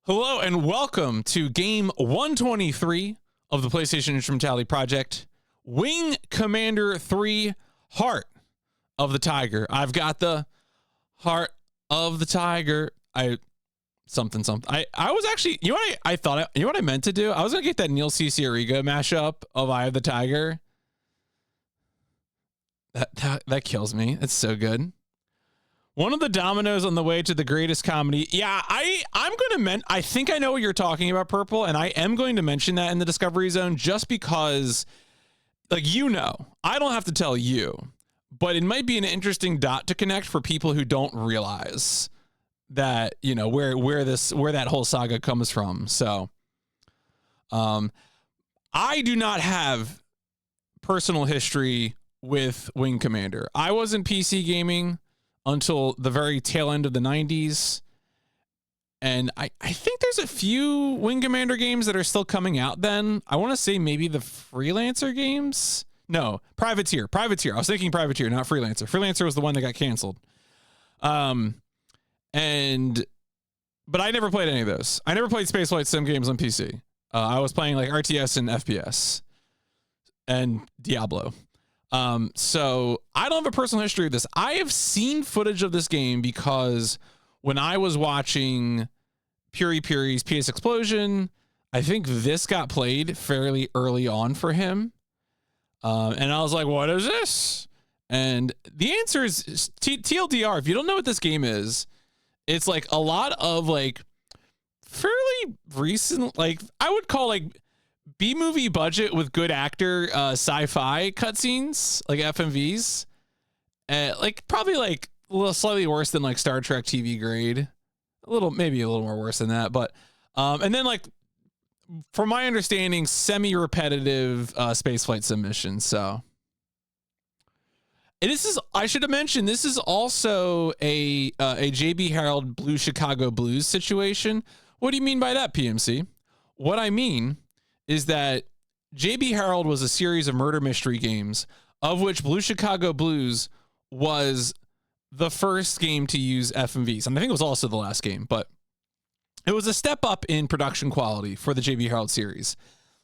Hello and welcome to game 123 of the PlayStation Instrumentality Project, Wing Commander 3 Heart of the Tiger. I've got the Heart of the Tiger. I was actually, you know what I meant to do? I was going to get that Neil Cicerega mashup of Eye of the Tiger. That kills me. It's so good. One of the dominoes on the way to the greatest comedy. Yeah, I think I know what you're talking about, Purple, and I am going to mention that in the Discovery Zone just because, like, I don't have to tell you, but it might be an interesting dot to connect for people who don't realize that, where that whole saga comes from. So, I do not have personal history with Wing Commander. I wasn't PC gaming until the very tail end of the 90s. And I think there's a few Wing Commander games that are still coming out then. I want to say maybe the Freelancer games. No, Privateer. I was thinking Privateer, not Freelancer. Freelancer was the one that got canceled. But I never played any of those. I never played Spaceflight Sim games on PC. I was playing like RTS and FPS and Diablo. So I don't have a personal history of this. I have seen footage of this game because when I was watching Puri Puri's PS Explosion, I think this got played fairly early on for him. And I was like, what is this? And the answer is TLDR. If you don't know what this game is, it's like a lot of like fairly recent, like I would call like B-movie budget with good actor sci-fi cutscenes, like FMVs. Like probably like a little slightly worse than like Star Trek TV grade. Maybe a little more worse than that, but and then like from my understanding, semi-repetitive spaceflight sim missions. So and I should have mentioned, this is also a JB Harold Blue Chicago Blues situation. What do you mean by that, PMC? What I mean is that JB Harold was a series of murder mystery games, of which Blue Chicago Blues was the first game to use FMVs. And I think it was also the last game, but it was a step up in production quality for the JB Harold series.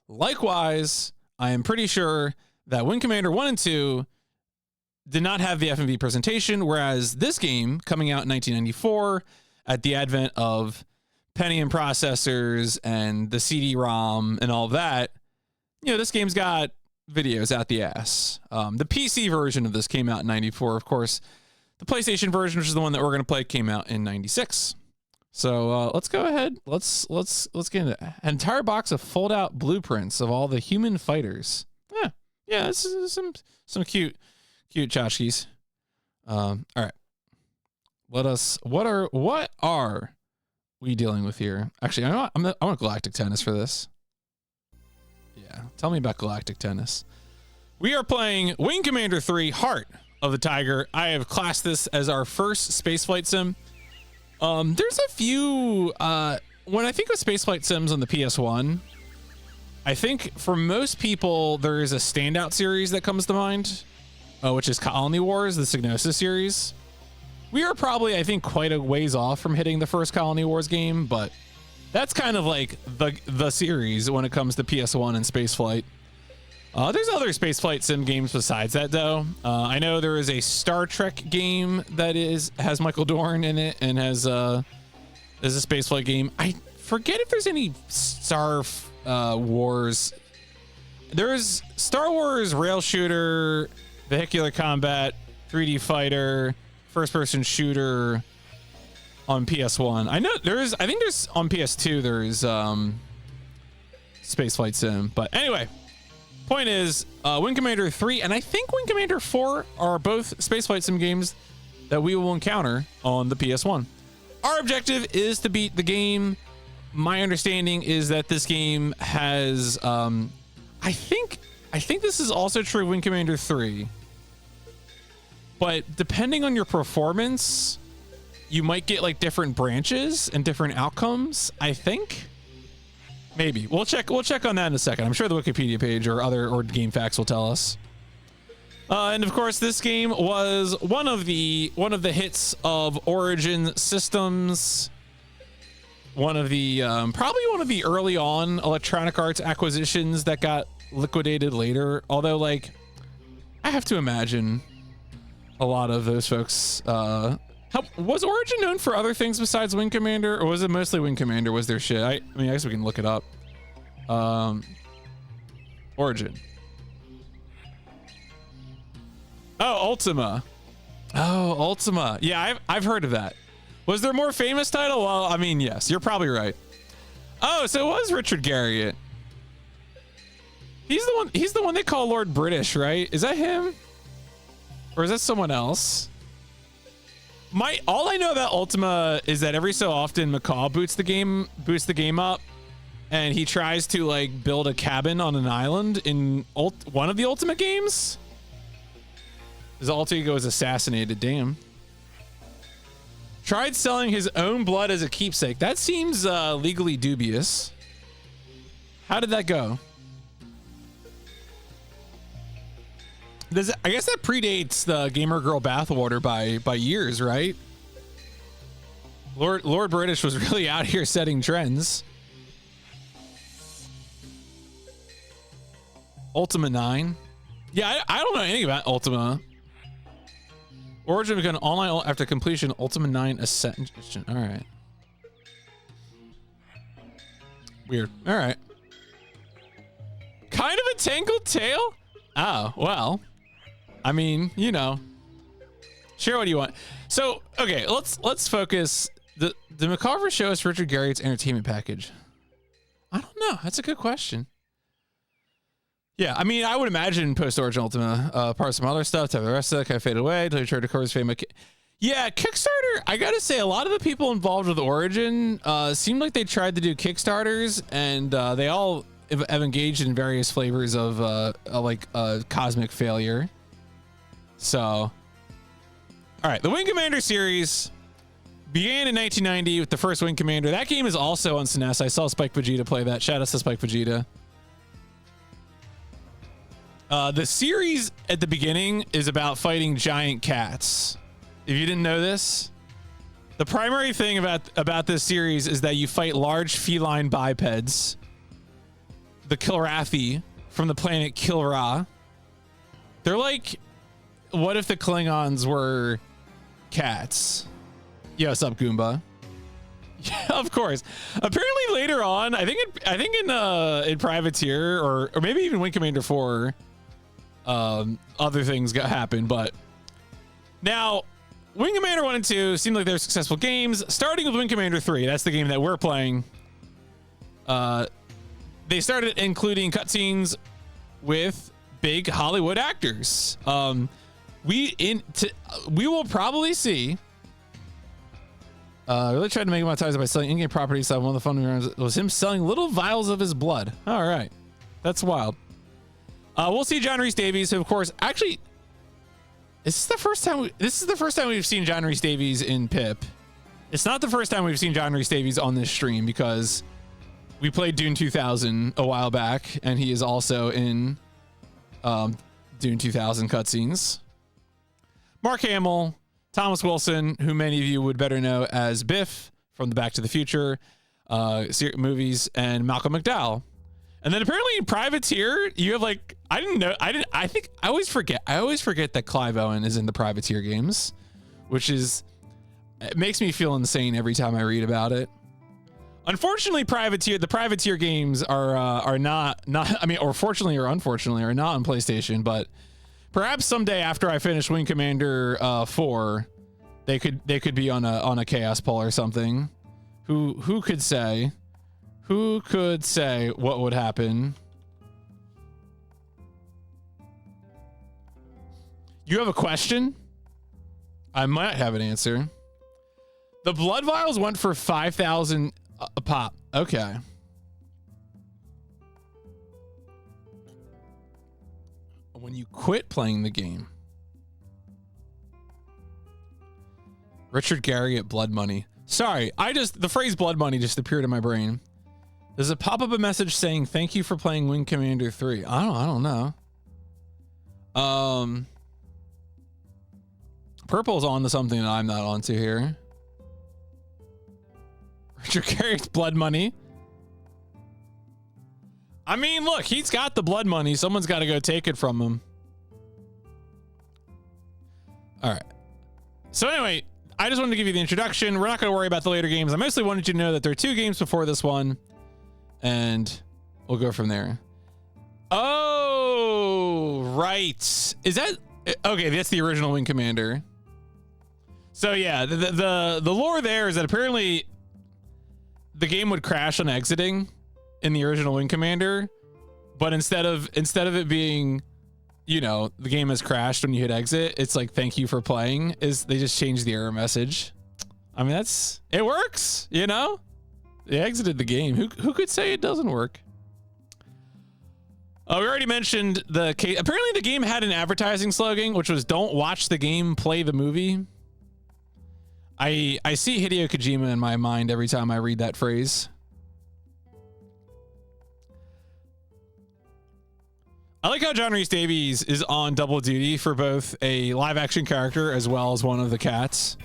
Likewise, I am pretty sure that Wing Commander 1 and 2 did not have the FMV presentation, whereas this game, coming out in 1994, at the advent of Pentium processors and the CD-ROM and all of that, this game's got videos out the ass. The PC version of this came out in 94, of course. The PlayStation version, which is the one that we're going to play, came out in 96. So let's go ahead. Let's get into an entire box of fold-out blueprints of all the human fighters. Yeah, this is some cute tchotchkes. All right. What are we dealing with here? Actually, I want Galactic Tennis for this. Yeah, tell me about Galactic Tennis. We are playing Wing Commander 3 Heart of the Tiger. I have classed this as our first spaceflight sim. There's a few, when I think of spaceflight sims on the PS1, I think for most people, there is a standout series that comes to mind, which is Colony Wars, the Psygnosis series. We are probably, I think, quite a ways off from hitting the first Colony Wars game, but that's kind of like the series when it comes to PS1 and spaceflight. There's other spaceflight sim games besides that, though. I know there is a Star Trek game that has Michael Dorn in it and has a spaceflight game. I forget if there's any Star Wars. There's Star Wars Rail Shooter, Vehicular Combat, 3D Fighter, first-person shooter on PS1. I think there's on PS2 there's Spaceflight Sim. But anyway, point is Wing Commander 3 and I think Wing Commander 4 are both Spaceflight Sim games that we will encounter on the PS1. Our objective is to beat the game. My understanding is that this game has I think this is also true of Wing Commander 3. But depending on your performance, you might get like different branches and different outcomes, I think. Maybe. We'll check on that in a second. I'm sure the Wikipedia page or GameFAQs will tell us. And of course, this game was one of the hits of Origin Systems. one of the probably one of the early on Electronic Arts acquisitions that got liquidated later. Although, like, I have to imagine a lot of those folks. Was Origin known for other things besides Wing Commander, or was it mostly Wing Commander? Was their shit? I mean, I guess we can look it up. Origin. Oh, Ultima. Oh, Ultima. Yeah, I've heard of that. Was there a more famous title? Well, I mean, yes, you're probably right. Oh, so it was Richard Garriott. He's the one they call Lord British, right? Is that him? Or is that someone else? All I know about Ultima is that every so often McCall boots the game up, and he tries to like build a cabin on an island in one of the Ultima games. His alter ego is assassinated. Damn. Tried selling his own blood as a keepsake. That seems legally dubious. How did that go? I guess that predates the Gamer Girl bathwater by years, right? Lord British was really out here setting trends. Ultima 9. Yeah, I don't know anything about Ultima. Origin began online after completion. Ultima 9 Ascension. All right. Weird. All right. Kind of a tangled tale? Oh, well. I mean, you know. Share what do you want. So, okay, let's focus. The McCarver show us Richard Garriott's entertainment package. I don't know. That's a good question. Yeah, I mean, I would imagine post-Origin Ultima, part of some other stuff, type of the rest of that kind of fade away until you try to cover his fame. Yeah, Kickstarter, I gotta say, a lot of the people involved with Origin seemed like they tried to do Kickstarters, and they all have engaged in various flavors of cosmic failure. So, all right, the Wing Commander series began in 1990 with the first Wing Commander. That game is also on SNES. I saw Spike Vegeta play that. Shout out to Spike Vegeta. The series at the beginning is about fighting giant cats. If you didn't know this, the primary thing about this series is that you fight large feline bipeds, the Kilrathi from the planet Kilra. They're like, what if the Klingons were cats? Yo, what's up, Goomba? Yeah, of course. Apparently later on, I think in Privateer or maybe even Wing Commander 4. Other things happened, but now Wing Commander 1 and 2 seem like they're successful games. Starting with Wing Commander 3, that's the game that we're playing. They started including cutscenes with big Hollywood actors. We will probably see. Really tried to make monetize by selling in-game properties. So one of the fun was him selling little vials of his blood. All right, that's wild. We'll see John Rhys Davies, who, of course, actually, this is the first time we've seen John Rhys Davies in PIP. It's not the first time we've seen John Rhys Davies on this stream because we played Dune 2000 a while back, and he is also in Dune 2000 cutscenes. Mark Hamill, Thomas Wilson, who many of you would better know as Biff from the Back to the Future movies, and Malcolm McDowell. And then apparently in Privateer, you have like, I always forget that Clive Owen is in the Privateer games, which it makes me feel insane every time I read about it. Unfortunately, the Privateer games are not, I mean, or fortunately or unfortunately are not on PlayStation, but perhaps someday after I finish Wing Commander 4, they could be on a Chaos Pole or something. Who could say? Who could say what would happen? You have a question? I might have an answer. The blood vials went for 5,000 a pop. Okay. When you quit playing the game. Richard Garriott blood money. Sorry, the phrase blood money just appeared in my brain. Does it pop up a message saying thank you for playing Wing Commander 3? I don't know. Purple's on to something that I'm not onto here. Richard carries blood money. I mean, look, he's got the blood money. Someone's got to go take it from him. All right. So anyway, I just wanted to give you the introduction. We're not going to worry about the later games. I mostly wanted you to know that there are 2 games before this one, and we'll go from there. Oh, right. Is that okay? That's the original Wing Commander. So yeah, the lore there is that apparently the game would crash on exiting in the original Wing Commander, but instead of it being, you know, the game has crashed when you hit exit, it's like, thank you for playing. They just changed the error message. I mean, it works, you know? They exited the game. Who could say it doesn't work? We already mentioned apparently the game had an advertising slogan, which was "Don't watch the game, play the movie." I see Hideo Kojima in my mind every time I read that phrase. I like how John Rhys Davies is on double duty for both a live action character as well as one of the cats.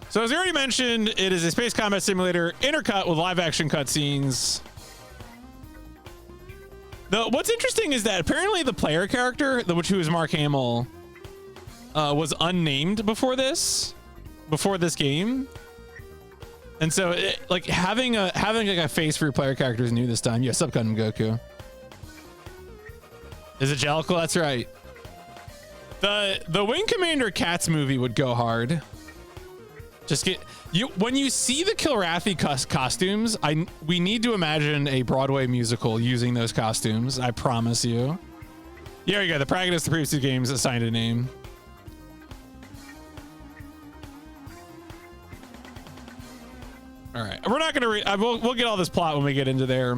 So as I already mentioned, it is a space combat simulator intercut with live action cutscenes. What's interesting is that apparently the player character, who is Mark Hamill, was unnamed before this game. And so, like having a face for your player character is new this time. Yeah, Subgundam Goku. Is it Jellicle? That's right. The Wing Commander Cats movie would go hard. Just when you see the Kilrathi costumes, we need to imagine a Broadway musical using those costumes. I promise you. Yeah, there you go. The protagonist of the previous 2 games assigned a name. All right, we're not gonna read. We'll get all this plot when we get into there.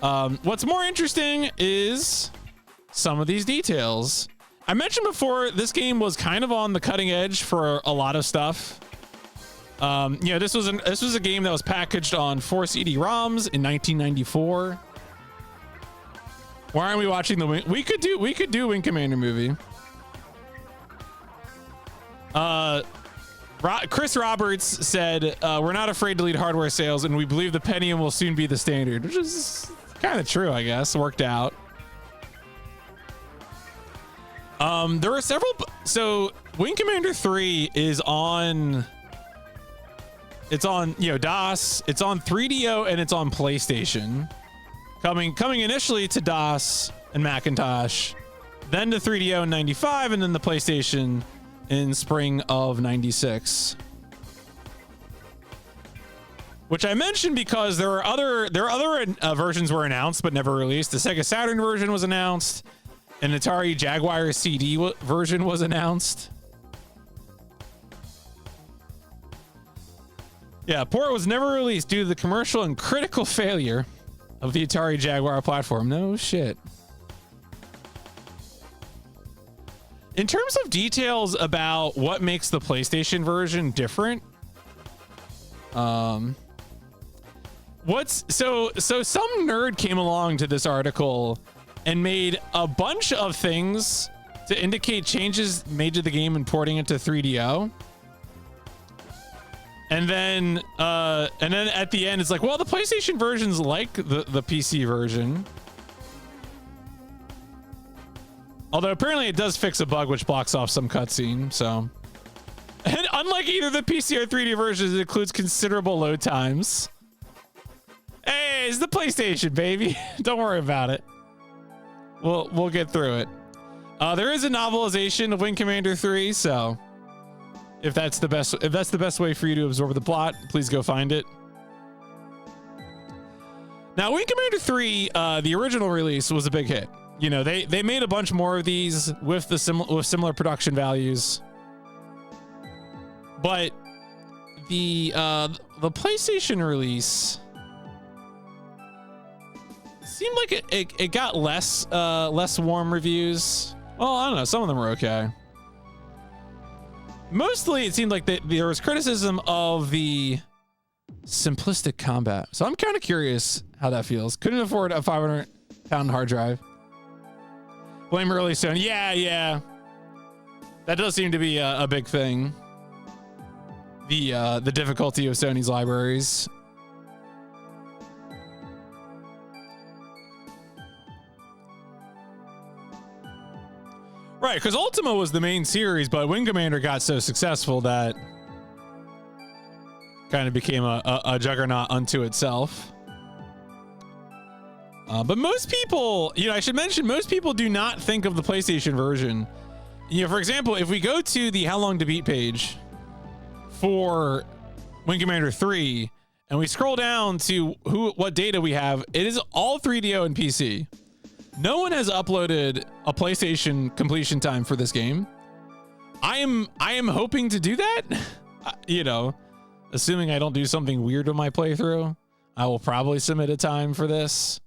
What's more interesting is some of these details. I mentioned before this game was kind of on the cutting edge for a lot of stuff. You know, this was a game that was packaged on 4 CD-ROMs in 1994. Why aren't we watching the Wing? We could do Wing Commander movie. Chris Roberts said, "We're not afraid to lead hardware sales, and we believe the Pentium will soon be the standard," which is kind of true, I guess. Worked out. There were several. So Wing Commander 3 is on. It's on, you know, DOS. It's on 3DO and it's on PlayStation. Coming initially to DOS and Macintosh, then to 3DO in '95, and then the PlayStation in spring of '96. Which I mentioned because there are other versions were announced but never released. The Sega Saturn version was announced. An Atari Jaguar CD version was announced. Yeah, port was never released due to the commercial and critical failure of the Atari Jaguar platform. No shit. In terms of details about what makes the PlayStation version different, some nerd came along to this article and made a bunch of things to indicate changes made to the game and porting it to 3DO. And then at the end, it's like, well, the PlayStation version's like the PC version. Although apparently it does fix a bug which blocks off some cutscene, so. And unlike either the PC or 3D versions, it includes considerable load times. Hey, it's the PlayStation, baby. Don't worry about it. We'll get through it. There is a novelization of Wing Commander 3, so if that's the best way for you to absorb the plot, please go find it. Now, Wing Commander 3, the original release was a big hit. You know, they made a bunch more of these with similar production values. But the PlayStation release seemed like it got less warm reviews. Well, I don't know, some of them were okay. Mostly it seemed like there was criticism of the simplistic combat. So I'm kind of curious how that feels. Couldn't afford a 500-pound hard drive. Blame early soon. Yeah. That does seem to be a big thing. the difficulty of Sony's libraries. Right, because Ultima was the main series, but Wing Commander got so successful that kind of became a juggernaut unto itself. But most people, I should mention, most people do not think of the PlayStation version. For example, if we go to the How Long to Beat page for Wing Commander 3, and we scroll down to what data we have, it is all 3DO and PC. No one has uploaded a PlayStation completion time for this game. I am hoping to do that. Assuming I don't do something weird with my playthrough, I will probably submit a time for this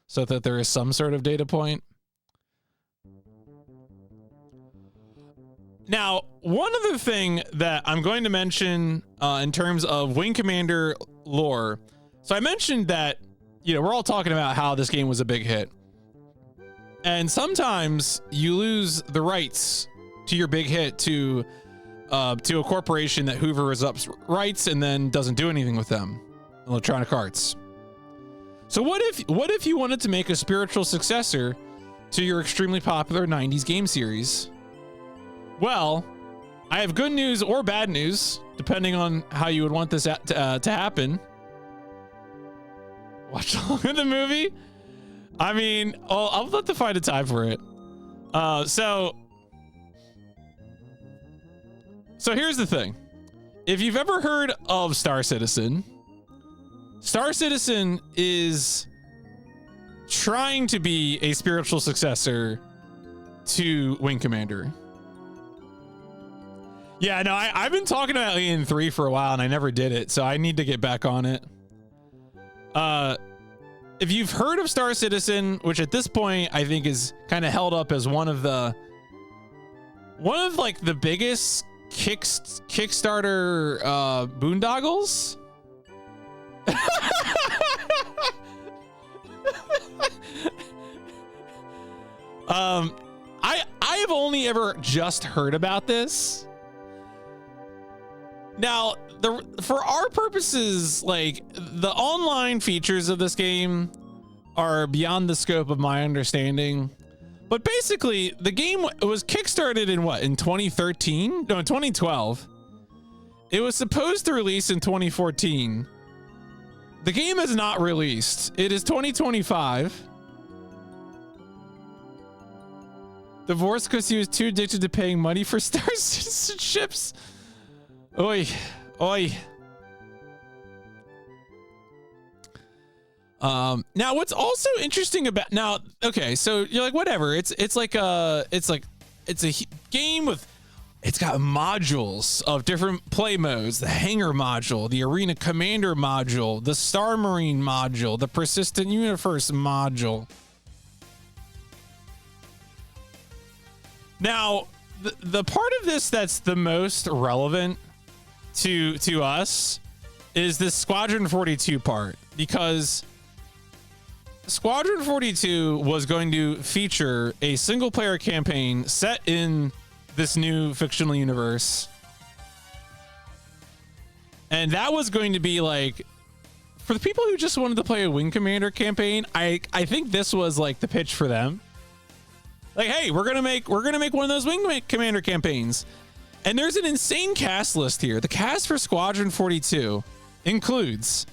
so that there is some sort of data point. Now, one other thing that I'm going to mention in terms of Wing Commander lore. So I mentioned that, we're all talking about how this game was a big hit. And sometimes you lose the rights to your big hit to a corporation that hoovers up rights and then doesn't do anything with them. Electronic Arts. So what if you wanted to make a spiritual successor to your extremely popular 90s game series? Well, I have good news or bad news, depending on how you would want this to happen. Watch the movie? I mean, I'll have to find a time for it. So here's the thing. If you've ever heard of Star Citizen, Star Citizen is trying to be a spiritual successor to Wing Commander. Yeah, no, I've been talking about Alien 3 for a while and I never did it, so I need to get back on it. If you've heard of Star Citizen, which at this point I think is kind of held up as one of like the biggest Kickstarter boondoggles. I have only ever just heard about this. Now, for our purposes, like, the online features of this game are beyond the scope of my understanding. But basically, the game was kickstarted in 2013? No, in 2012. It was supposed to release in 2014. The game is not released. It is 2025. Divorced because he was too addicted to paying money for Star citizenships. Oi, oi. Now what's also interesting about okay, so you're like, whatever, it's a game with, it's got modules of different play modes: the hangar module, the arena commander module, the Star Marine module, the persistent universe module. Now, the part of this that's the most relevant to us is this Squadron 42 part, because Squadron 42 was going to feature a single player campaign set in this new fictional universe. And that was going to be like, for the people who just wanted to play a Wing Commander campaign, I think this was like the pitch for them. Like, hey, we're gonna make one of those Wing Commander campaigns. And there's an insane cast list here. The cast for Squadron 42 includes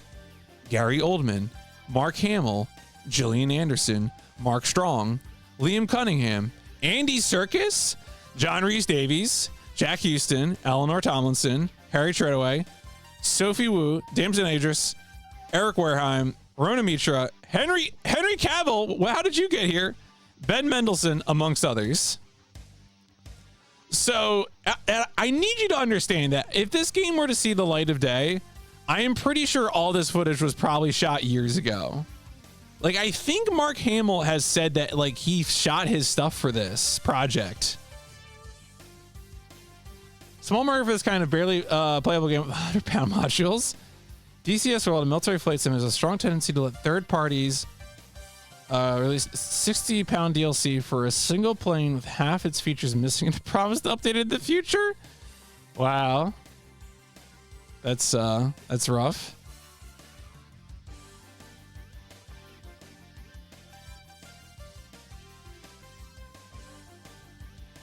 Gary Oldman, Mark Hamill, Gillian Anderson, Mark Strong, Liam Cunningham, Andy Serkis, John Rhys-Davies, Jack Houston, Eleanor Tomlinson, Harry Treadaway, Sophie Wu, Damson Idris, Eric Wareheim, Rona Mitra, Henry Cavill. How did you get here? Ben Mendelsohn, amongst others. So I need you to understand that if this game were to see the light of day, I am pretty sure all this footage was probably shot years ago. Like, I think Mark Hamill has said that, like, he shot his stuff for this project. Small market for this kind of barely playable game with 100-pound modules. DCS World, a military flight sim, has a strong tendency to let third parties release 60-pound DLC for a single plane with half its features missing and promised to update in the future. Wow. That's rough.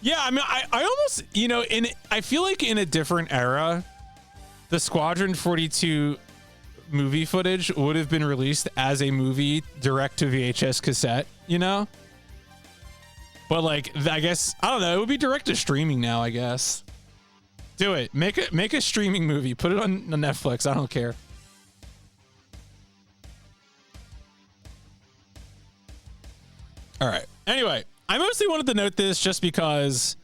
Yeah, I mean, I almost, you know, I feel like in a different era, the Squadron 42 movie footage would have been released as a movie direct to VHS cassette, you know? But like, I guess, I don't know, it would be direct to streaming now, I guess. Do it. Make a streaming movie. Put it on Netflix. I don't care. All right. Anyway, I mostly wanted to note this just because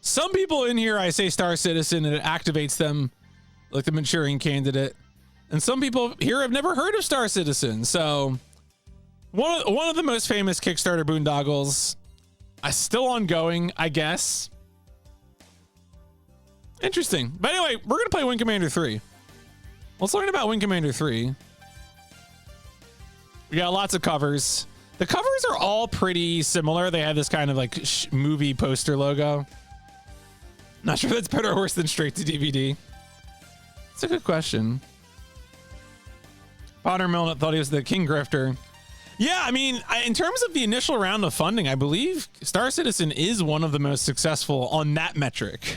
some people in here, I say Star Citizen and it activates them like the Manchurian Candidate. And some people here have never heard of Star Citizen. So one of the most famous Kickstarter boondoggles, still ongoing, I guess. Interesting. But anyway, we're going to play Wing Commander 3. Let's learn about Wing Commander 3. We got lots of covers. The covers are all pretty similar. They have this kind of like movie poster logo. Not sure that's better or worse than straight to DVD. It's a good question. Potter Milnet thought he was the King Grifter. Yeah, I mean, in terms of the initial round of funding, I believe Star Citizen is one of the most successful on that metric.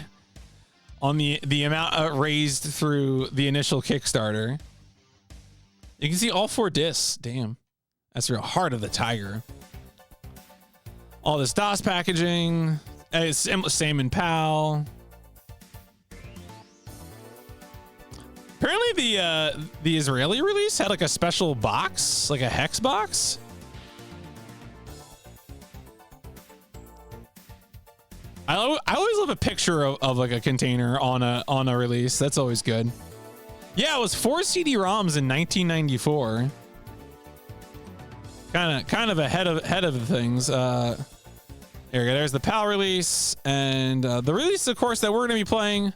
On the amount raised through the initial Kickstarter. You can see all 4 discs. Damn. That's real. Heart of the Tiger. All this DOS packaging. Same in PAL. Apparently the Israeli release had like a special box, like a hex box. I always love a picture of like a container on a release. That's always good. Yeah, it was 4 CD-ROMs in 1994. Kind of ahead of the things. There we go. There's the PAL release, and the release, of course, that we're going to be playing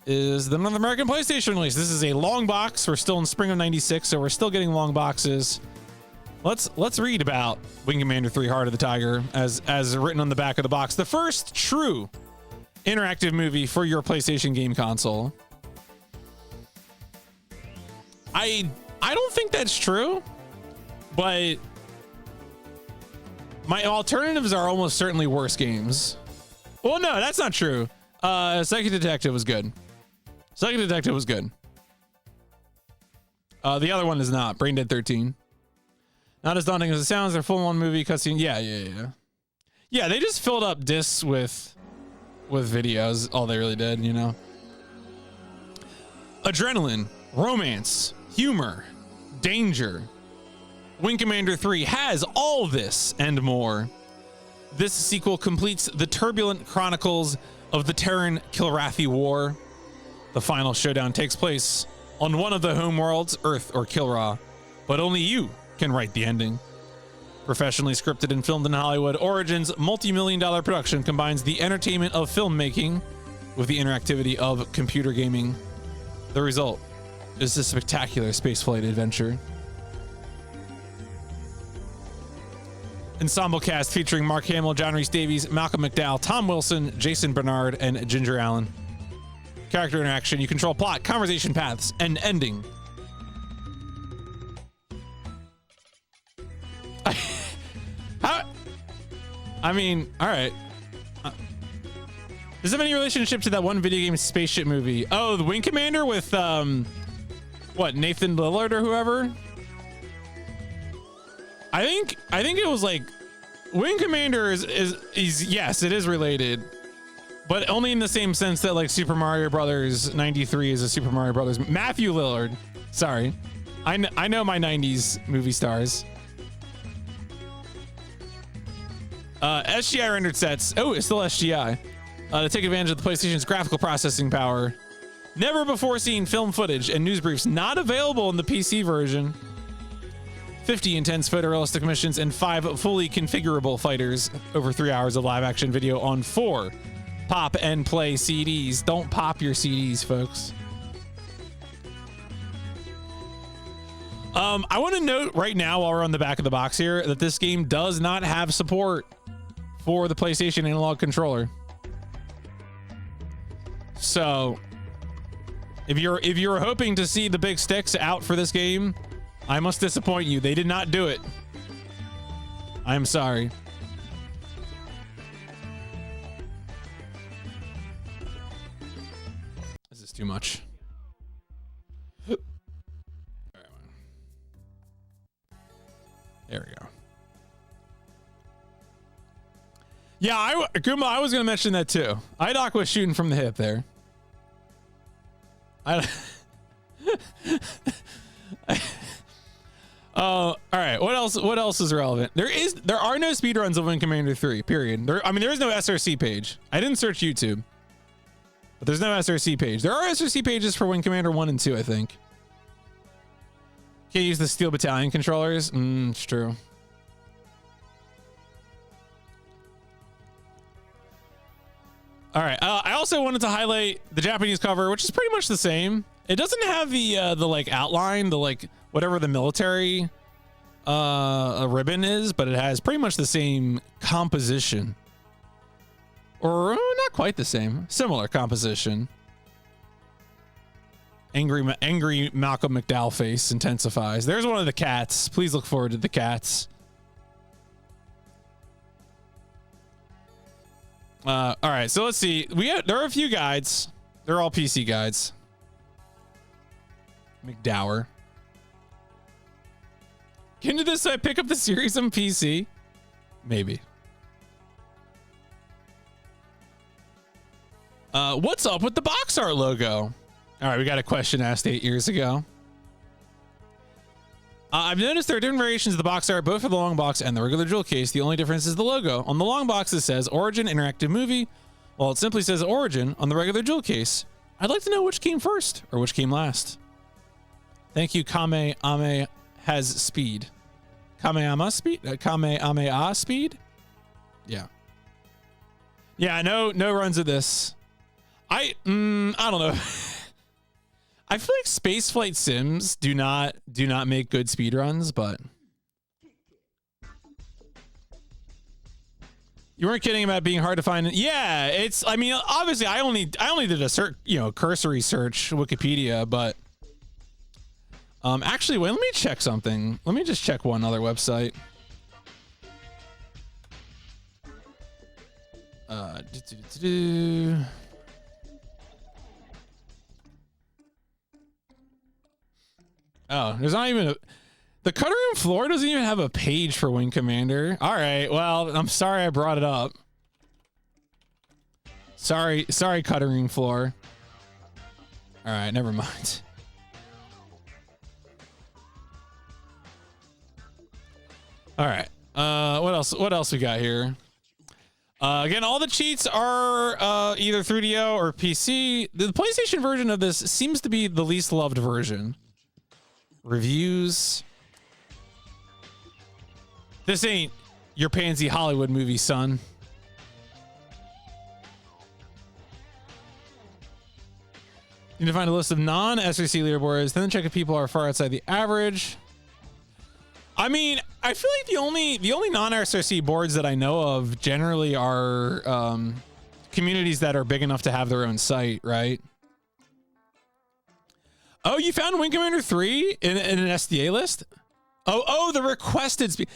is the North American PlayStation release. This is a long box. We're still in spring of '96, so we're still getting long boxes. Let's read about Wing Commander 3: Heart of the Tiger as written on the back of the box. The first true interactive movie for your PlayStation game console. I don't think that's true, but my alternatives are almost certainly worse games. Well, no, that's not true. Psychic Detective was good. Psychic Detective was good. The other one is not. Brain Dead 13. Not as daunting as it sounds. They're full-on movie cutscene. Yeah. Yeah, they just filled up discs with videos. All they really did, you know. Adrenaline, romance, humor, danger. Wing Commander 3 has all this and more. This sequel completes the turbulent chronicles of the Terran Kilrathi War. The final showdown takes place on one of the homeworlds, Earth or Kilra, but only you can write the ending. Professionally scripted and filmed in Hollywood, Origin's multi-million-dollar production combines the entertainment of filmmaking with the interactivity of computer gaming. The result is a spectacular spaceflight adventure. Ensemble cast featuring Mark Hamill, John Rhys Davies, Malcolm McDowell, Tom Wilson, Jason Bernard, and Ginger Allen. Character interaction, you control plot, conversation paths, and ending. I mean, all right. Does it have any relationship to that one video game spaceship movie? Oh, the Wing Commander with what, Nathan Lillard or whoever? I think it was like Wing Commander is yes, it is related, but only in the same sense that like Super Mario Brothers 93 is a Super Mario Brothers. Matthew Lillard, sorry, I know my 90s movie stars. SGI rendered sets. Oh, it's still SGI. To take advantage of the PlayStation's graphical processing power. Never before seen film footage and news briefs not available in the PC version. 50 intense photorealistic missions and 5 fully configurable fighters. Over 3 hours of live action video on 4 pop and play CDs. Don't pop your CDs, folks. I want to note right now while we're on the back of the box here that this game does not have support for the PlayStation analog controller. So If you're hoping to see the big sticks out for this game, I must disappoint you. They did not do it. I'm sorry. This is too much. There we go. Yeah, Guma, I was going to mention that too. IDOC was shooting from the hip there. All right. What else is relevant? There are no speedruns of Wing Commander 3, period. There is no SRC page. I didn't search YouTube, but there's no SRC page. There are SRC pages for Wing Commander 1 and 2, I think. Can't use the Steel Battalion controllers. It's true. All right. I also wanted to highlight the Japanese cover, which is pretty much the same. It doesn't have the like outline, the like whatever the military ribbon is, but it has pretty much the same composition, or not quite the same, similar composition. Angry Malcolm McDowell face intensifies. There's one of the cats. Please look forward to the cats. All right, so let's see. There are a few guides. They're all PC guides. McDowell. Can you just pick up the series on PC? Maybe. What's up with the box art logo? All right, we got a question asked 8 years ago. I've noticed there are different variations of the box art, both for the long box and the regular jewel case. The only difference is the logo. On the long box, it says Origin Interactive Movie, while it simply says Origin on the regular jewel case. I'd like to know which came first or which came last. Thank you, Kame Ame has speed. Kameama speed? Kameama speed? Yeah. Yeah, no runs of this. I don't know. I feel like Spaceflight Sims do not make good speedruns, but you weren't kidding about being hard to find. Yeah, I mean, obviously I only did a cursory search Wikipedia, but actually wait, let me check something. Let me just check one other website. Oh, there's not even the Cutter Room floor doesn't even have a page for Wing Commander. All right, well, I'm sorry I brought it up. Sorry, Cutter Room floor. All right, never mind. All right, what else we got here? Again, all the cheats are either 3DO or PC. The PlayStation version of this seems to be the least loved version. Reviews. This ain't your pansy Hollywood movie, son. You need to find a list of non-SRC leaderboards, then check if people are far outside the average. I mean, I feel like the only non-SRC boards that I know of generally are communities that are big enough to have their own site, right? Oh, you found Wing Commander 3 in an SDA list? Oh, the requested speed.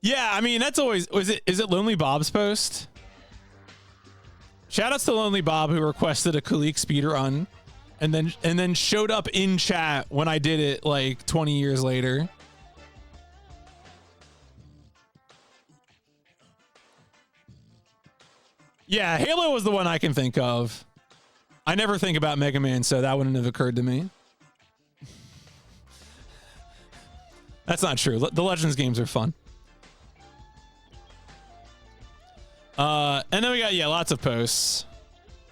Yeah, I mean, that's always, is it Lonely Bob's post? Shout outs to Lonely Bob, who requested a Kulik speedrun and then showed up in chat when I did it like 20 years later. Yeah, Halo was the one I can think of. I never think about Mega Man, so that wouldn't have occurred to me. That's not true. The Legends games are fun. And then we got, lots of posts.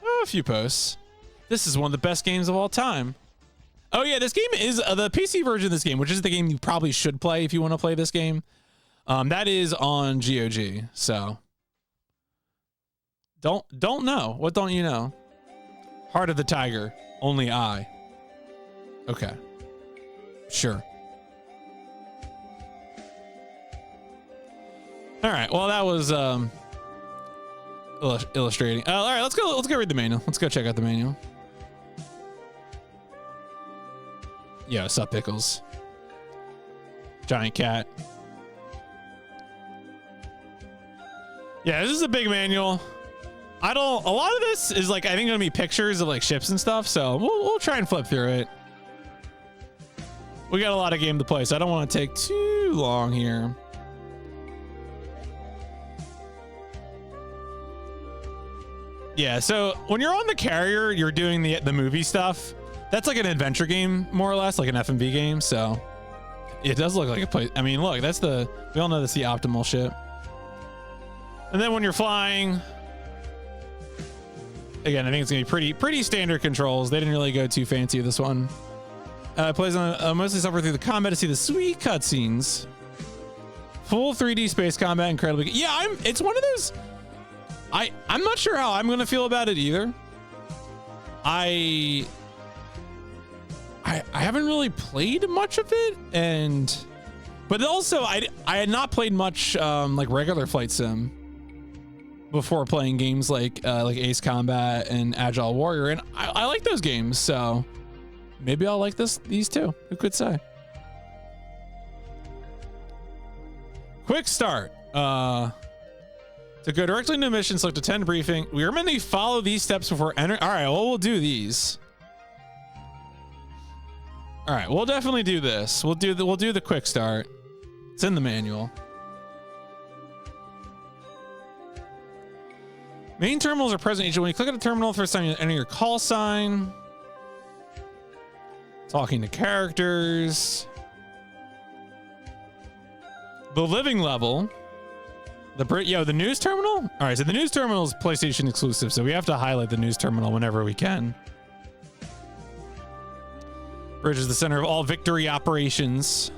Oh, a few posts. This is one of the best games of all time. Oh yeah, this game is the PC version of this game, which is the game you probably should play if you want to play this game. That is on GOG. So don't know. What don't you know? Heart of the Tiger. Only I. Okay. Sure. All right. Well, that was illustrating. All right. Let's go read the manual. Let's go check out the manual. Yeah, sup pickles. Giant cat. Yeah, this is a big manual. A lot of this is like, I think gonna be pictures of like ships and stuff. So we'll try and flip through it. We got a lot of game to play, so I don't want to take too long here. Yeah, so when you're on the carrier, you're doing the movie stuff. That's like an adventure game, more or less, like an FMV game. So it does look like a place. I mean, look, we all know that's the optimal ship. And then when you're flying, again, I think it's gonna be pretty standard controls. They didn't really go too fancy with this one. Plays on mostly suffer through the combat to see the sweet cutscenes. Full 3D space combat, incredibly. Yeah, it's one of those. I'm not sure how I'm gonna feel about it either. I haven't really played much of it, but also I had not played much like regular flight sim before playing games like Ace Combat and Agile Warrior, and I like those games, so maybe I'll like these too. Who could say? Quick start. To go directly into mission, select attend briefing. We are meant to follow these steps before enter. All right, well, we'll do these. All right, we'll definitely do this. We'll do the quick start. It's in the manual. Main terminals are present each when you click on the terminal. First time you enter your call sign. Talking to characters. The living level. The news terminal? All right, so the news terminal is PlayStation exclusive, so we have to highlight the news terminal whenever we can. Bridge is the center of all victory operations.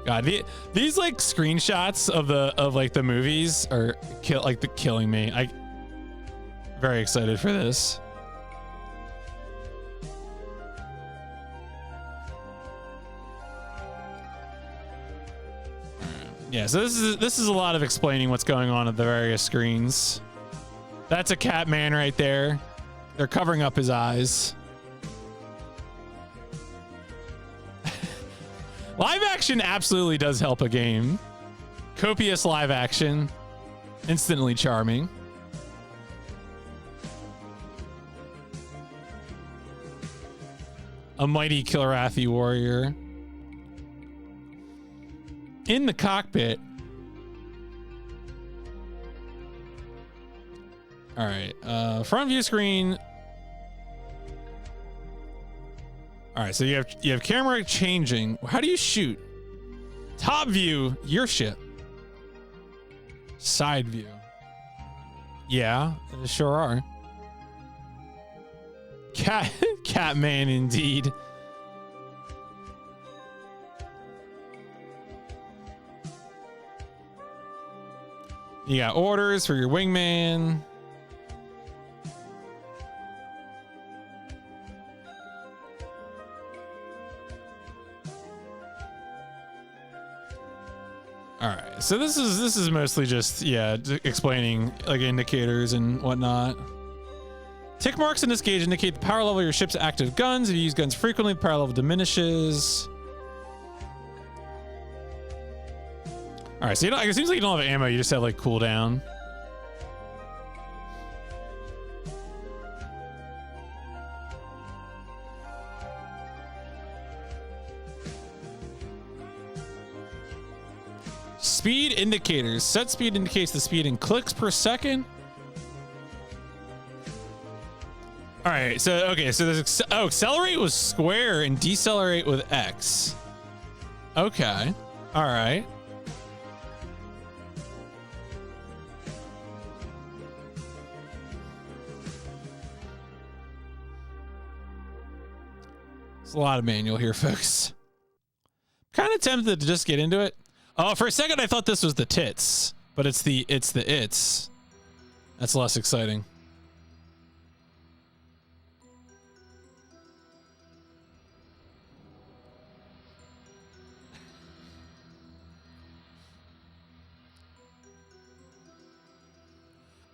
God, these like screenshots of the movies are killing me. Very excited for this. Yeah, so this is a lot of explaining what's going on at the various screens. That's a cat man right there. They're covering up his eyes. Live action absolutely does help a game. Copious live action. Instantly charming. A mighty Kilrathi warrior. In the cockpit. All right, front view screen. All right, so you have camera changing. How do you shoot? Top view, your ship. Side view. Yeah, there sure are. Catman indeed. You got orders for your wingman. All right, so this is mostly just explaining like indicators and whatnot. Tick marks in this gauge indicate the power level of your ship's active guns. If you use guns frequently, the power level diminishes. All right, so it seems like you don't have ammo. You just have like cooldown. Speed indicators. Set speed indicates the speed in clicks per second. All right, so okay, so there's accelerate with square and decelerate with X. Okay, all right. There's a lot of manual here, folks. Kind of tempted to just get into it. Oh, for a second I thought this was the tits, but it's the its. That's less exciting.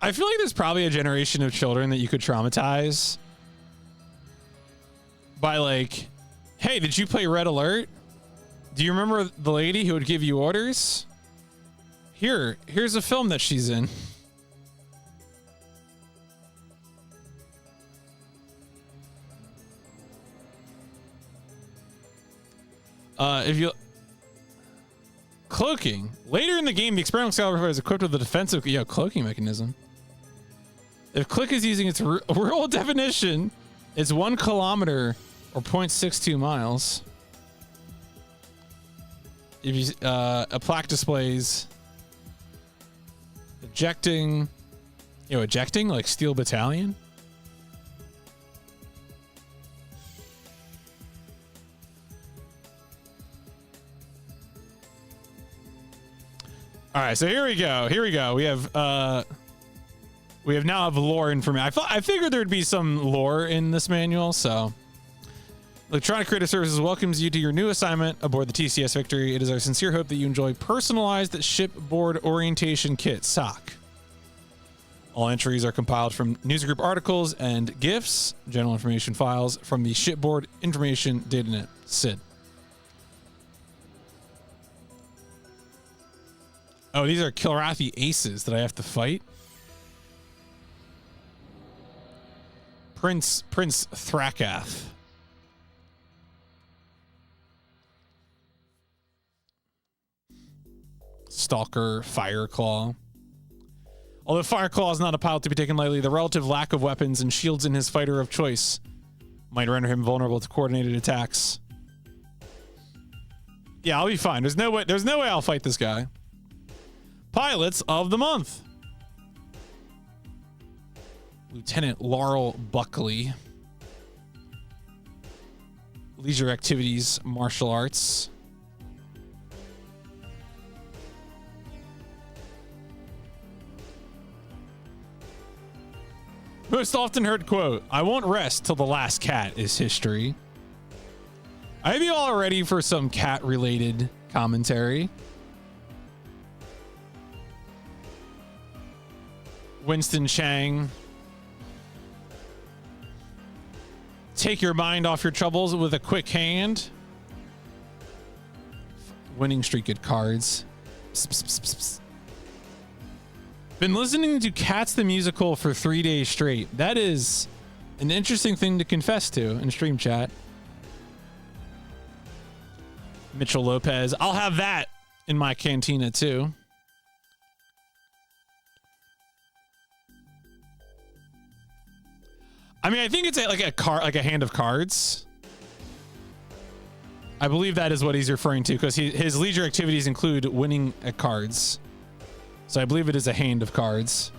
I feel like there's probably a generation of children that you could traumatize by like, hey, did you play Red Alert? Do you remember the lady who would give you orders? Here's a film that she's in. If you cloaking later in the game, the experimental Excalibur is equipped with a defensive cloaking mechanism. If Click is using its real definition, it's 1 kilometer or 0.62 miles. If you a plaque displays ejecting like Steel Battalion. All right, so here we go. We have now have lore information. I figured there'd be some lore in this manual, so Electronic Creative Services welcomes you to your new assignment aboard the TCS Victory. It is our sincere hope that you enjoy personalized shipboard orientation kit, SOC. All entries are compiled from newsgroup articles and GIFs, general information files from the Shipboard Information Datanet, SID. Oh, these are Kilrathi aces that I have to fight. Prince Thrakath. Stalker, Fireclaw. Although Fireclaw is not a pilot to be taken lightly, the relative lack of weapons and shields in his fighter of choice might render him vulnerable to coordinated attacks. Yeah, I'll be fine. There's no way I'll fight this guy. Pilots of the month. Lieutenant Laurel Buckley. Leisure activities, martial arts. Most often heard quote, I won't rest till the last cat is history. I hope you all are ready for some cat related commentary. Winston Chang. Take your mind off your troubles with a quick hand. Winning streak at cards. Psst, psst, psst, psst. Been listening to Cats the Musical for 3 days straight. That is an interesting thing to confess to in stream chat. Mitchell Lopez. I'll have that in my cantina too. I mean, I think it's like a hand of cards. I believe that is what he's referring to because his leisure activities include winning at cards. So I believe it is a hand of cards.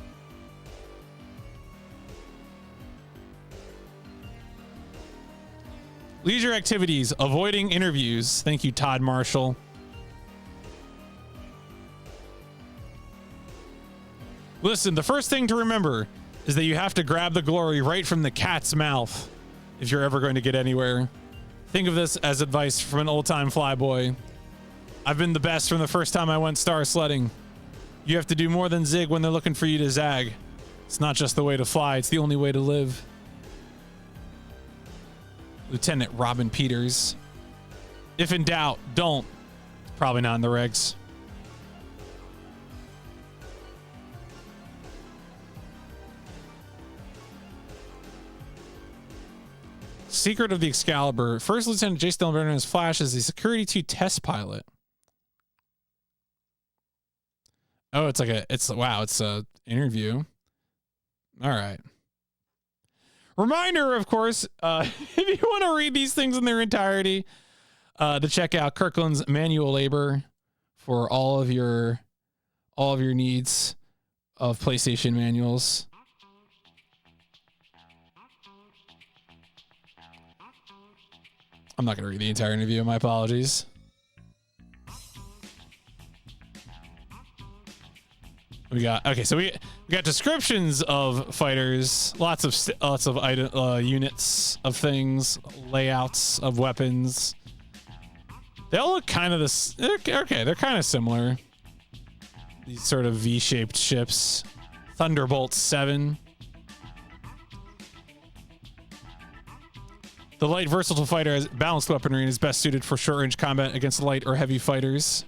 Leisure activities, avoiding interviews. Thank you, Todd Marshall. Listen, the first thing to remember is that you have to grab the glory right from the cat's mouth if you're ever going to get anywhere. Think of this as advice from an old-time flyboy. I've been the best from the first time I went star sledding. You have to do more than zig when they're looking for you to zag. It's not just the way to fly, it's the only way to live. Lieutenant Robin Peters. If in doubt, don't. It's probably not in the regs. Secret of the Excalibur. First Lieutenant Jason Delvernon as Flash is the Security 2 test pilot. Oh, it's a interview. All right. Reminder, of course, if you want to read these things in their entirety, to check out Kirkland's Manual Labor for all of your needs of PlayStation manuals. I'm not going to read the entire interview. My apologies. We got descriptions of fighters, lots of units of things, layouts of weapons. They all look kind of this. Okay, they're kind of similar. These sort of V-shaped ships. Thunderbolt 7. The light versatile fighter has balanced weaponry and is best suited for short-range combat against light or heavy fighters.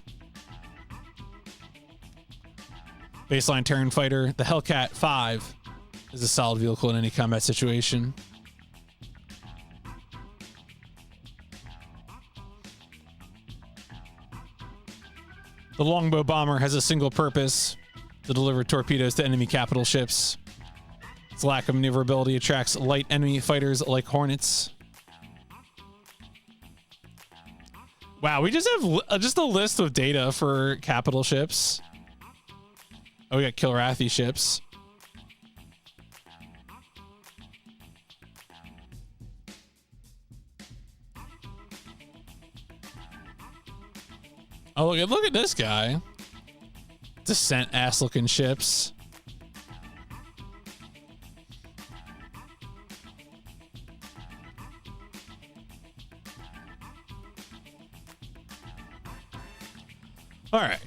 Baseline Terran fighter, the Hellcat 5 is a solid vehicle in any combat situation. The longbow bomber has a single purpose: to deliver torpedoes to enemy capital ships. Its lack of maneuverability attracts light enemy fighters like Hornets. Wow, we just have just a list of data for capital ships. Oh, we got Kilrathi ships. Oh, look at this guy. Descent ass looking ships. All right.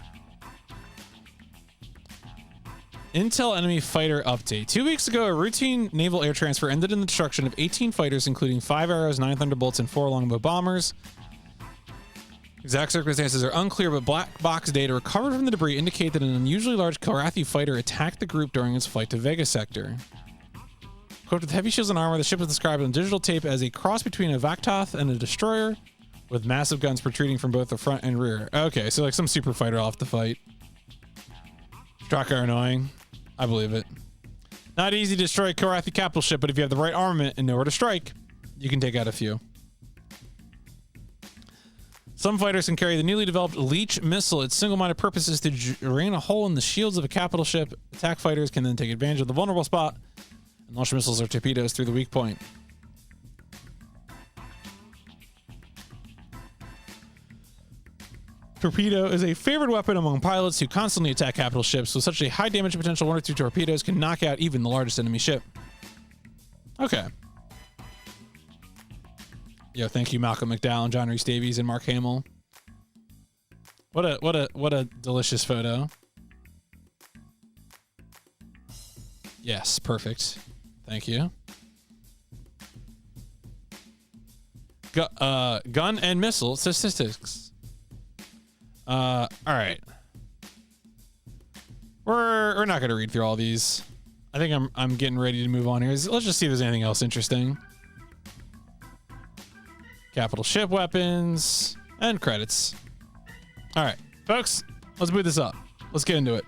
Intel enemy fighter update. 2 weeks ago, a routine naval air transfer ended in the destruction of 18 fighters, including 5 Arrows, 9 Thunderbolts, and 4 longbow bombers. Exact circumstances are unclear, but black box data recovered from the debris indicate that an unusually large Kilrathi fighter attacked the group during its flight to Vega Sector. Equipped with heavy shields and armor, the ship was described on digital tape as a cross between a Vaktoth and a destroyer, with massive guns protruding from both the front and rear. Okay, so like some super fighter off the fight. Straka are annoying. I believe it. Not easy to destroy a Kilrathi capital ship, but if you have the right armament and know where to strike, you can take out a few. Some fighters can carry the newly developed Leech missile. Its single-minded purpose is to drain a hole in the shields of a capital ship. Attack fighters can then take advantage of the vulnerable spot and launch missiles or torpedoes through the weak point. Torpedo is a favored weapon among pilots who constantly attack capital ships. With such a high damage potential, 1 or 2 torpedoes can knock out even the largest enemy ship. Okay. Yo, thank you, Malcolm McDowell, John Rhys Davies, and Mark Hamill. What a delicious photo. Yes, perfect. Thank you. Gun and missile statistics. All right. We're not gonna read through all these. I think I'm getting ready to move on here. Let's just see if there's anything else interesting. Capital ship weapons and credits. All right, folks, let's boot this up. Let's get into it.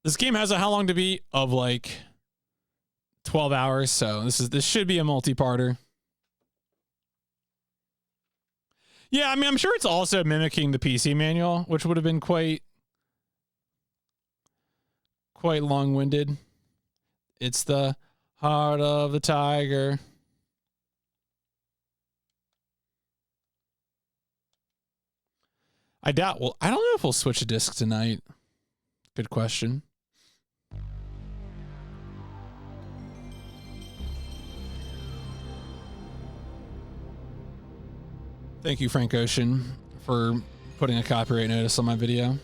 This game has a how long to beat of like 12 hours, so this should be a multi-parter. Yeah, I mean, I'm sure it's also mimicking the PC manual, which would have been quite long-winded. It's the heart of the tiger. I doubt. Well, I don't know if we'll switch a disc tonight. Good question. Thank you, Frank Ocean, for putting a copyright notice on my video.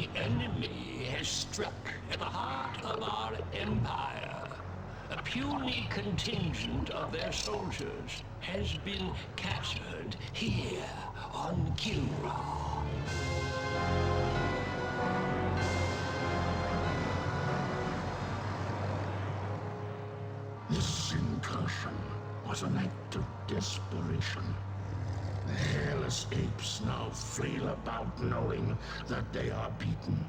The enemy has struck at the heart of our empire. A puny contingent of their soldiers has been captured here on Kilra. This incursion was an act of desperation. The hairless apes now flail about knowing that they are beaten.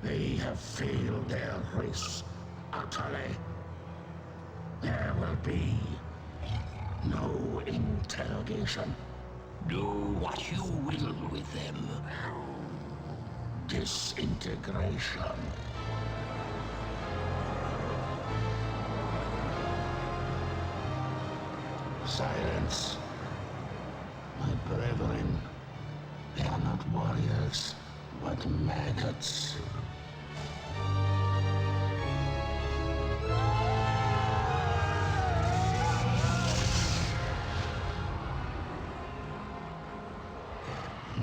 They have failed their race utterly. There will be no interrogation. Do what you will with them. Disintegration. Silence. My brethren, they are not warriors, but maggots.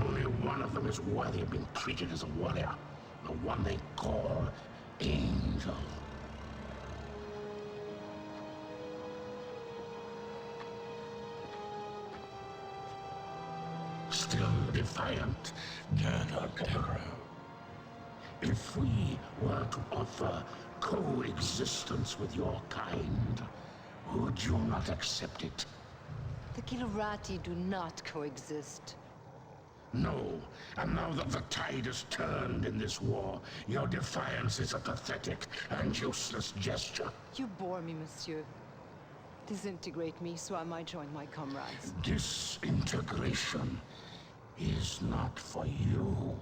Only one of them is worthy of being treated as a warrior. The one they call Angel. Still defiant, Terror. If we were to offer coexistence with your kind, would you not accept it? The Kilurati do not coexist. No, and now that the tide has turned in this war, your defiance is a pathetic and useless gesture. You bore me, monsieur. Disintegrate me so I might join my comrades. Disintegration is not for you.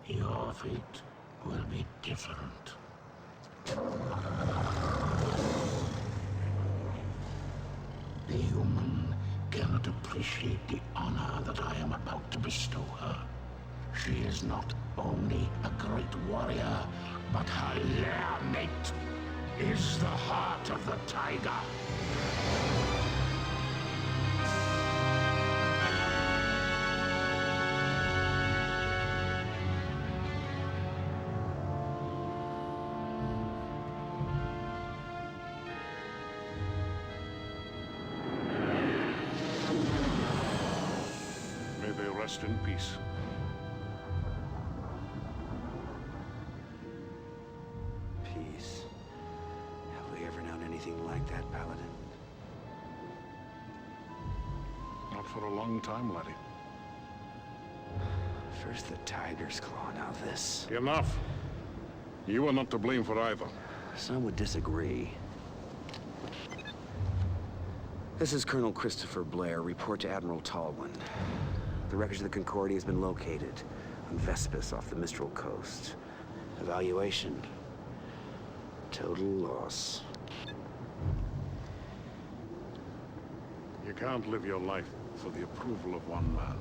Your fate will be different. The human cannot appreciate the honor that I am about to bestow her. She is not only a great warrior, but her lair mate is the heart of the tiger. May they rest in peace. Peace. Have we ever known anything like that, Paladin? Not for a long time, laddie. First the tiger's claw, now this. Enough! You are not to blame for either. Some would disagree. This is Colonel Christopher Blair. Report to Admiral Tallwin. The wreckage of the Concordia has been located on Vespus off the Mistral coast. Evaluation. Total loss. You can't live your life for the approval of one man.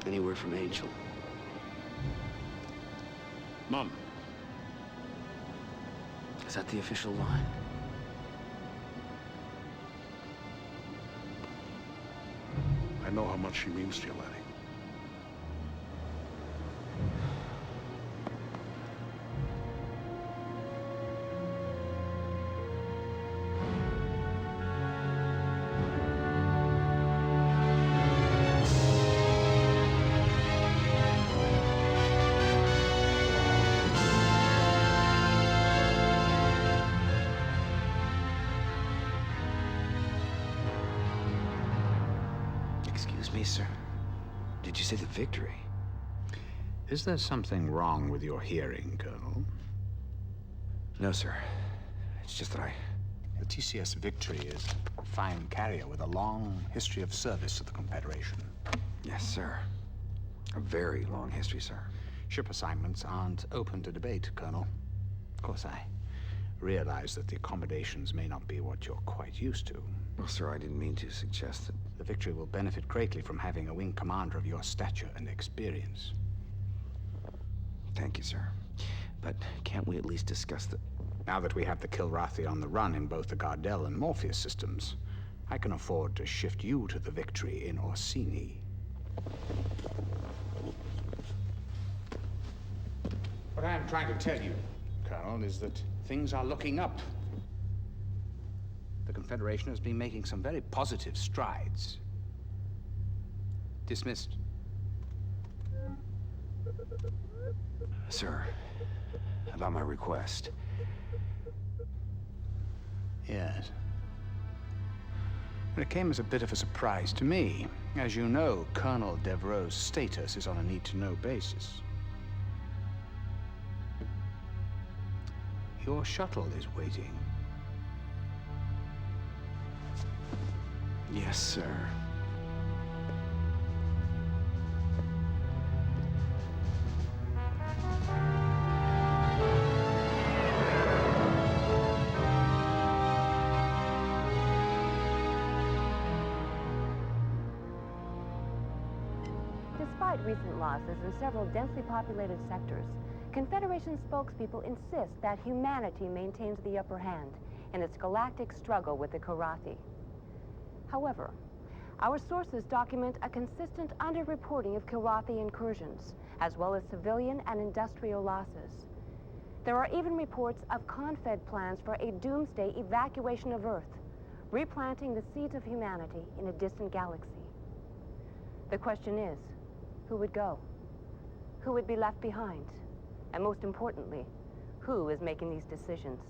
Any word from Angel? None. Is that the official line? I know how much she means to you, laddie. Excuse me, sir. Did you say the victory? Is there something wrong with your hearing, Colonel? No, sir. It's just that The TCS Victory is a fine carrier with a long history of service to the Confederation. Yes, sir. A very long history, sir. Ship assignments aren't open to debate, Colonel. Of course, I realize that the accommodations may not be what you're quite used to. Well, sir, I didn't mean to suggest that. The Victory will benefit greatly from having a wing commander of your stature and experience. Thank you, sir. But can't we at least discuss the... Now that we have the Kilrathi on the run in both the Gardel and Morpheus systems, I can afford to shift you to the victory in Orsini. What I am trying to tell you, Colonel, is that things are looking up. The Confederation has been making some very positive strides. Dismissed. Sir, about my request. Yes. But it came as a bit of a surprise to me. As you know, Colonel Devereaux's status is on a need-to-know basis. Your shuttle is waiting. Yes, sir. Despite recent losses in several densely populated sectors, Confederation spokespeople insist that humanity maintains the upper hand in its galactic struggle with the Karathi. However, our sources document a consistent underreporting of Karathi incursions, as well as civilian and industrial losses. There are even reports of Confed plans for a doomsday evacuation of Earth, replanting the seeds of humanity in a distant galaxy. The question is, who would go? Who would be left behind? And most importantly, who is making these decisions?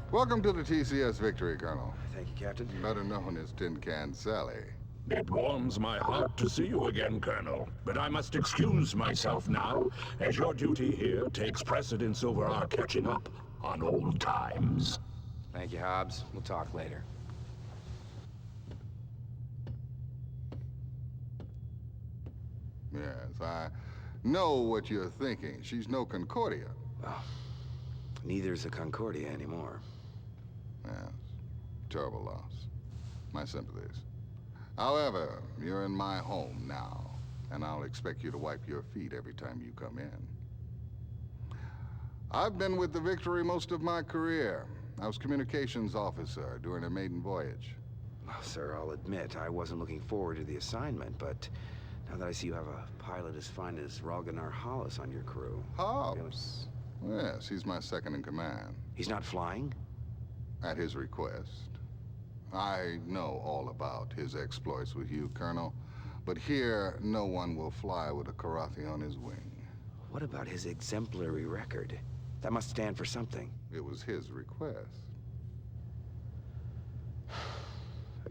Welcome to the TCS Victory, Colonel. Thank you, Captain. Better known as Tin Can Sally. It warms my heart to see you again, Colonel. But I must excuse myself now, as your duty here takes precedence over our catching up on old times. Thank you, Hobbs. We'll talk later. Yes, I know what you're thinking. She's no Concordia. Well, neither's a Concordia anymore. Yes, terrible loss. My sympathies. However, you're in my home now, and I'll expect you to wipe your feet every time you come in. I've been with the Victory most of my career. I was communications officer during a maiden voyage. Well, sir, I'll admit I wasn't looking forward to the assignment, but now that I see you have a pilot as fine as Ralganar Hollis on your crew... Hobbs? Yes, he's my second in command. He's not flying? At his request. I know all about his exploits with you, Colonel, but here, no one will fly with a Karathi on his wing. What about his exemplary record? That must stand for something. It was his request.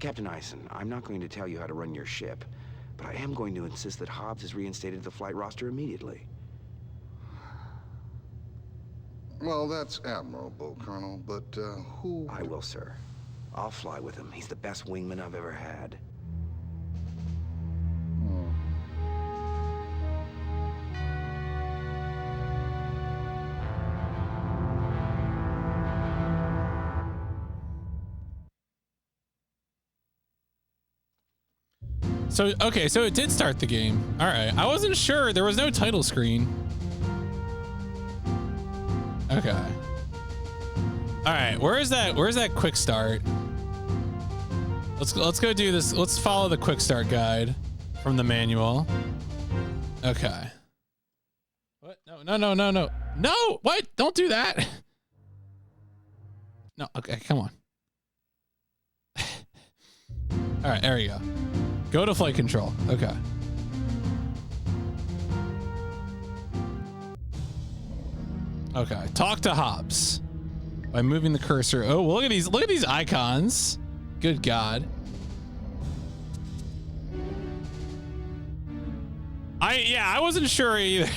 Captain Eisen, I'm not going to tell you how to run your ship, but I am going to insist that Hobbs is reinstated to the flight roster immediately. Well, that's admirable, Colonel, but who... I will, sir. I'll fly with him. He's the best wingman I've ever had. So, okay, so it did start the game. All right. I wasn't sure. There was no title screen. Okay. All right. Where's that quick start? Let's go do this. Let's follow the quick start guide from the manual. Okay. What? No. What? Don't do that. No. Okay. Come on. All right. There you go. Go to flight control. Okay. Okay. Talk to Hobbs. by moving the cursor. Oh, well, look at these icons. Good God. I wasn't sure either.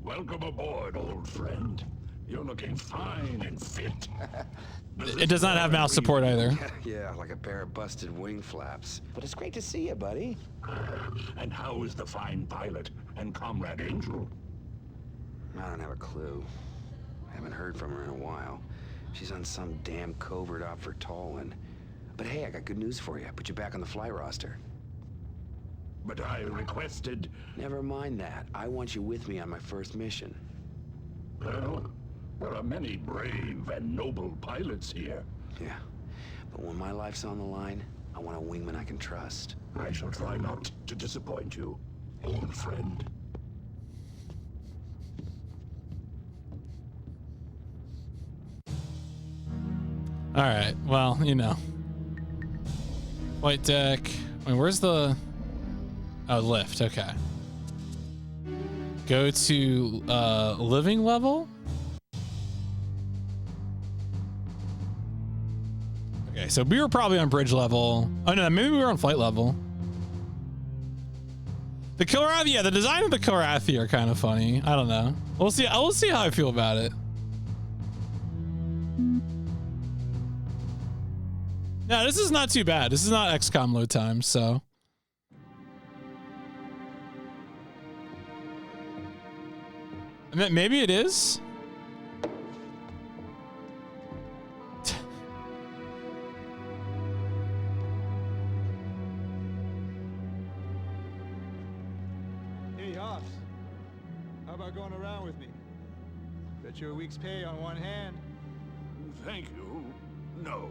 Welcome aboard, old friend. You're looking fine and fit. It does not have mouse support either. Yeah, like a pair of busted wing flaps. But it's great to see you, buddy. And how is the fine pilot and Comrade Angel? I don't have a clue. Haven't heard from her in a while. She's on some damn covert op for Tallinn. But hey, I got good news for you. I put you back on the fly roster. But I requested... Never mind that. I want you with me on my first mission. Well, there are many brave and noble pilots here. Yeah. But when my life's on the line, I want a wingman I can trust. I shall try not to disappoint you, old friend. All right. Well, you know. Flight deck. I mean, where's the... Oh, lift. Okay. Go to living level. Okay, so we were probably on bridge level. Oh no, maybe we were on flight level. The Kilrathi, yeah, the design of the Kilrathi are kind of funny. I don't know. We'll see how I feel about it. No, this is not too bad. This is not XCOM load time, so. I mean, maybe it is. Hey, Hoffs. How about going around with me? Bet you a week's pay on one hand. Thank you. No.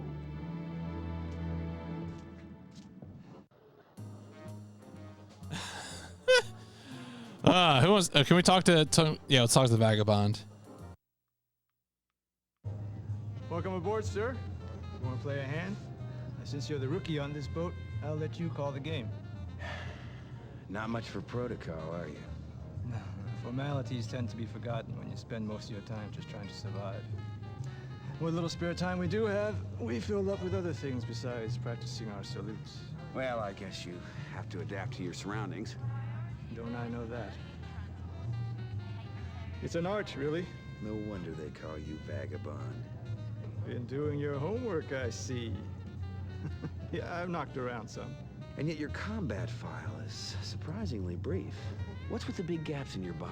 Who wants? Can we talk to? Yeah, let's talk to the vagabond. Welcome aboard, sir. You want to play a hand? Since you're the rookie on this boat, I'll let you call the game. Not much for protocol, are you? No, formalities tend to be forgotten when you spend most of your time just trying to survive. What little spare time we do have, we fill up with other things besides practicing our salutes. Well, I guess you have to adapt to your surroundings. Don't I know that? It's an art, really. No wonder they call you vagabond. Been doing your homework, I see. Yeah, I've knocked around some. And yet your combat file is surprisingly brief. What's with the big gaps in your bio?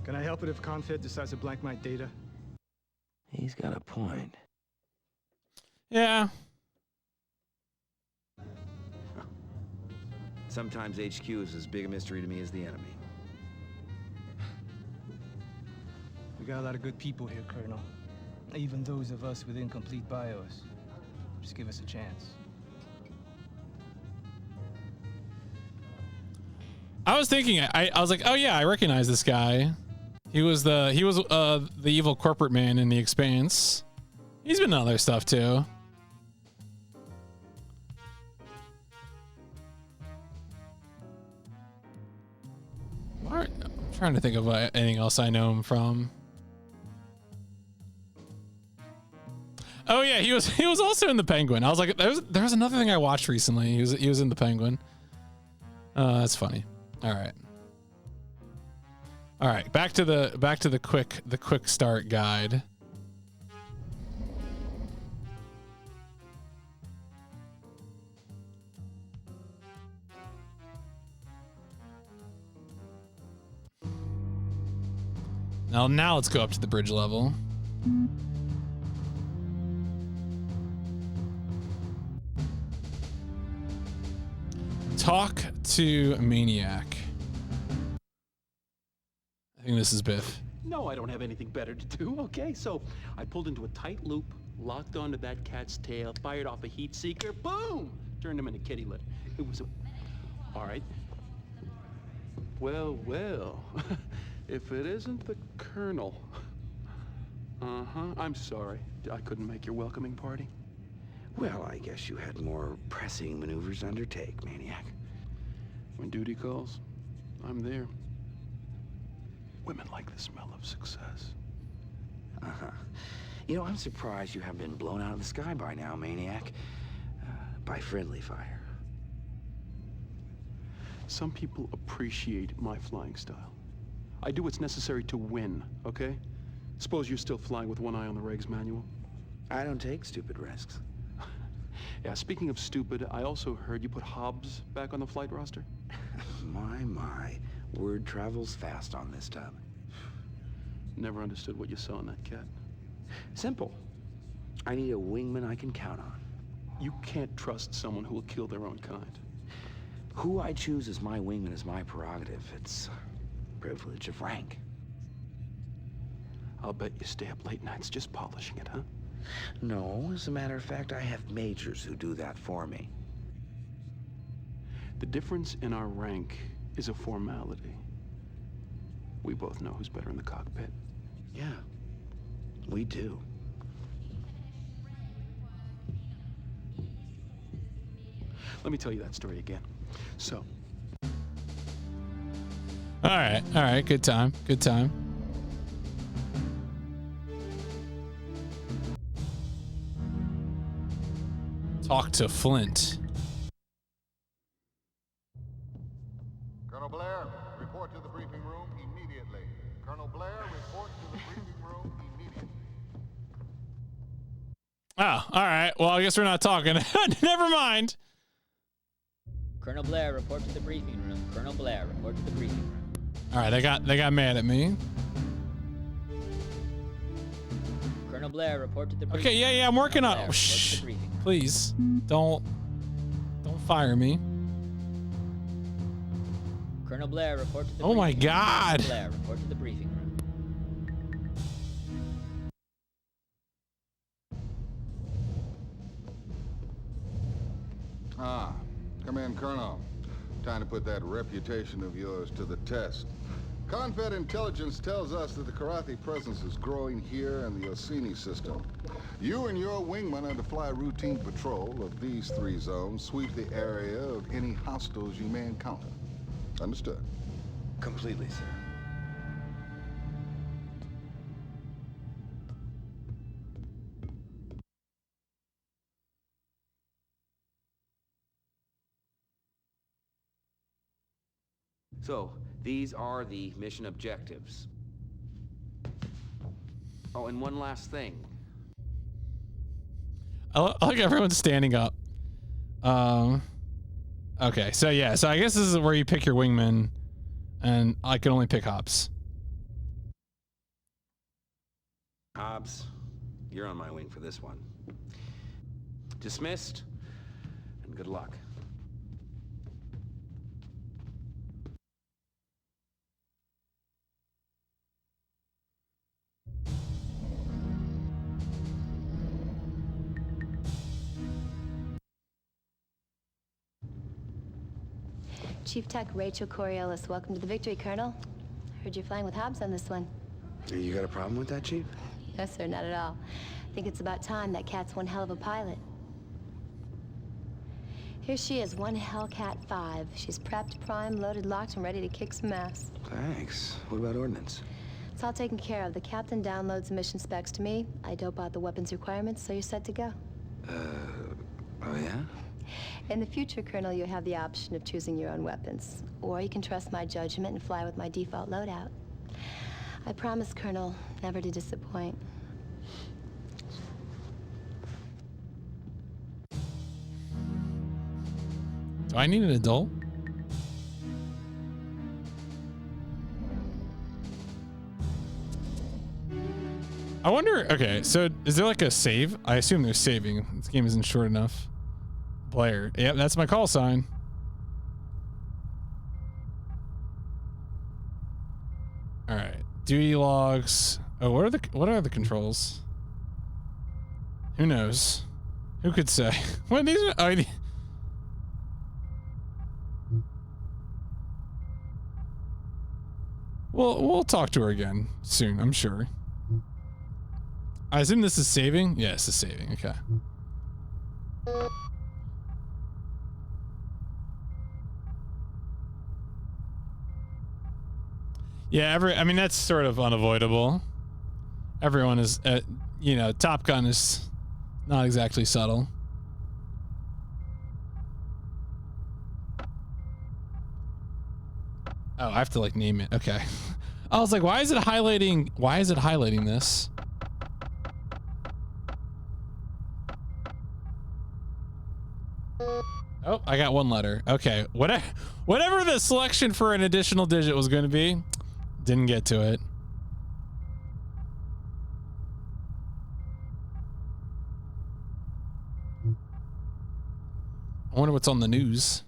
Can I help it if Confed decides to blank my data? He's got a point. Yeah. Sometimes HQ is as big a mystery to me as the enemy. We got a lot of good people here, Colonel. Even those of us with incomplete bios. Just give us a chance. I was thinking, I was like, oh yeah, I recognize this guy. He was the evil corporate man in The Expanse. He's been in other stuff too. I'm trying to think of anything else I know him from. Oh yeah, he was also in The Penguin. I was like, there was another thing I watched recently. He was in The Penguin. That's funny. All right. Back to the quick start guide. Now let's go up to the bridge level. Talk to Maniac. I think this is Biff. No, I don't have anything better to do, okay? So I pulled into a tight loop, locked onto that cat's tail, fired off a heat seeker, boom! Turned him into kitty litter. It was all right. Well, if it isn't the Colonel. I'm sorry. I couldn't make your welcoming party. Well, I guess you had more pressing maneuvers to undertake, Maniac. When duty calls, I'm there. Women like the smell of success. Uh-huh. You know, I'm surprised you haven't been blown out of the sky by now, maniac. By friendly fire. Some people appreciate my flying style. I do what's necessary to win, okay? Suppose you're still flying with one eye on the regs manual? I don't take stupid risks. Yeah, speaking of stupid, I also heard you put Hobbs back on the flight roster. My. Word travels fast on this tub. Never understood what you saw in that cat. Simple. I need a wingman I can count on. You can't trust someone who will kill their own kind. Who I choose as my wingman is my prerogative. It's a privilege of rank. I'll bet you stay up late nights just polishing it, huh? No, as a matter of fact, I have majors who do that for me. The difference in our rank is a formality. We both know who's better in the cockpit. Yeah, we do. Let me tell you that story again. So. All right, good time, good time. Talk to Flint. Colonel Blair, report to the briefing room immediately. Colonel Blair, report to the briefing room immediately. Oh, all right. Well, I guess we're not talking. Never mind. Colonel Blair, report to the briefing room. Colonel Blair, report to the briefing room. All right, they got mad at me. Colonel Blair, report to the briefing Okay, yeah, I'm working on it. Shh. Please, don't fire me. Colonel Blair, report to the Oh my briefing room. God. Colonel Blair, report to the briefing room. Ah, come in, Colonel. Time to put that reputation of yours to the test. Confed intelligence tells us that the Karathi presence is growing here in the Orsini system. You and your wingman are to fly routine patrol of these 3 zones, sweep the area of any hostiles you may encounter. Understood? Completely, sir. So, these are the mission objectives. Oh, and one last thing. I like everyone's standing up. Okay, so yeah, so I guess this is where you pick your wingman, and I can only pick Hobbs. Hobbs, you're on my wing for this one. Dismissed, and good luck. Chief Tech Rachel Coriolis, welcome to the Victory, Colonel. Heard you're flying with Hobbs on this one. You got a problem with that, Chief? No, sir, not at all. I think it's about time. That cat's one hell of a pilot. Here she is, one Hellcat 5. She's prepped, primed, loaded, locked, and ready to kick some ass. Thanks. What about ordnance? It's all taken care of. The captain downloads the mission specs to me. I dope out the weapons requirements, so you're set to go. Oh yeah? In the future, Colonel, you have the option of choosing your own weapons. Or you can trust my judgment and fly with my default loadout. I promise, Colonel, never to disappoint. Do I need an adult? I wonder, okay, so is there like a save? I assume there's saving. This game isn't short enough. Blair. Yep, that's my call sign. All right. Duty logs. Oh, what are the controls? Who knows? Who could say? What these are? We'll talk to her again soon, I'm sure. I assume this is saving? Yeah, this is saving. Okay. Yeah, I mean, that's sort of unavoidable. Everyone is, you know, Top Gun is not exactly subtle. Oh, I have to like name it. Okay. I was like, why is it highlighting this? Oh, I got one letter. Okay. Whatever the selection for an additional digit was going to be, didn't get to it. I wonder what's on the news.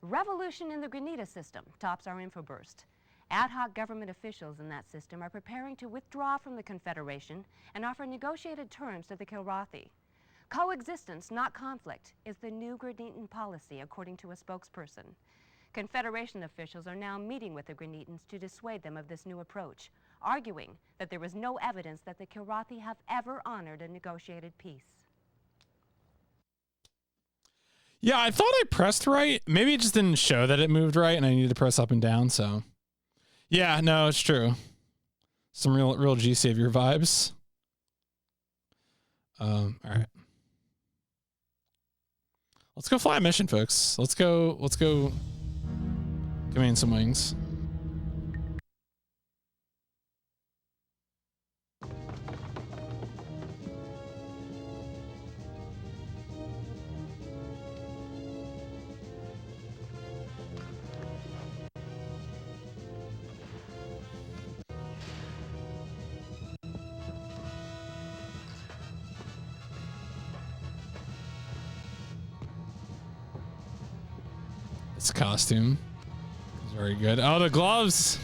Revolution in the Grenada system tops our infoburst. Ad hoc government officials in that system are preparing to withdraw from the Confederation and offer negotiated terms to the Kilrathi. Coexistence, not conflict, is the new Grenadian policy, according to a spokesperson. Confederation officials are now meeting with the Grenadans to dissuade them of this new approach, arguing that there is no evidence that the Kilrathi have ever honored a negotiated peace. Yeah, I thought I pressed right. Maybe it just didn't show that it moved right and I needed to press up and down, so. Yeah, no, it's true. Some real G-Savior vibes. All right. Let's go fly a mission, folks. Let's go command some wings. This costume is very good. Oh, the gloves.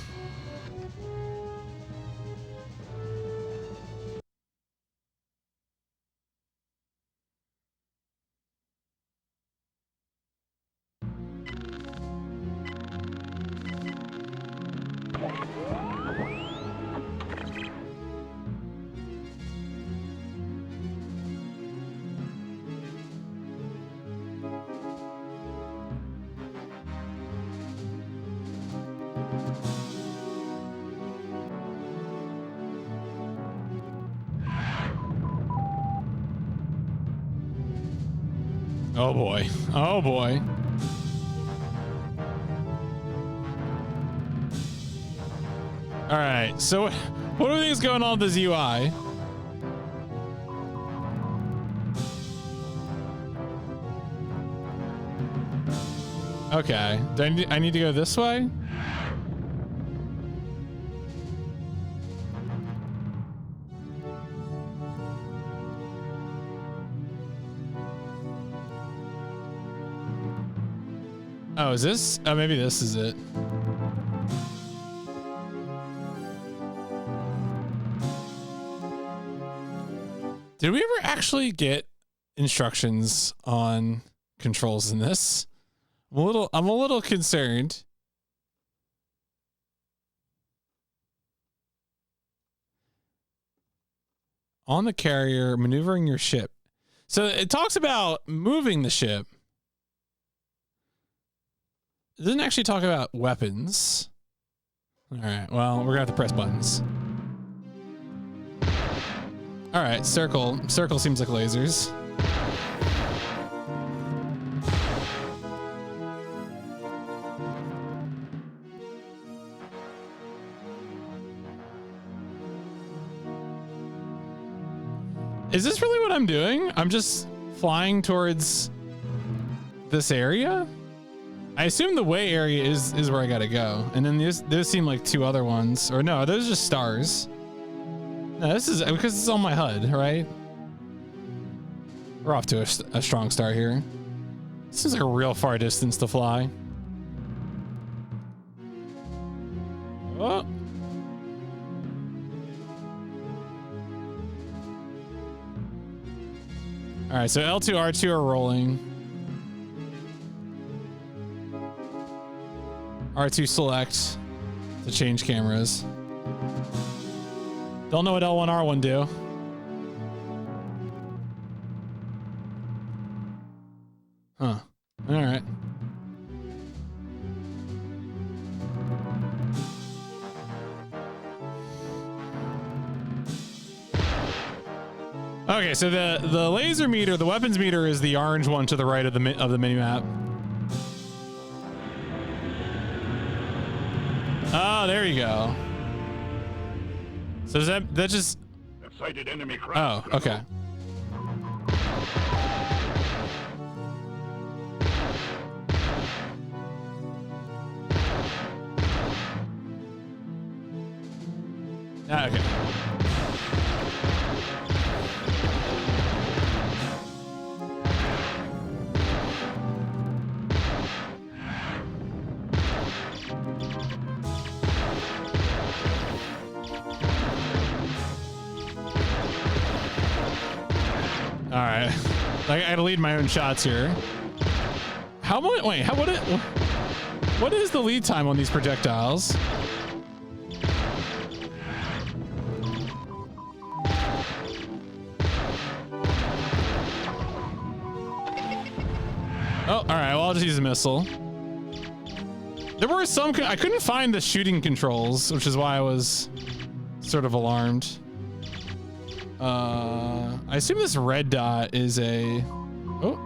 Oh boy. Oh boy. All right. So what do you think is going on with this UI? Okay. I need to go this way? Oh, is this? Oh, maybe this is it. Did we ever actually get instructions on controls in this? I'm a little concerned. On the carrier, maneuvering your ship. So it talks about moving the ship. It doesn't actually talk about weapons. All right, well, we're gonna have to press buttons. All right, circle. Circle seems like lasers. Is this really what I'm doing? I'm just flying towards this area? I assume the way area is where I gotta go. And then those seem like two other ones. Or no, are those just stars? No, this is because it's on my HUD, right? We're off to a strong start here. This is like a real far distance to fly. Oh. All right, so L2, R2 are rolling. R2 select to change cameras. Don't know what L1, R1 do. Huh. All right. Okay, so the laser meter, the weapons meter, is the orange one to the right of the mini map. Oh, there you go. So does that just? Sighted enemy Oh, okay. Ah, okay. All right. I gotta lead my own shots here. How much? Wait, what is the lead time on these projectiles? Oh, all right. Well, I'll just use a missile. There were some. I couldn't find the shooting controls, which is why I was sort of alarmed. I assume this red dot is a. Oh.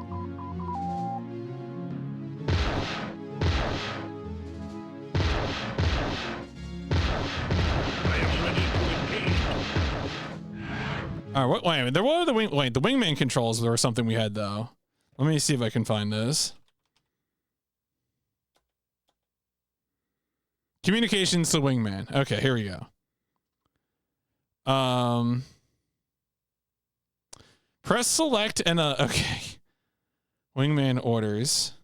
All right. Wait. There were the wingman controls. There was something we had though. Let me see if I can find this. Communications to wingman. Okay, here we go. Press select and okay. Wingman orders.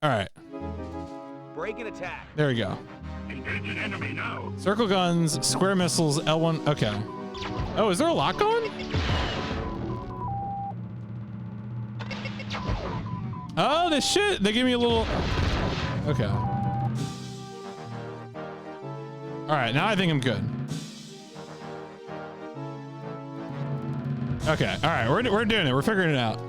All right. Break and attack. There we go. Engage an enemy now. Circle guns, square missiles, L1. Okay. Oh, is there a lock on? Oh, this shit. They give me a little. Okay. All right, now I think I'm good. Okay. All right, we're doing it. We're figuring it out.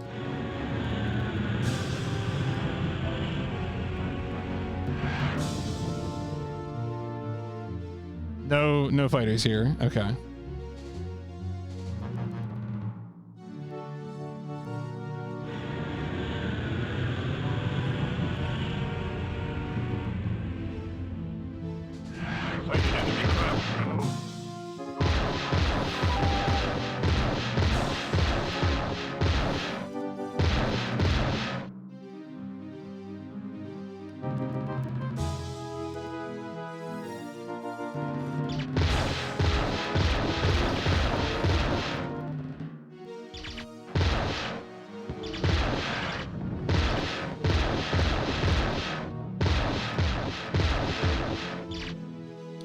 No fighters here. Okay.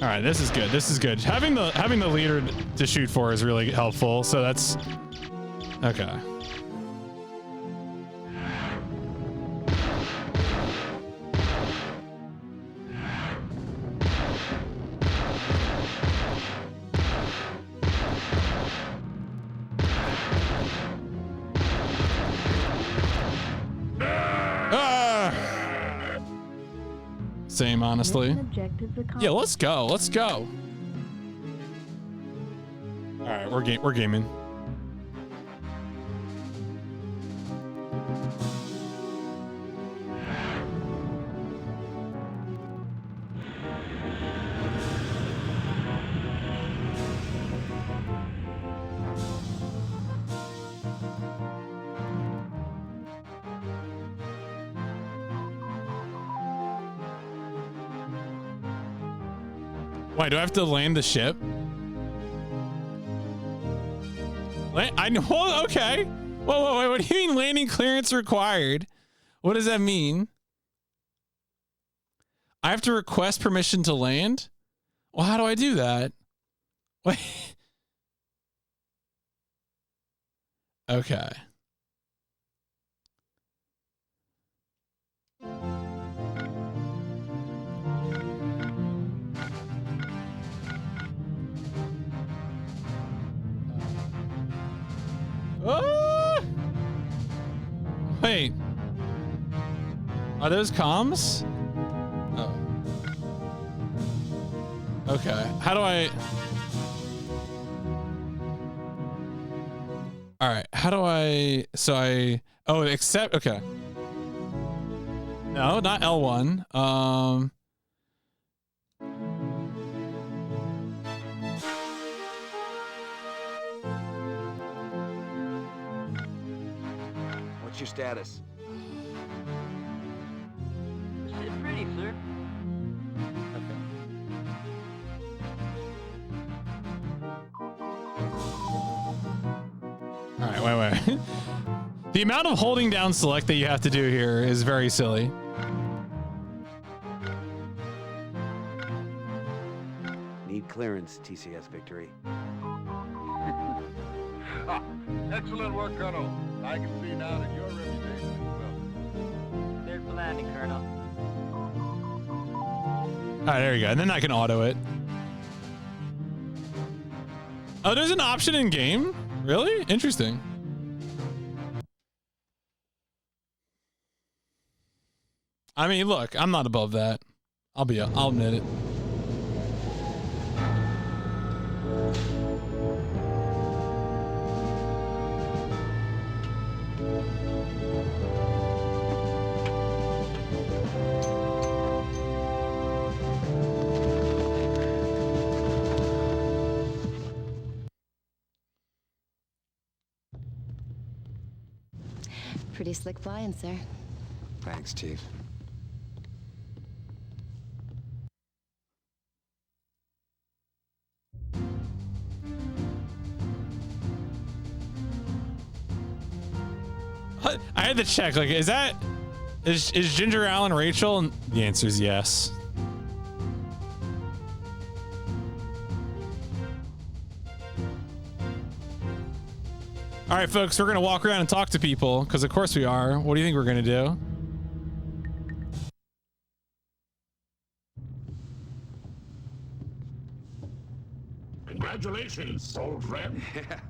All right, this is good. This is good. Having the leader to shoot for is really helpful. So that's okay. Same, honestly. Yeah, let's go. Let's go. All right, we're gaming. Why do I have to land the ship? I know. Okay. Whoa. What do you mean landing clearance required? What does that mean? I have to request permission to land? Well, how do I do that? Wait. Okay. Ah! Wait. Are those comms? Oh. Okay. How do I... All right. How do I? Oh, accept. Okay. No, not L1. What's your status? It's pretty, sir. All right, wait. The amount of holding down select that you have to do here is very silly. Need clearance, TCS Victory. Excellent work, Colonel. I can see now that your reputation is well. Cleared for landing, Colonel. All right, there you go. And then I can auto it. Oh, there's an option in game? Really? Interesting. I mean, look, I'm not above that. I'll admit it. Pretty slick flying, sir. Thanks, Chief. I had to check. Like, is Ginger Allen Rachel? And the answer is yes. All right, folks, we're gonna walk around and talk to people because, of course, we are. What do you think we're gonna do? Congratulations, old friend. Yeah,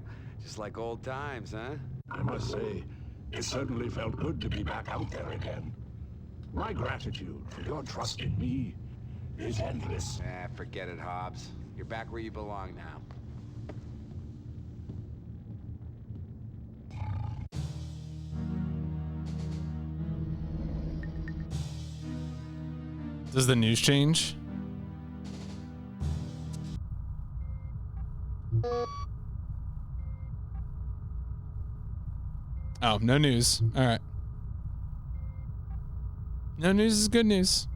just like old times, huh? I must say, it certainly felt good to be back out there again. My gratitude for your trust in me is endless. Forget it, Hobbs. You're back where you belong now. Does the news change? Oh, no news. All right. No news is good news.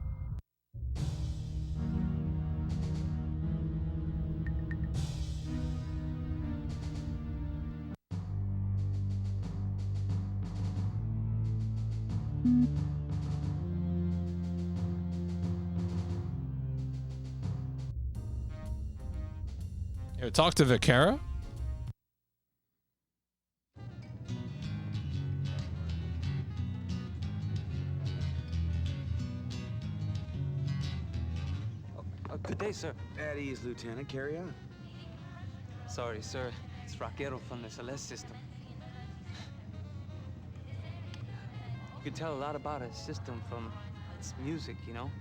Yo, talk to Vaquera. Good day, sir. At ease, Lieutenant. Carry on. Sorry, sir. It's Raquero from the Celeste system. You can tell a lot about a system from its music, you know?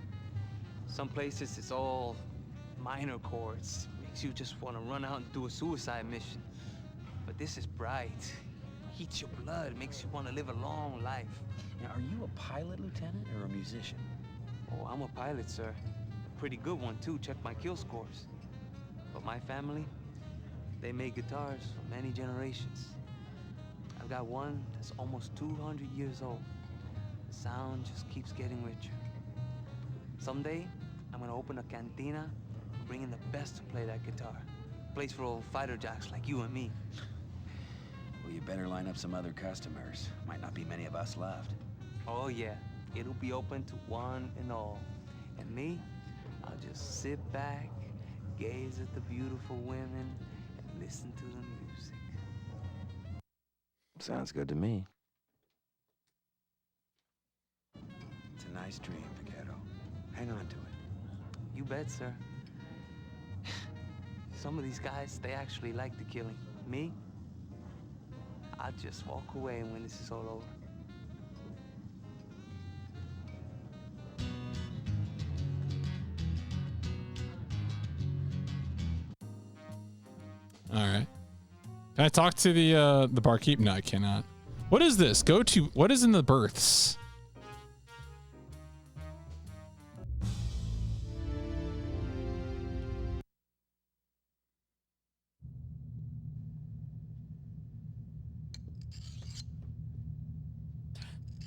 Some places it's all minor chords. Makes you just want to run out and do a suicide mission. But this is bright. Heats your blood, makes you want to live a long life. Now, are you a pilot, Lieutenant, or a musician? Oh, I'm a pilot, sir. Pretty good one, too. Check my kill scores. But my family, they made guitars for many generations. I've got one that's almost 200 years old. The sound just keeps getting richer. Someday, I'm gonna open a cantina and bring in the best to play that guitar. Place for old fighter jocks like you and me. Well, you better line up some other customers. Might not be many of us left. Oh, yeah. It'll be open to one and all. And me, I'll just sit back, gaze at the beautiful women, and listen to the music. Sounds good to me. It's a nice dream, Vaquero. Hang on to it. You bet, sir. Some of these guys, they actually like the killing. Me? I'll just walk away when this is all over. All right. Can I talk to the barkeep? No, I cannot. What is this? Go to what is in the berths?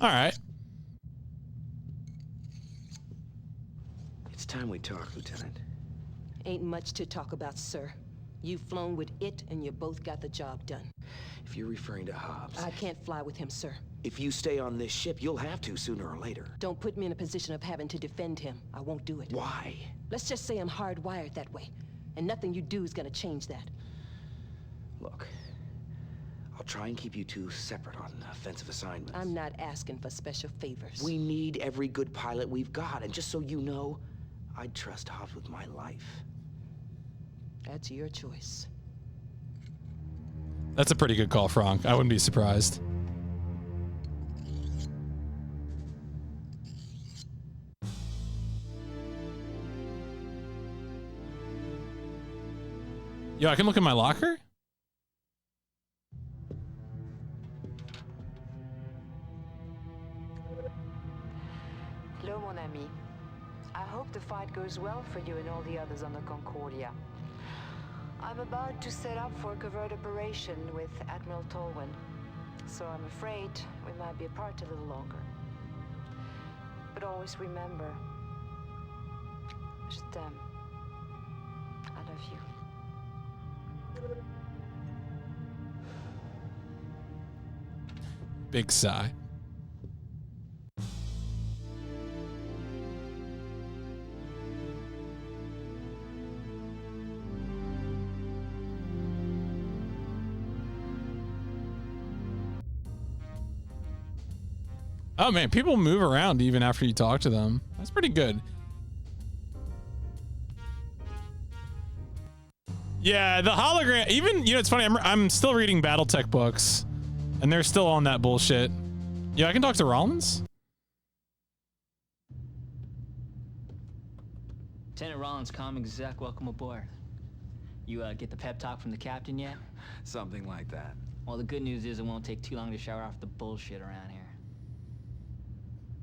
All right. It's time we talk, Lieutenant. Ain't much to talk about, sir. You've flown with it, and you both got the job done. If you're referring to Hobbs... I can't fly with him, sir. If you stay on this ship, you'll have to sooner or later. Don't put me in a position of having to defend him. I won't do it. Why? Let's just say I'm hardwired that way, and nothing you do is gonna change that. Look, I'll try and keep you two separate on offensive assignments. I'm not asking for special favors. We need every good pilot we've got, and just so you know, I'd trust Hobbs with my life. That's your choice. That's a pretty good call, Frank. I wouldn't be surprised. Yo, I can look in my locker? Hello, mon ami. I hope the fight goes well for you and all the others on the Concordia. I'm about to set up for a covert operation with Admiral Tolwyn, so I'm afraid we might be apart a little longer. But always remember, je t'aime. I love you. Big sigh. Oh man, people move around even after you talk to them. That's pretty good. Yeah, the hologram, even, you know, it's funny, I'm still reading Battletech books, and they're still on that bullshit. Yeah, I can talk to Rollins? Lieutenant Rollins, comm exec, welcome aboard. You get the pep talk from the captain yet? Something like that. Well, the good news is it won't take too long to shower off the bullshit around here.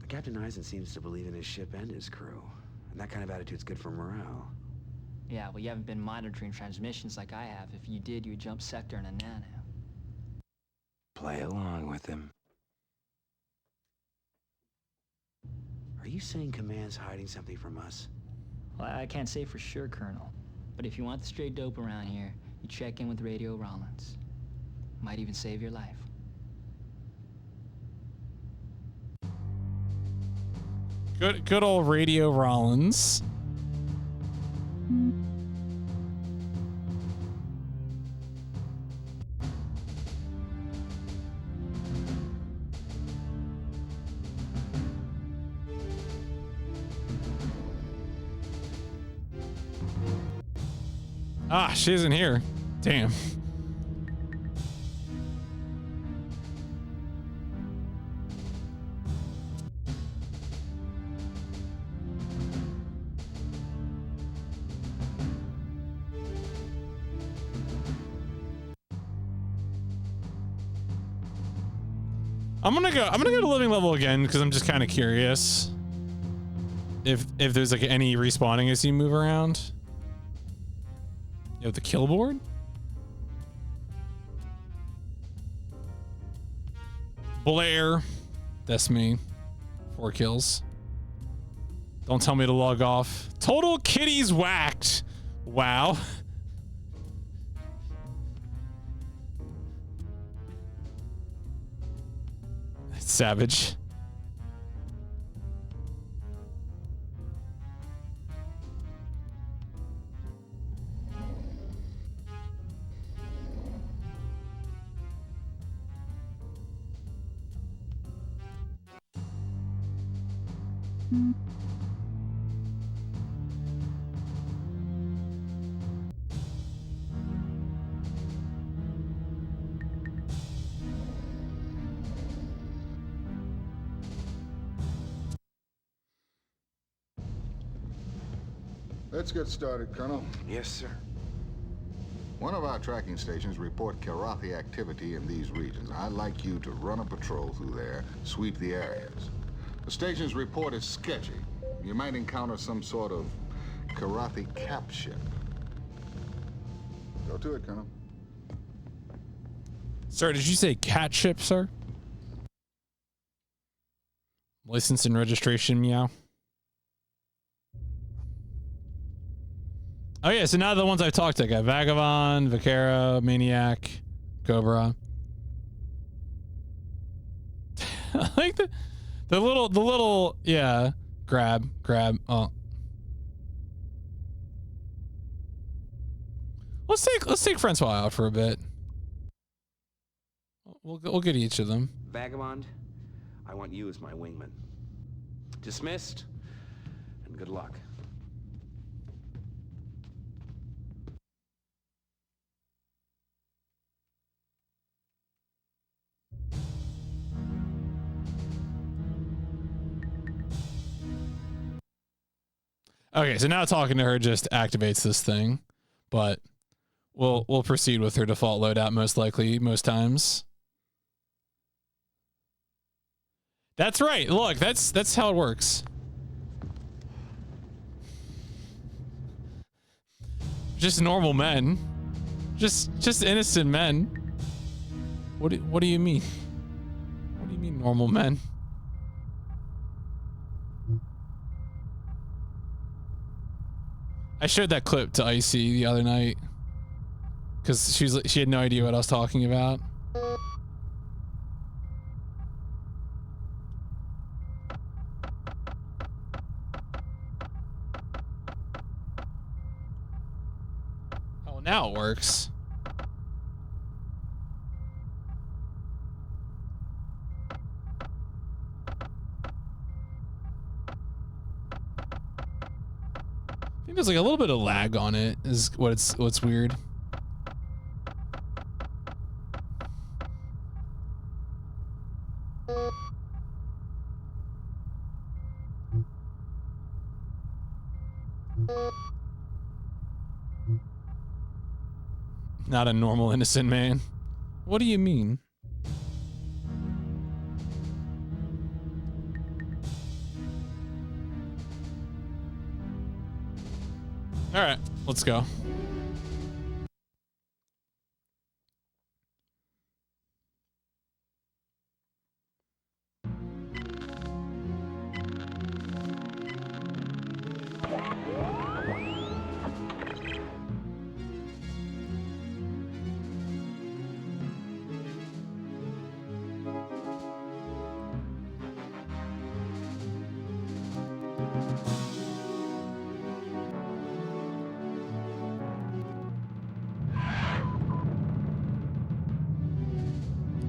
Captain Eisen seems to believe in his ship and his crew, and that kind of attitude's good for morale. Yeah, well, you haven't been monitoring transmissions like I have. If you did, you'd jump sector in a nano. Play along with him. Are you saying Command's hiding something from us? Well, I can't say for sure, Colonel. But if you want the straight dope around here, you check in with Radio Rollins. Might even save your life. Good old Radio Rollins. Ah, she isn't here. Damn. I'm gonna go to living level again because I'm just kind of curious if there's like any respawning as you move around. You have the kill board? Blair. That's me. 4 kills. Don't tell me to log off. Total kitties whacked. Wow. Savage. Let's get started, Colonel. Yes, sir. One of our tracking stations report Karathi activity in these regions. I'd like you to run a patrol through there, sweep the areas. The station's report is sketchy. You might encounter some sort of Karathi cap ship. Go to it, Colonel. Sir, did you say cat ship, sir? License and registration, meow. Oh yeah, so now the ones I've talked to, I got Vagabond, Vaquero, Maniac, Cobra. I like the little yeah, grab. Oh. Let's take Francois out for a bit. We'll get each of them. Vagabond, I want you as my wingman. Dismissed, and good luck. Okay, so now talking to her just activates this thing, but we'll proceed with her default loadout most likely most times. That's right. Look, that's how it works. Just normal men. Just innocent men. What do you mean? What do you mean normal men? I showed that clip to Icy the other night because she had no idea what I was talking about. Oh, now it works. I think there's like a little bit of lag on it is what's weird. Not a normal innocent man. What do you mean? All right, let's go.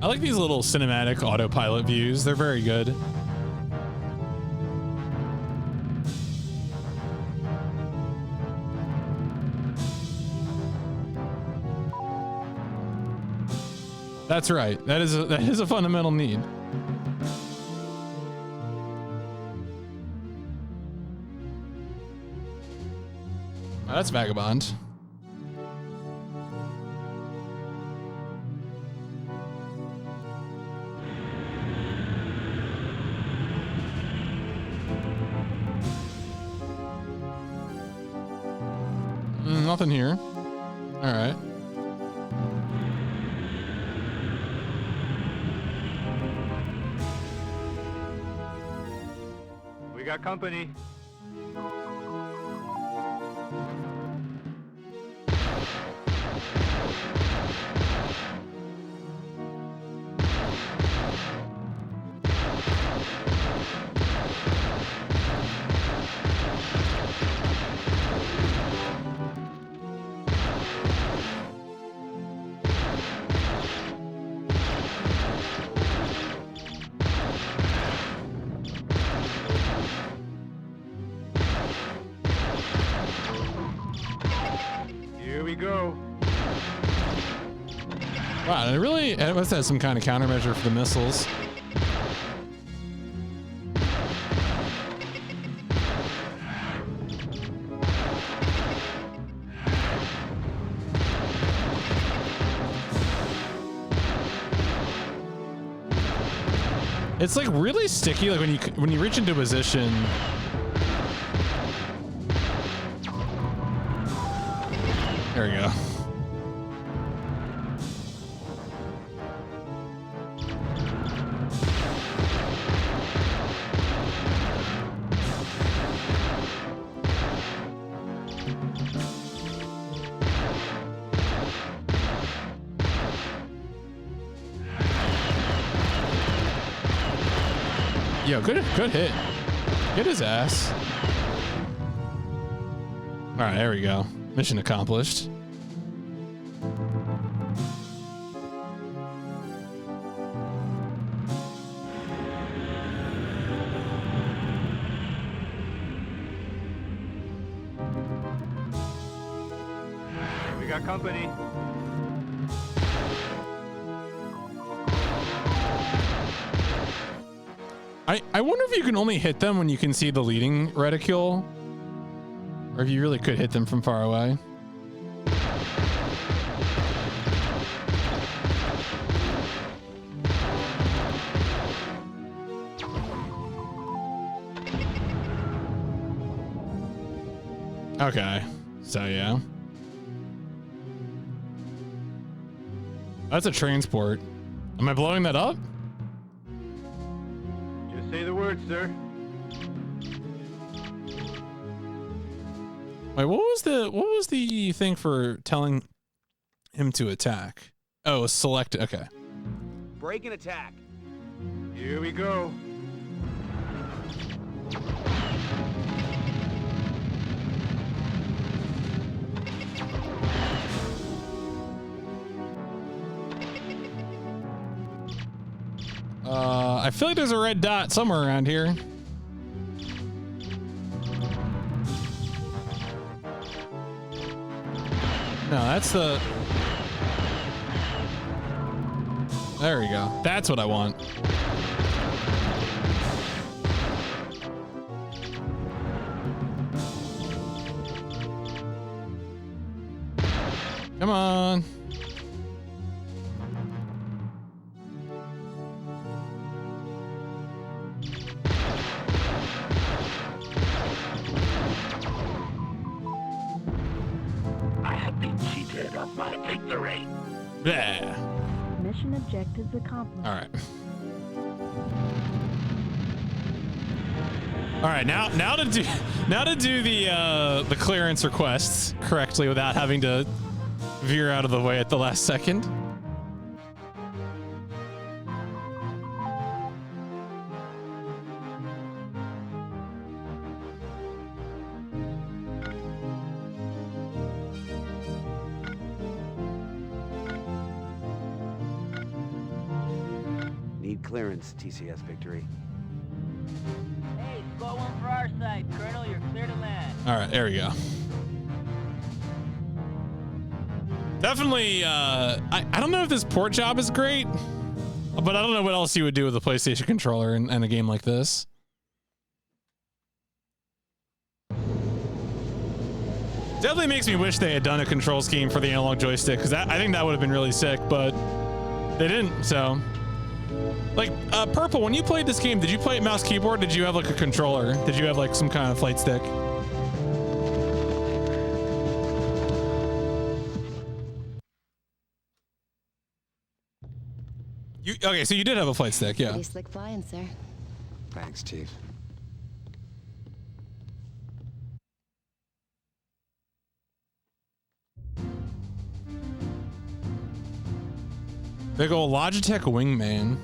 I like these little cinematic autopilot views. They're very good. That's right. That is a fundamental need. Oh, that's Vagabond. Nothing here. All right. We got company. Here we go. Wow, it must have some kind of countermeasure for the missiles. It's like really sticky, like when you reach into position. There we go. Yo, good hit. Get his ass. All right, there we go. Mission accomplished. We got company. I wonder if you can only hit them when you can see the leading reticule, or if you really could hit them from far away. Okay, so yeah. That's a transport. Am I blowing that up? Just say the word, sir. Wait, what was the thing for telling him to attack? Oh, select. Okay. Break and attack. Here we go. I feel like there's a red dot somewhere around here. No, that's the... There we go. That's what I want. Come on. I have been cheated of my victory. Yeah. Mission objectives accomplished. All right. All right. Now to do the clearance requests correctly without having to veer out of the way at the last second. Need clearance, TCS Victory. Hey, score one for our side, Colonel. You're clear to land. All right, there we go. Definitely, I don't know if this port job is great, but I don't know what else you would do with a PlayStation controller in a game like this. Definitely makes me wish they had done a control scheme for the analog joystick, because I think that would have been really sick, but they didn't, so. Like, Purple, when you played this game, did you play it mouse keyboard? Did you have like a controller? Did you have like some kind of flight stick? Okay, so you did have a flight stick, yeah. Pretty slick flying, sir. Thanks, Chief. Big ol' Logitech Wingman.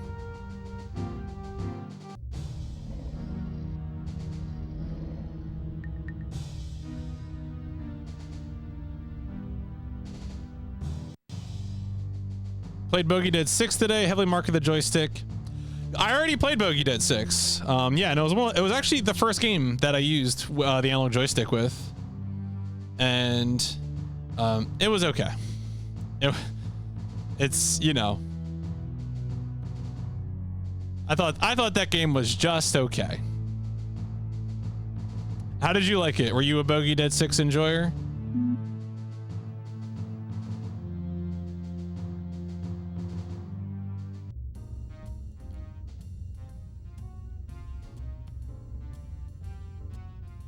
Played Bogey Dead 6 today. Heavily marketed the joystick. I already played Bogey Dead 6. Yeah, and it was actually the first game that I used the analog joystick with, and it was okay. It's, you know, I thought that game was just okay. How did you like it? Were you a Bogey Dead 6 enjoyer?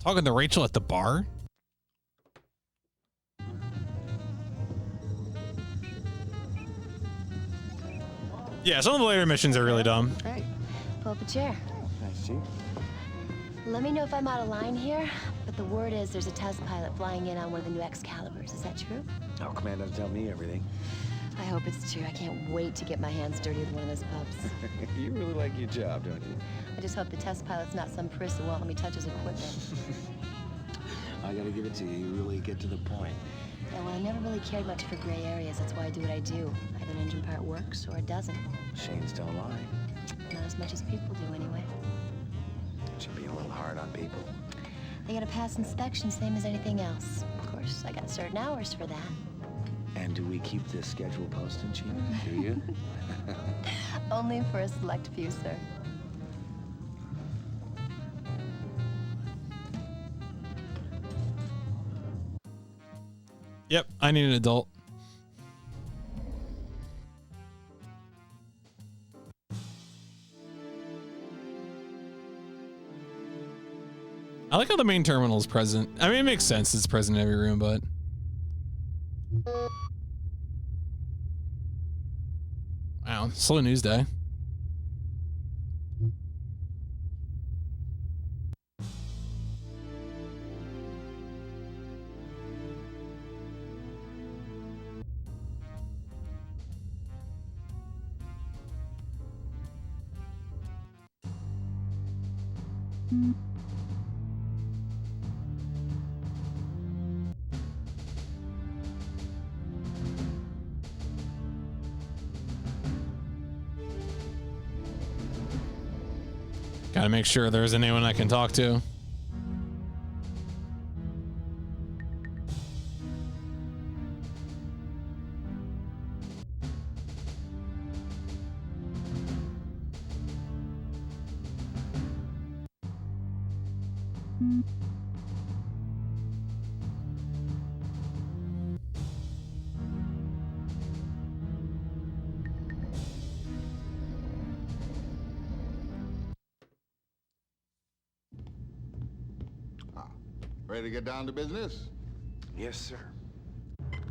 Talking to Rachel at the bar? Yeah, some of the later missions are really dumb. Hey. Pull up a chair. Nice, Chief. Let me know if I'm out of line here, but the word is there's a test pilot flying in on one of the new Excaliburs. Is that true? Oh, Command doesn't tell me everything. I hope it's true. I can't wait to get my hands dirty with one of those pups. You really like your job, don't you? I just hope the test pilot's not some priss who won't let me touch his equipment. I gotta give it to you. You really get to the point. Yeah, well, I never really cared much for gray areas. That's why I do what I do. Either an engine part works or it doesn't. Machines don't lie. Not as much as people do, anyway. Should be a little hard on people. They gotta pass inspection, same as anything else. Of course, I got certain hours for that. And do we keep this schedule posted, Chief? Do you? Only for a select few, sir. Yep, I need an adult. I like how the main terminal is present. I mean, it makes sense it's present in every room, but... Wow, slow news day. Gotta make sure there's anyone I can talk to. Ready to get down to business? Yes, sir.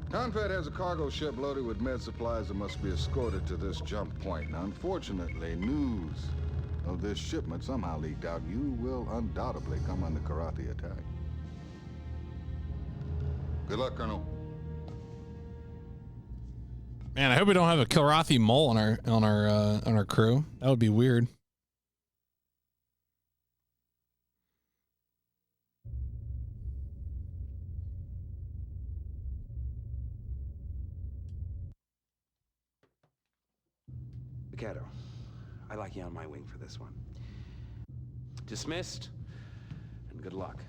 Confed has a cargo ship loaded with med supplies that must be escorted to this jump point. Now, unfortunately, news of this shipment somehow leaked out. You will undoubtedly come under Karate attack. Good luck, Colonel. Man, I hope we don't have a Kilrathi mole on our crew. That would be weird. Mikado, I like you on my wing for this one. Dismissed, and good luck.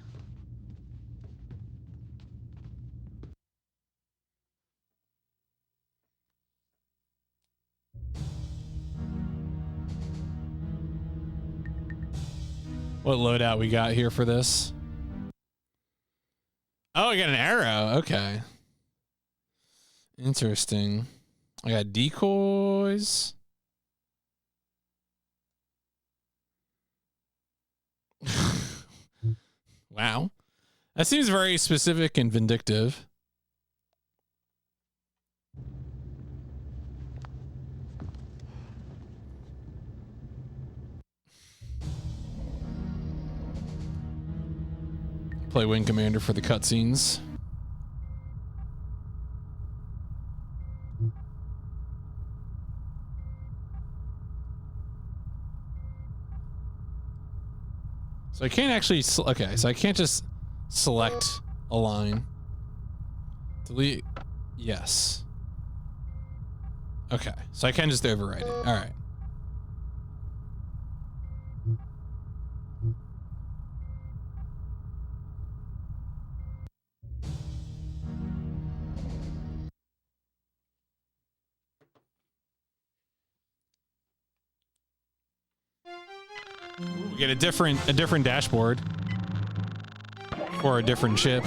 What loadout we got here for this? Oh, I got an arrow. Okay. Interesting. I got decoys. Wow. That seems very specific and vindictive. Play Wing Commander for the cutscenes. So I can't actually, okay, so I can't just select a line. Delete, yes. Okay, so I can just overwrite it, all right. We get a different dashboard for a different ship.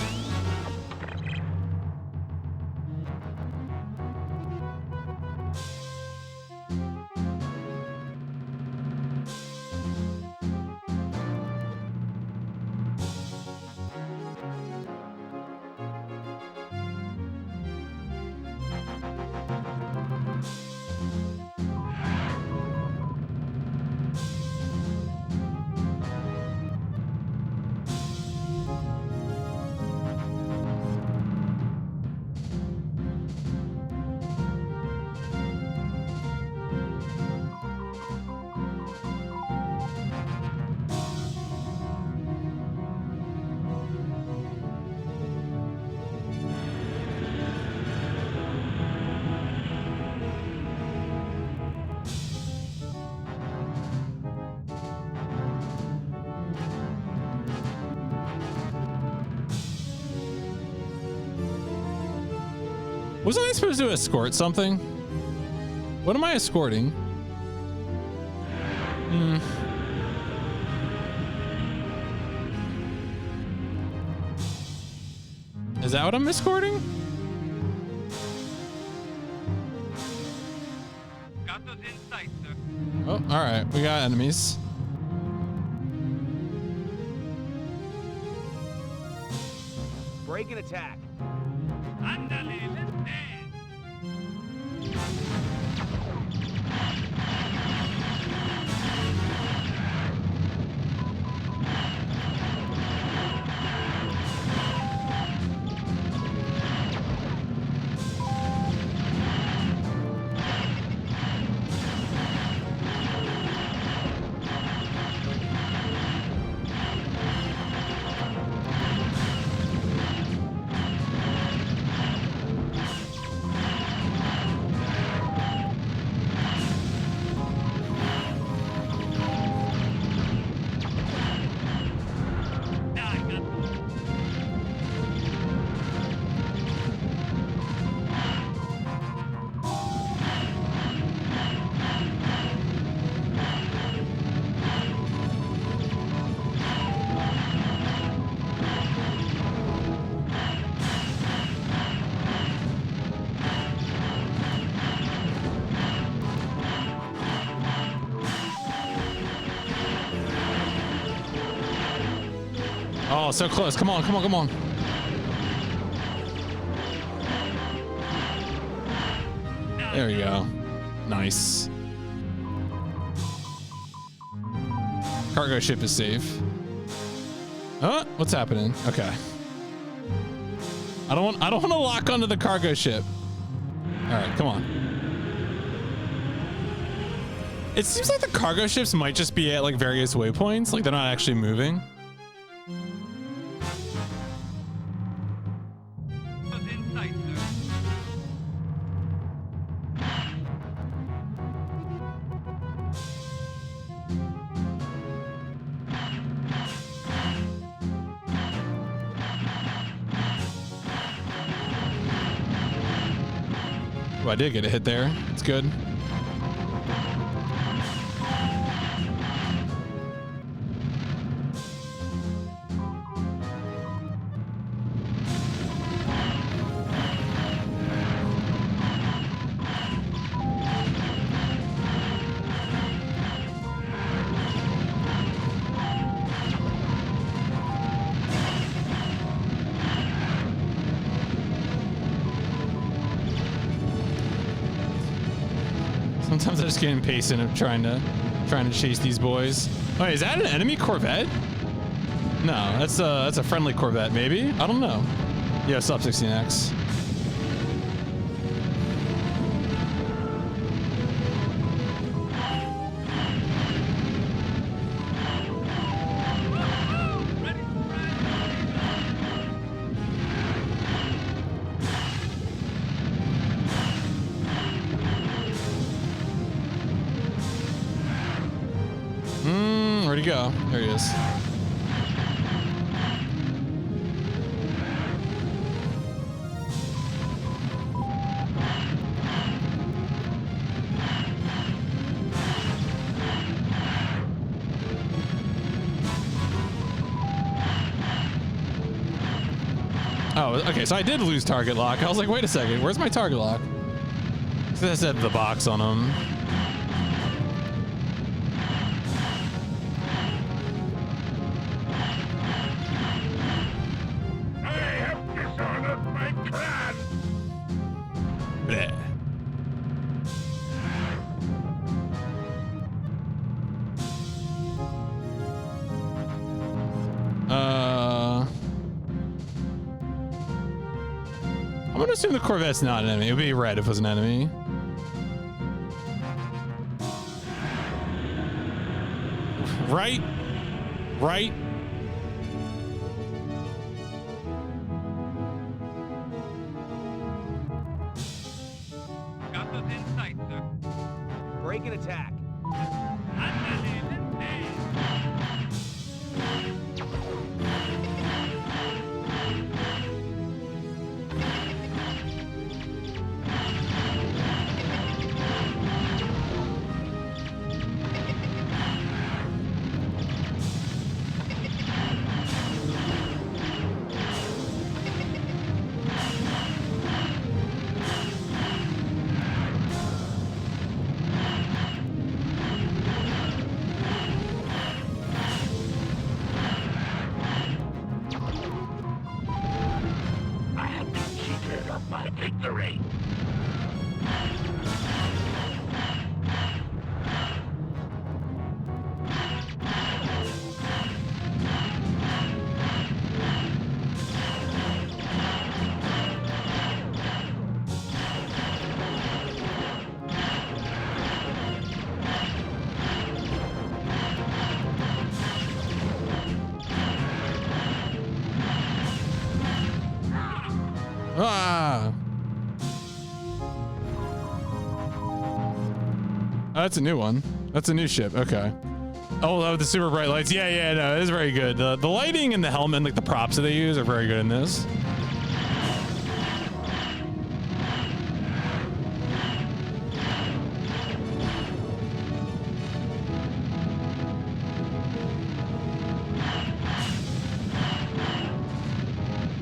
Wasn't I supposed to escort something? What am I escorting? Is that what I'm escorting? Got those in sight, sir. Oh, all right. We got enemies. Break and attack. Andale, let's dance. Oh, so close. Come on, come on, come on. There we go. Nice. Cargo ship is safe. Huh? What's happening? Okay. I don't want to lock onto the cargo ship. All right, come on. It seems like the cargo ships might just be at like various waypoints, like they're not actually moving. I did get a hit there. It's good. Sometimes I just get impatient of trying to chase these boys. Wait, is that an enemy Corvette? No, that's a friendly Corvette, maybe? I don't know. Yeah, Sub 16X. Where'd he go? There he is. Oh, okay, so I did lose target lock. I was like, wait a second, where's my target lock? So that said the box on him. Bleh. I'm gonna assume the Corvette's not an enemy. It would be red if it was an enemy. Right? Right? Got those in sight, sir. Break and attack. Oh, that's a new one. That's a new ship. Okay. Oh, the super bright lights. Yeah, no, it is very good. The lighting and the helmet, like the props that they use, are very good in this.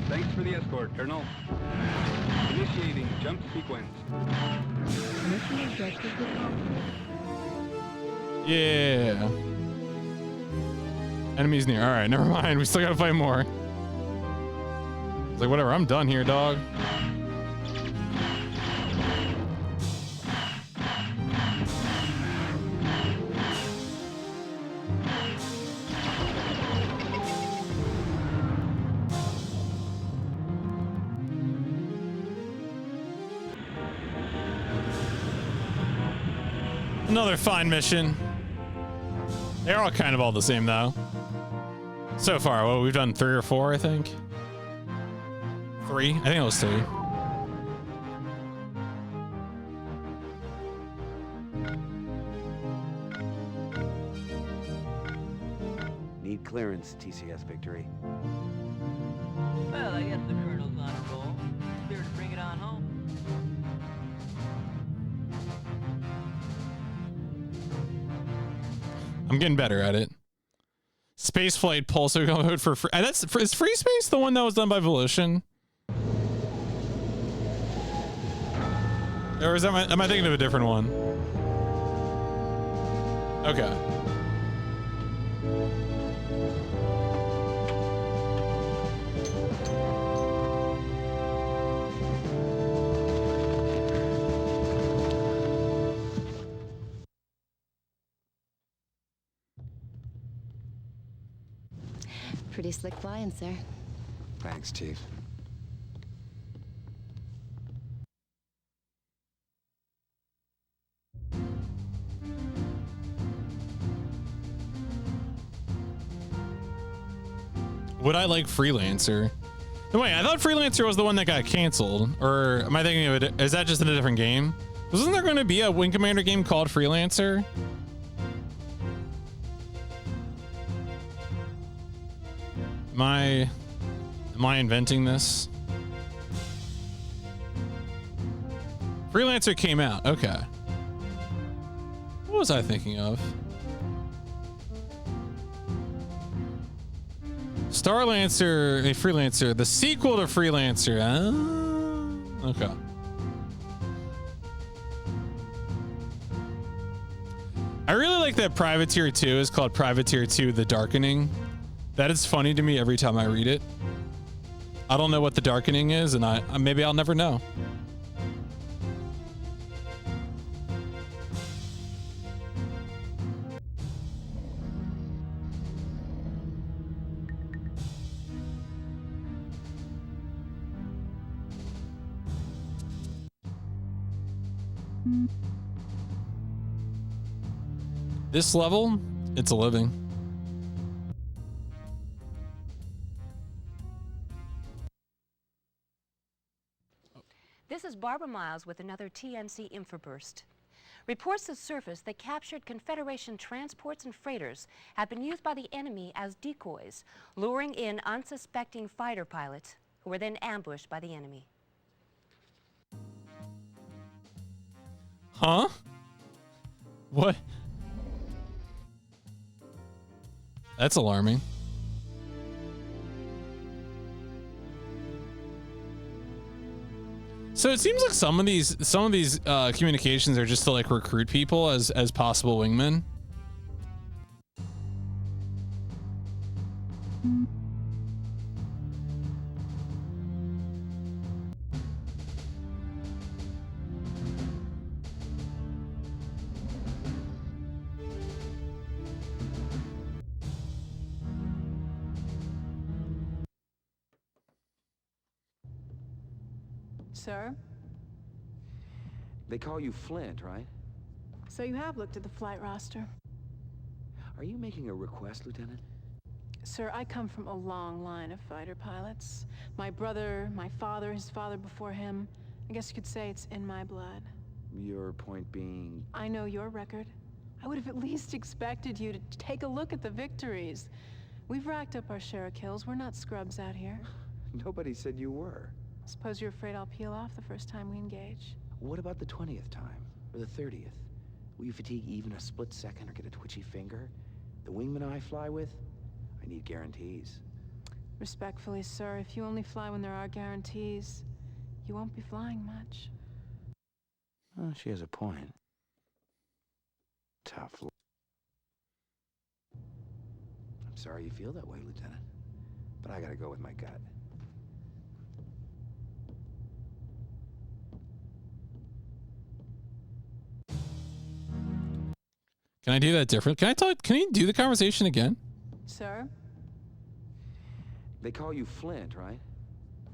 Thanks for the escort, Colonel. Initiating jump sequence. Mission objective accomplished. Yeah. Enemies near. All right, never mind. We still gotta fight more. It's like, whatever. I'm done here, dog. Another fine mission. They're all kind of all the same, though. So far, well, we've done 3 or 4, I think. 3? I think it was 3. Need clearance, TCS Victory. Well, I guess the Colonel's on a roll. Clear to bring it on home. I'm getting better at it. Spaceflight Pulsar code for free. Is Free Space the one that was done by Volition? Or am I thinking of a different one? Okay. Pretty slick flying, sir. Thanks, Chief. Would I like Freelancer? No, wait, I thought Freelancer was the one that got canceled. Or am I thinking of it? Is that just in a different game? Wasn't there going to be a Wing Commander game called Freelancer? Am I inventing this? Freelancer came out. Okay. What was I thinking of? Starlancer, a Freelancer, the sequel to Freelancer. Okay. I really like that Privateer 2 is called Privateer 2 The Darkening. That is funny to me every time I read it. I don't know what the Darkening is, and maybe I'll never know. This level, it's a living. This is Barbara Miles with another TNC Infoburst. Reports have surfaced that captured Confederation transports and freighters have been used by the enemy as decoys, luring in unsuspecting fighter pilots who were then ambushed by the enemy. Huh? What? That's alarming. So it seems like some of these communications are just to like recruit people as possible wingmen. Sir? They call you Flint, right? So you have looked at the flight roster. Are you making a request, Lieutenant? Sir, I come from a long line of fighter pilots. My brother, my father, his father before him. I guess you could say it's in my blood. Your point being... I know your record. I would have at least expected you to take a look at the victories. We've racked up our share of kills. We're not scrubs out here. Nobody said you were. Suppose you're afraid I'll peel off the first time we engage. What about the 20th time? Or the 30th? Will you fatigue even a split second or get a twitchy finger? The wingman I fly with? I need guarantees. Respectfully, sir, if you only fly when there are guarantees, you won't be flying much. Oh, she has a point. Tough. I'm sorry you feel that way, Lieutenant. But I gotta go with my gut. Can I do that different? Can I talk? Can you do the conversation again? Sir? They call you Flint, right?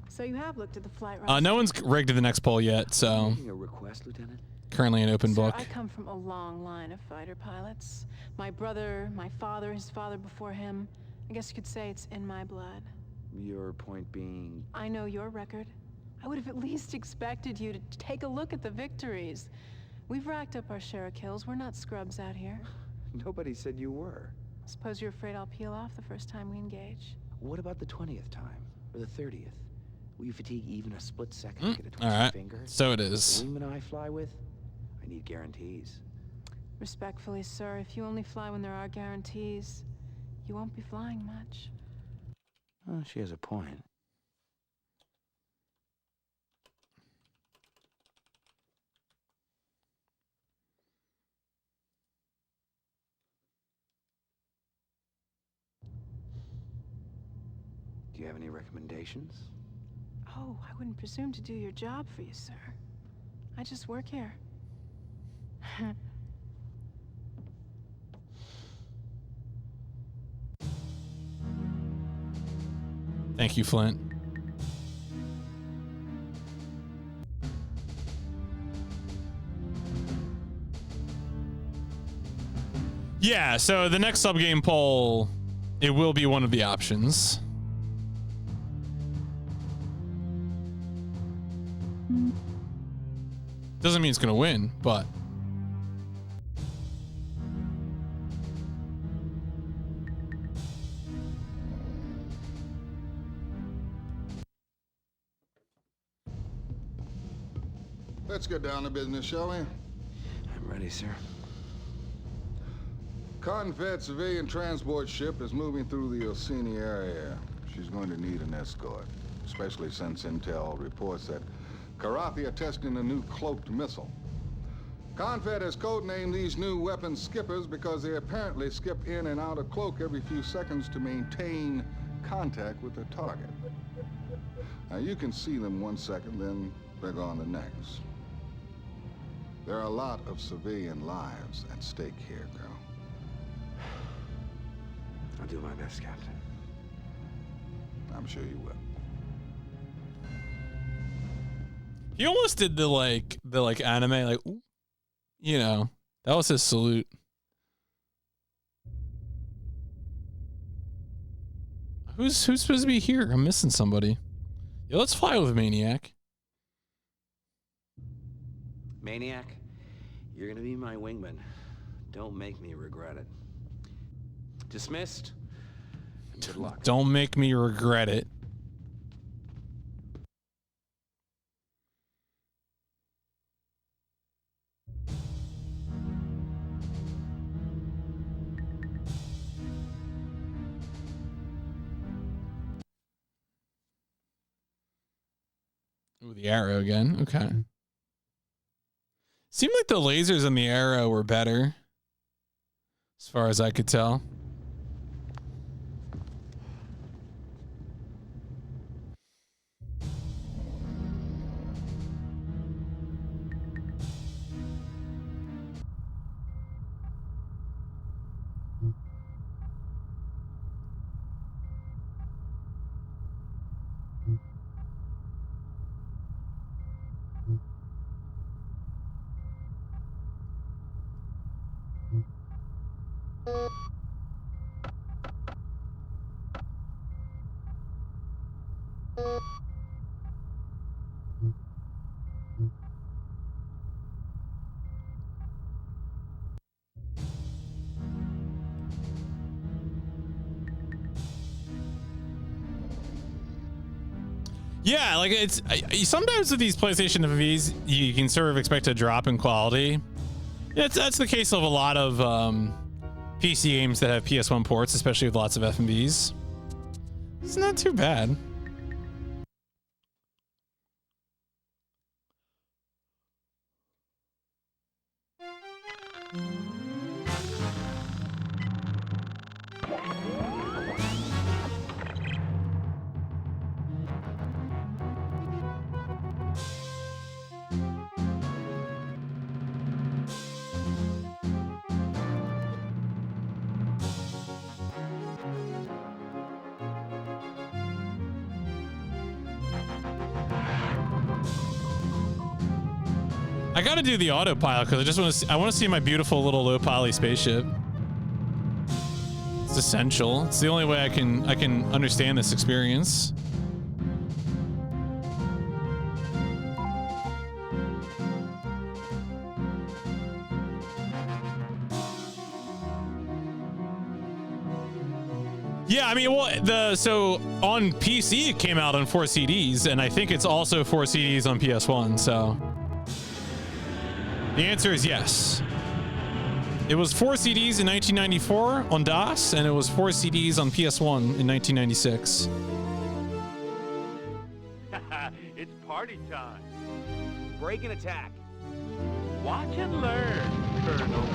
So you have looked at the flight route? No one's rigged to the next poll yet, so... Making a request, Lieutenant? Currently an open book. I come from a long line of fighter pilots. My brother, my father, his father before him. I guess you could say it's in my blood. Your point being... I know your record. I would have at least expected you to take a look at the victories. We've racked up our share of kills. We're not scrubs out here. Nobody said you were. Suppose you're afraid I'll peel off the first time we engage. What about the 20th time? Or the 30th? Will you fatigue even a split second to get a twitchy All right. finger? So it is. The wingman I fly with? I need guarantees. Respectfully, sir, if you only fly when there are guarantees, you won't be flying much. Oh, she has a point. Do you have any recommendations? Oh, I wouldn't presume to do your job for you, sir. I just work here. Thank you, Flint. Yeah, so the next subgame poll, it will be one of the options. Doesn't mean it's gonna win, but Let's get down to business, shall we? I'm ready, sir. Cotton-fed civilian transport ship is moving through the Orsini area. She's going to need an escort, especially since intel reports that Karathi are testing a new cloaked missile. Confed has codenamed these new weapons skippers because they apparently skip in and out of cloak every few seconds to maintain contact with their target. Now, you can see them 1 second, then they're gone the next. There are a lot of civilian lives at stake here, Colonel. I'll do my best, Captain. I'm sure you will. he almost did the anime, like, ooh, you know, that was his salute. Who's supposed to be here? I'm missing somebody. Yeah, let's fly with Maniac. Maniac, you're gonna be my wingman. Don't make me regret it. Dismissed. Good luck. Don't make me regret it. Ooh, the arrow again. Okay. Seemed like the lasers on the arrow were better, as far as I could tell. Yeah, like it's sometimes with these PlayStation FMVs, you can sort of expect a drop in quality. That's the case of a lot of PC games that have PS1 ports, especially with lots of FMVs. It's not too bad. I gotta do the autopilot because I just want to. I want to see my beautiful little low poly spaceship. It's essential. It's the only way I can understand this experience. Yeah, I mean, well, so on PC it came out on 4 CDs, and I think it's also 4 CDs on PS1. So the answer is yes. It was 4 CDs in 1994 on DOS, and it was 4 CDs on PS1 in 1996. It's party time. Break and attack. Watch and learn, Colonel.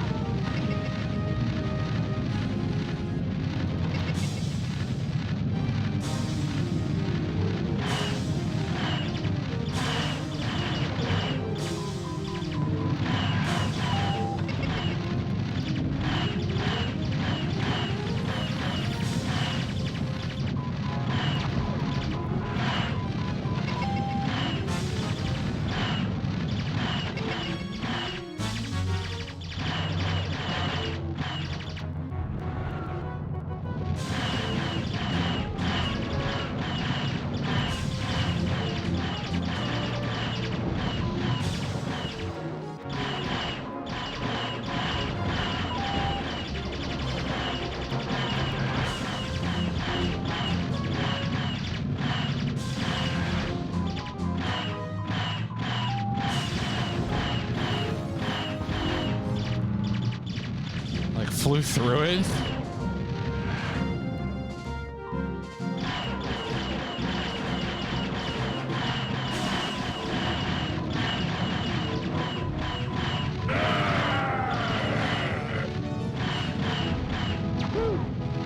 Flew through it.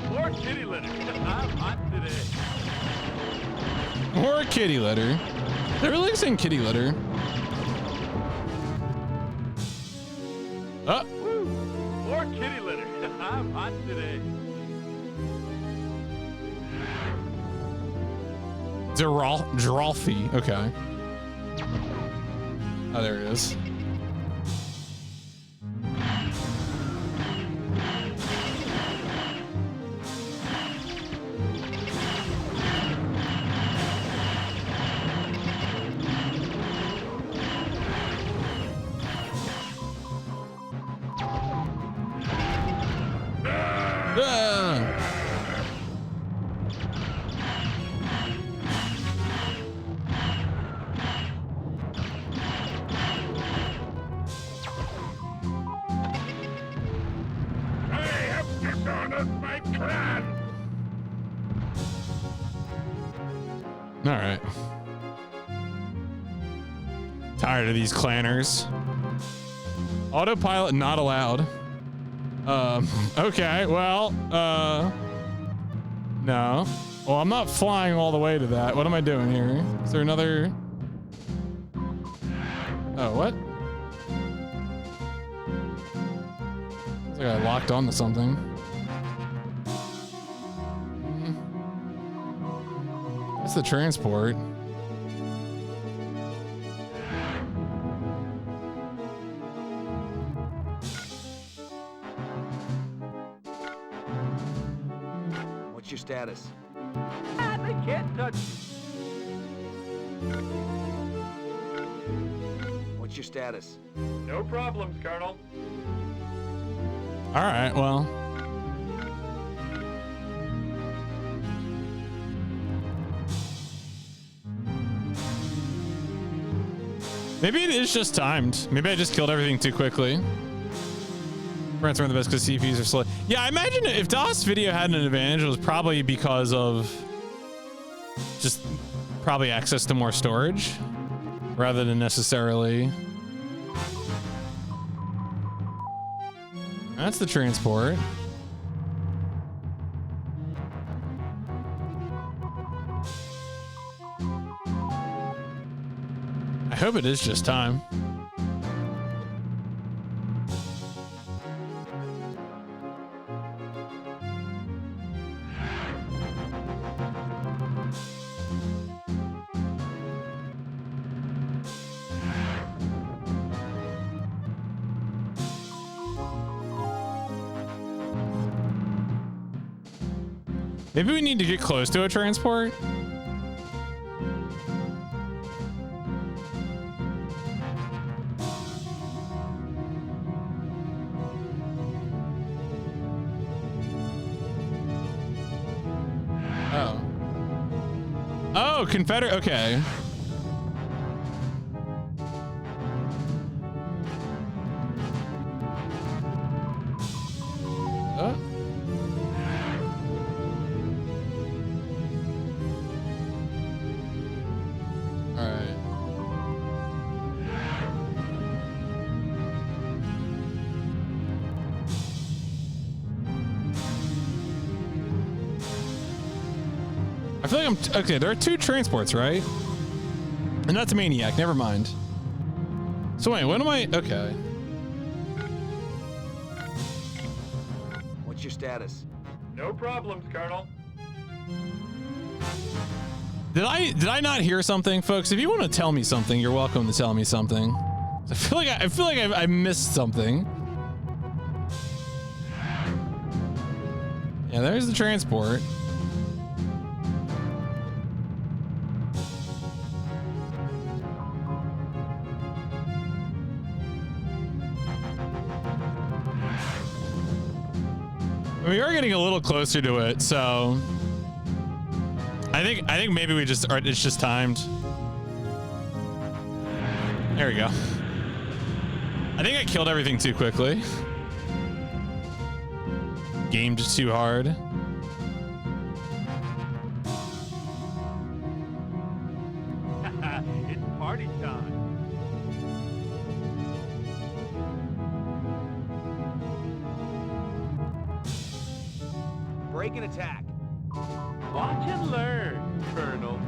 More kitty litter. I'm hot today. Or kitty litter. They're releasing kitty litter. Oh. More kitty litter. I'm hot today. Giralfy. Okay. Oh, there it is. All right. Tired of these clanners. Autopilot not allowed. Okay, well, no. Well, I'm not flying all the way to that. What am I doing here? Is there another? Oh, what? Looks like I locked onto something. That's the transport. What's your status? They can't touch me. What's your status? No problems, Colonel. All right, well. Maybe it is just timed. Maybe I just killed everything too quickly. Rents aren't the best because CPUs are slow. Yeah, I imagine if DOS Video had an advantage, it was probably because of just probably access to more storage rather than necessarily. That's the transport. I hope it is just time. Maybe we need to get close to a transport. Oh. Oh, Confederate. Okay. Oh. All right. I feel like I'm okay. There are two transports, right? And that's a maniac. Never mind. So wait, what am I? Okay. What's your status? No problems, Colonel. Did I not hear something, folks? If you want to tell me something, you're welcome to tell me something. I feel like I missed something. Yeah, there's the transport. We are getting a little closer to it, so I think maybe we just it's just timed. There we go. I think I killed everything too quickly. Game just too hard. It's party time. Break and attack. Watch and learn, Colonel.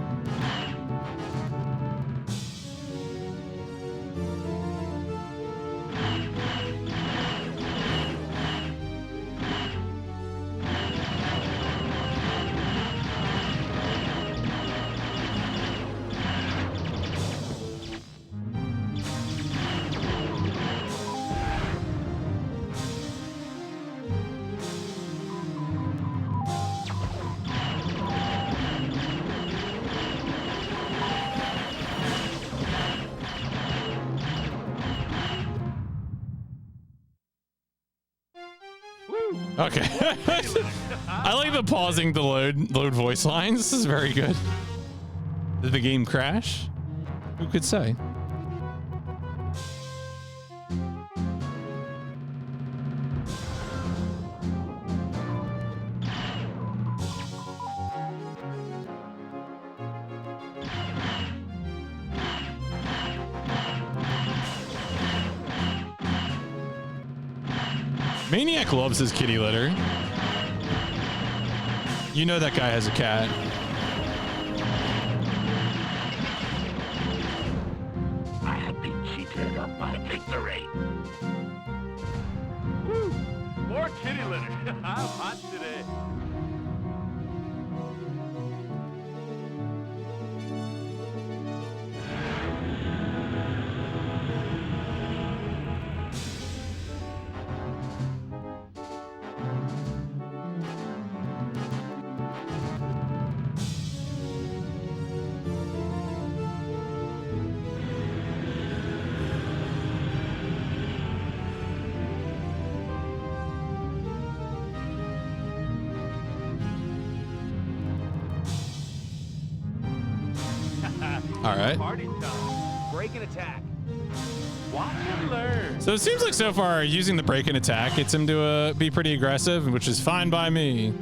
Okay. I like the pausing to load voice lines. This is very good. Did the game crash? Who could say? Maniac loves his kitty litter. You know that guy has a cat. I have been cheated of my victory. Woo! More kitty litter. I'm hot today. All right. Party time. Break and attack. Watch and learn. So it seems like so far using the break and attack gets him to be pretty aggressive, which is fine by me.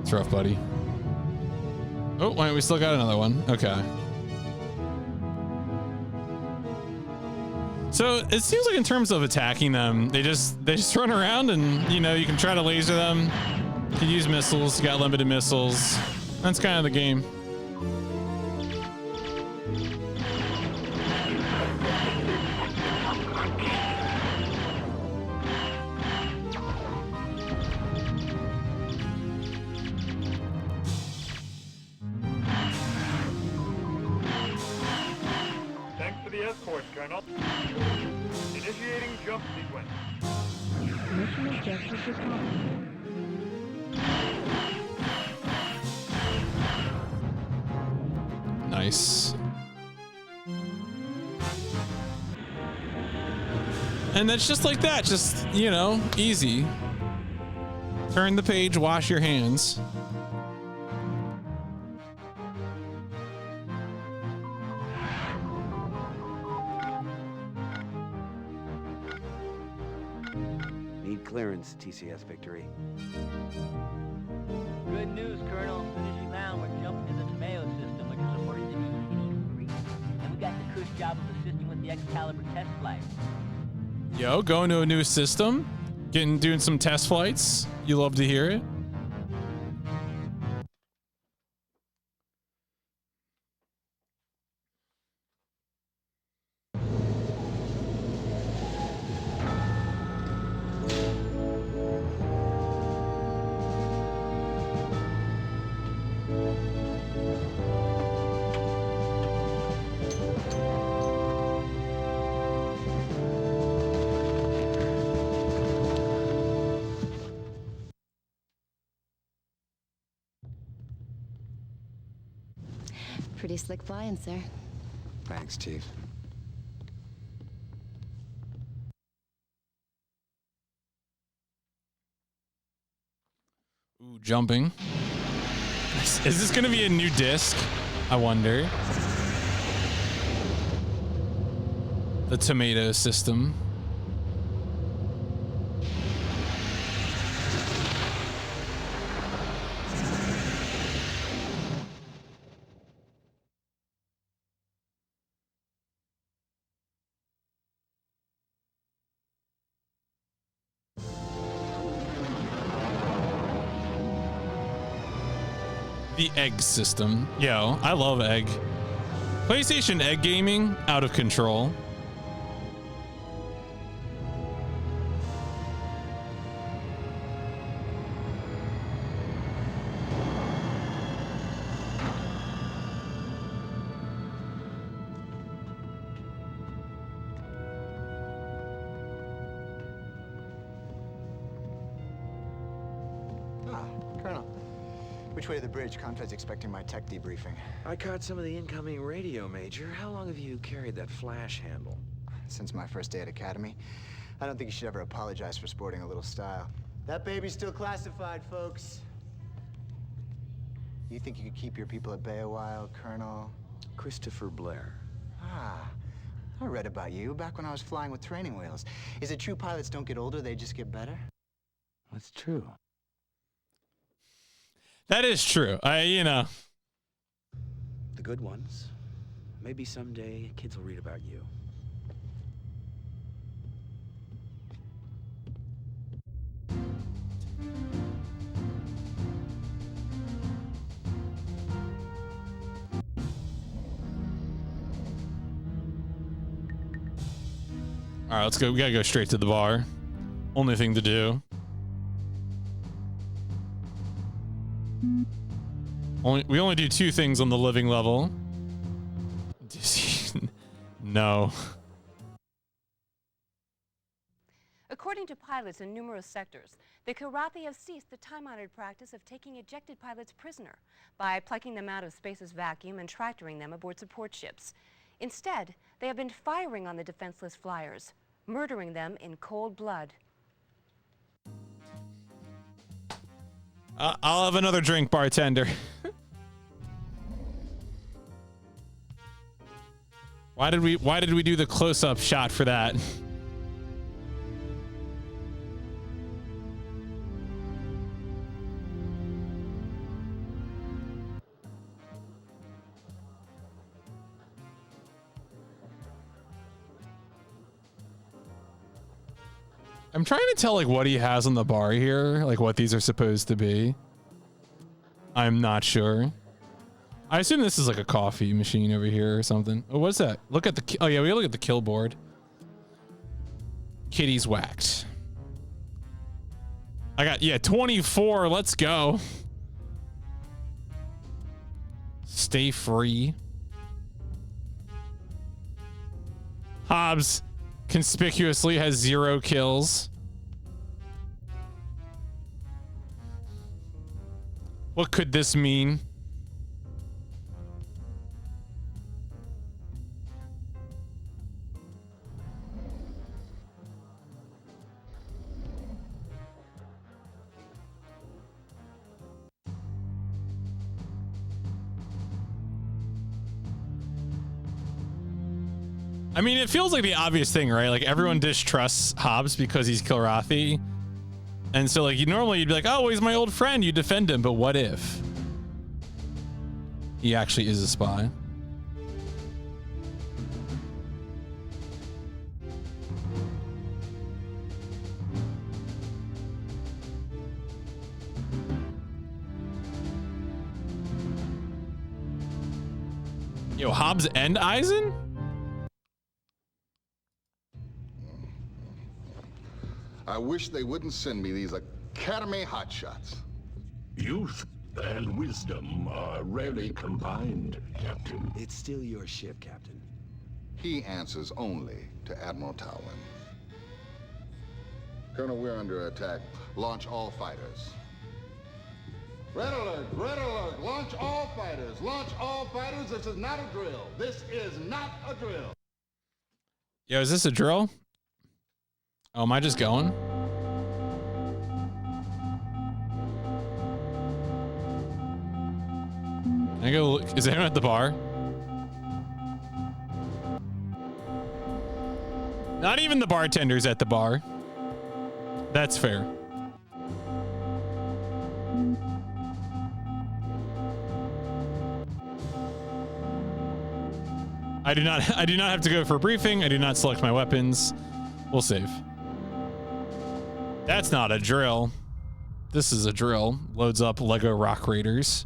It's rough, buddy. Oh, wait, we still got another one. Okay. So it seems like in terms of attacking them, they just run around and, you know, you can try to laser them. You can use missiles. You got limited missiles. That's kind of the game. Thanks for the escort, Colonel. Initiating jump sequence. Mission objectives accomplished. Nice. And that's just like that. Just, you know, easy. Turn the page, wash your hands. Need clearance, TCS Victory. Good news, Colonel. As soon as you land, we're jumping to the tomato system, which is supposed to be heat-free. And we got the cush job of assisting with the Excalibur test flight. Yo, going to a new system, doing some test flights. You love to hear it. Pretty slick flying, sir. Thanks, Chief. Ooh, jumping. Is this going to be a new disc? I wonder. The tomato system. The egg system. Yo, I love egg. PlayStation egg gaming, out of control. Ah, Colonel. Which way to the bridge? Contra's expecting my tech debriefing. I caught some of the incoming radio, Major. How long have you carried that flash handle? Since my first day at Academy. I don't think you should ever apologize for sporting a little style. That baby's still classified, folks. You think you could keep your people at bay a while, Colonel? Christopher Blair. Ah, I read about you back when I was flying with training wheels. Is it true pilots don't get older, they just get better? That's true. That is true. You know. The good ones. Maybe someday kids will read about you. All right, let's go. We gotta go straight to the bar. Only thing to do. We only do 2 things on the living level. No. According to pilots in numerous sectors, the Karathi have ceased the time-honored practice of taking ejected pilots prisoner by plucking them out of space's vacuum and tractoring them aboard support ships. Instead, they have been firing on the defenseless flyers, murdering them in cold blood. I'll have another drink, bartender. Why did we do the close-up shot for that? I'm trying to tell like what he has on the bar here, like what these are supposed to be. I'm not sure. I assume this is like a coffee machine over here or something. Oh, what's that? Look at the, oh yeah, we gotta look at the kill board. Kitty's whacked. I got, yeah, 24, let's go. Stay free. Hobbs conspicuously has 0 kills. What could this mean? I mean, it feels like the obvious thing, right? Like everyone distrusts Hobbs because he's Kilrathi. And so like you'd be like, oh, he's my old friend. You defend him. But what if he actually is a spy? Yo, Hobbs and Eisen? I wish they wouldn't send me these Academy hotshots. Youth and wisdom are rarely combined, Captain. It's still your ship, Captain. He answers only to Admiral Talwyn. Colonel, we're under attack. Launch all fighters. Red alert! Red alert! Launch all fighters! Launch all fighters! This is not a drill! This is not a drill! Yo, is this a drill? Oh, am I just going? Can I go look? Is anyone at the bar? Not even the bartender's at the bar. That's fair. I do not have to go for a briefing. I do not select my weapons. We'll save. That's not a drill. This is a drill. Loads up Lego Rock Raiders.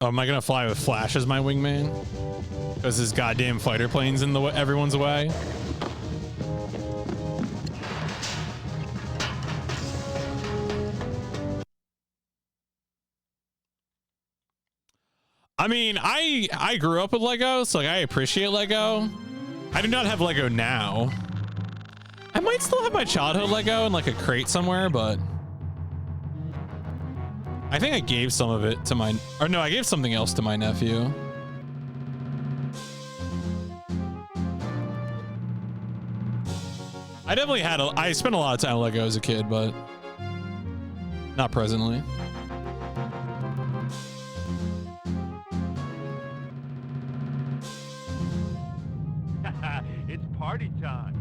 Oh, am I gonna fly with Flash as my wingman? Because his goddamn fighter plane's in the way, everyone's way. I mean, I grew up with Lego, so like I appreciate Lego. I do not have Lego now. I might still have my childhood Lego in like a crate somewhere, but I think I gave some of it to my, or no, I gave something else to my nephew. I definitely had I spent a lot of time with Lego as a kid, but not presently. It's party time.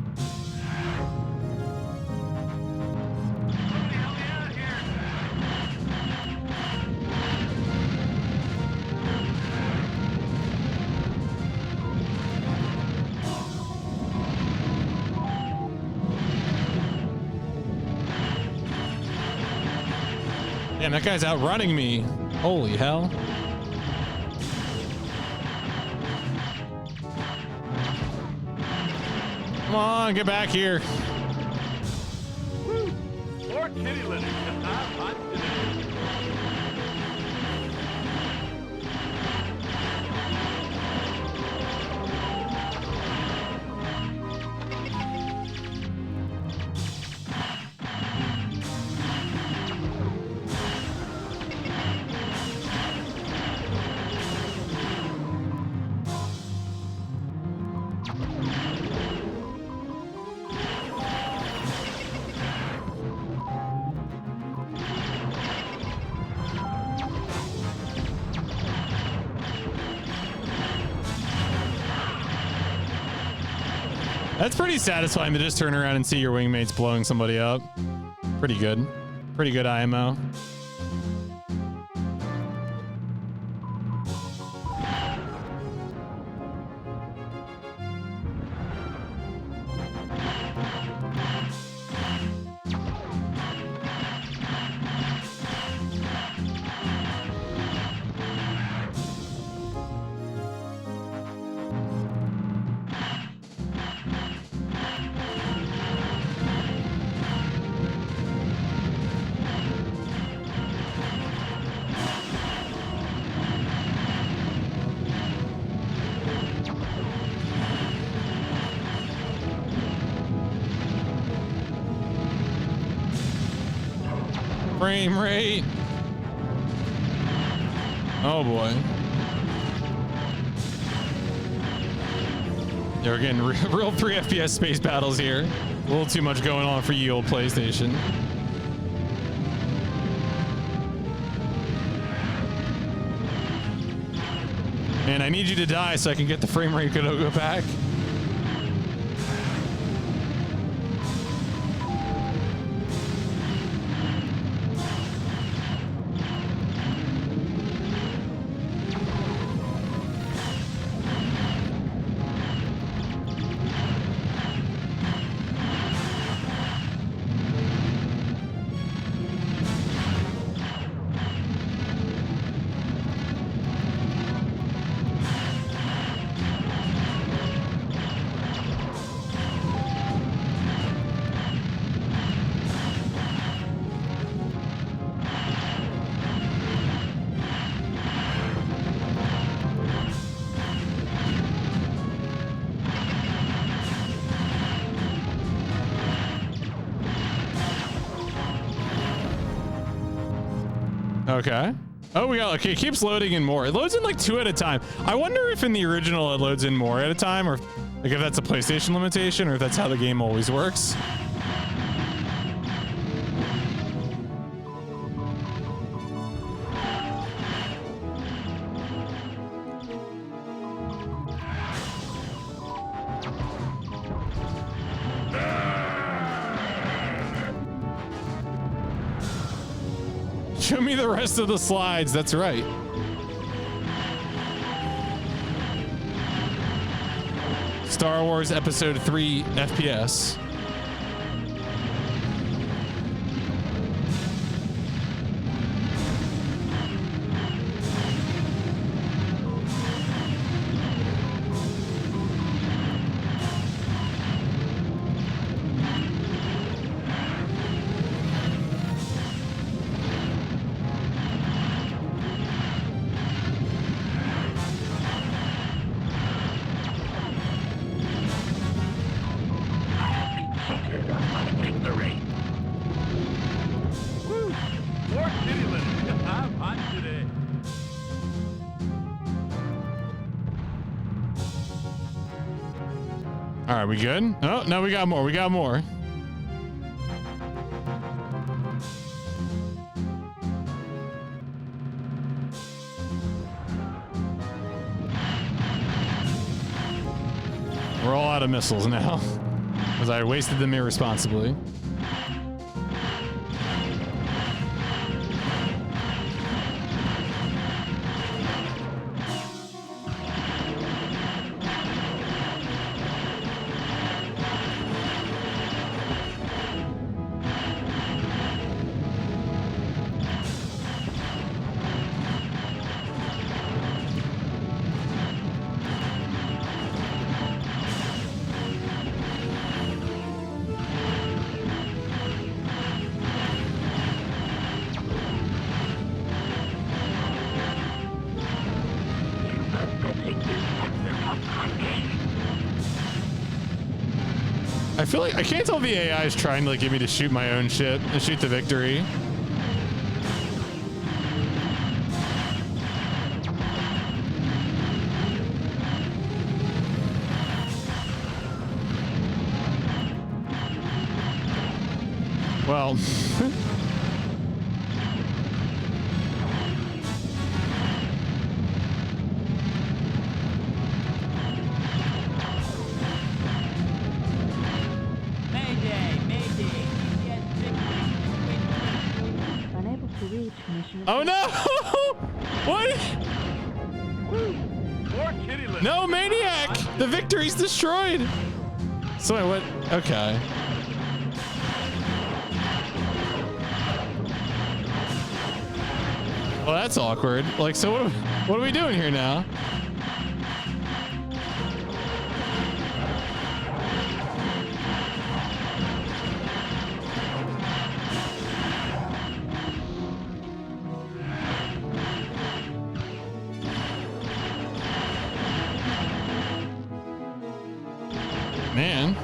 Damn, that guy's outrunning me. Holy hell. Come on, get back here. Woo! More kitty litter. I'm That's pretty satisfying to just turn around and see your wingmates blowing somebody up. Pretty good. Pretty good IMO. Frame rate. Oh boy. Yeah, we're getting real 3 FPS space battles here. A little too much going on for you old PlayStation. Man, I need you to die so I can get the frame rate to go back. Okay. Oh, we got, okay, it keeps loading in more. It loads in like 2 at a time. I wonder if in the original it loads in more at a time, or like if that's a PlayStation limitation, or if that's how the game always works. Show me the rest of the slides. That's right. Star Wars Episode 3 FPS. All right, we good? Oh, no, we got more. We got more. We're all out of missiles now, because I wasted them irresponsibly. I feel like I can't tell if the AI is trying to like get me to shoot my own ship and shoot the victory. Well, Mayday! Mayday! Unable to reach mission. oh no! What? No, maniac! The victory's destroyed. So I went. Okay. Well, that's awkward. Like, so what are we doing here now? Man.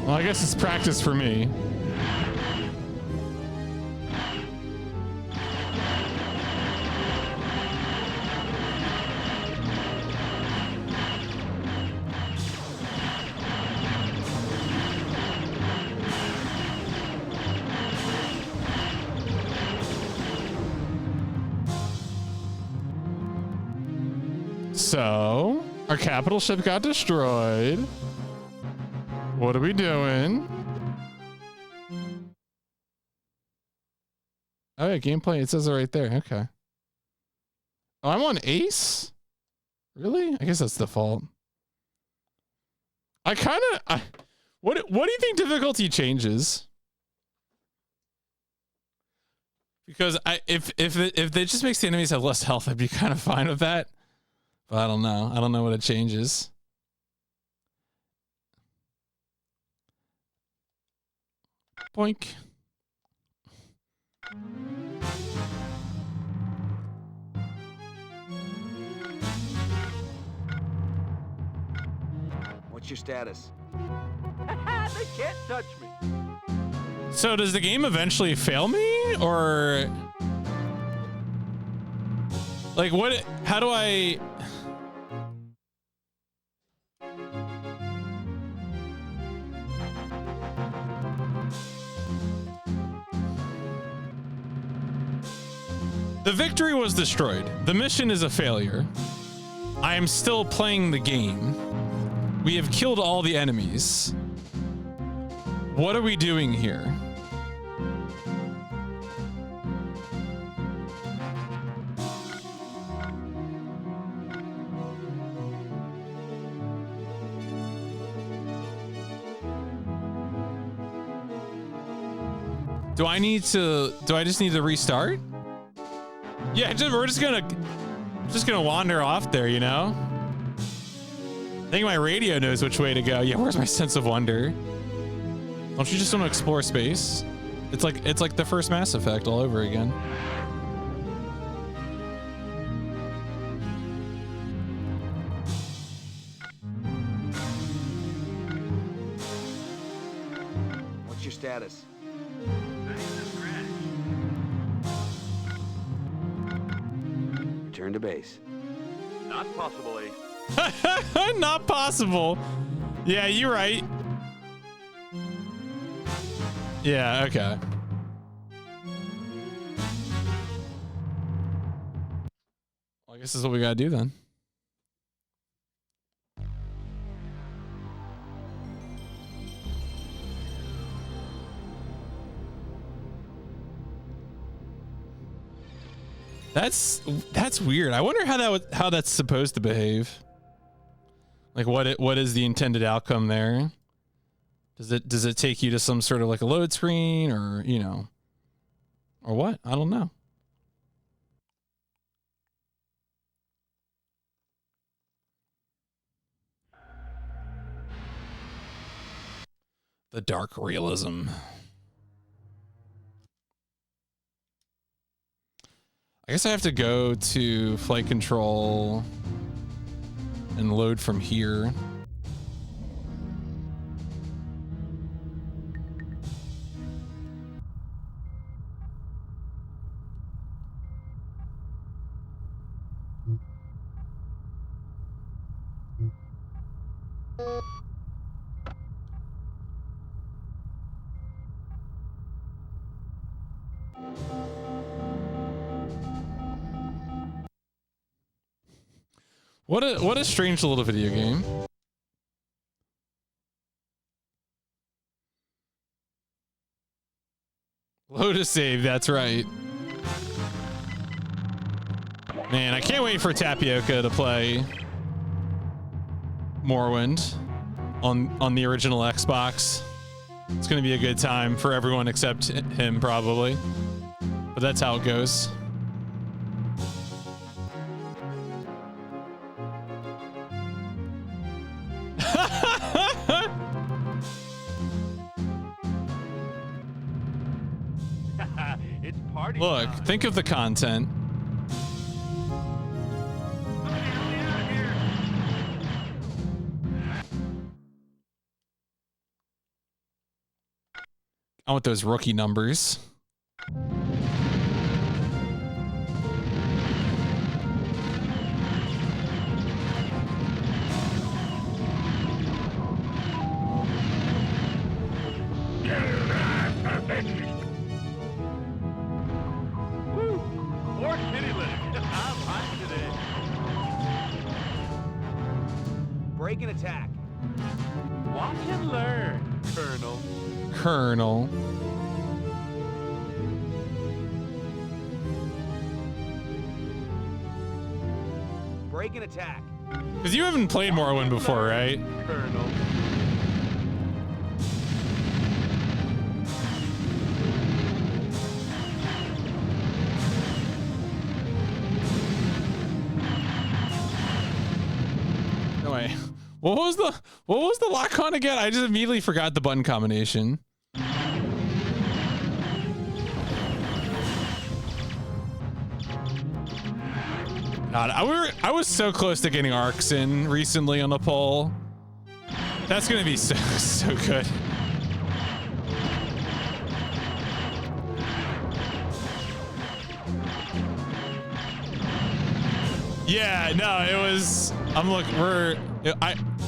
Well, I guess it's practice for me. So, our capital ship got destroyed. What are we doing? Oh yeah, gameplay. It says it right there. Okay. Oh, I'm on Ace? Really? I guess that's default. I kind of... What do you think difficulty changes? Because if it just makes the enemies have less health, I'd be kind of fine with that. But I don't know. I don't know what it changes. Boink. What's your status? They can't touch me. So does the game eventually fail me, or like what? How do I? The victory was destroyed. The mission is a failure. I am still playing the game. We have killed all the enemies. What are we doing here? Do I just need to restart? Yeah, we're just gonna wander off there, you know? I think my radio knows which way to go. Yeah, where's my sense of wonder? Don't you just want to explore space? It's like the first Mass Effect all over again. What's your status? Return to base. Not possible, eh? Not possible. Yeah, you're right. Yeah, okay. Well, I guess this is what we gotta do then. That's weird. I wonder how that's supposed to behave. Like what is the intended outcome there? Does it take you to some sort of like a load screen, or you know, or what? I don't know. The dark realism. I guess I have to go to flight control and load from here. What a strange little video game. Load a save, that's right. Man, I can't wait for Tapioca to play Morrowind on the original Xbox. It's gonna be a good time for everyone except him, probably. But that's how it goes. It's party Look, time. think of the content. I want those rookie numbers. Woo! More kitty litter. I'm hot today. Break and attack. Watch and learn, Colonel. Colonel. Break and attack. Because you haven't played Morrowind before, right? Colonel. No way. What was the lock on again? I just immediately forgot the button combination. God, I was so close to getting arcs in recently on the poll. That's gonna be so good. Yeah, no, it was.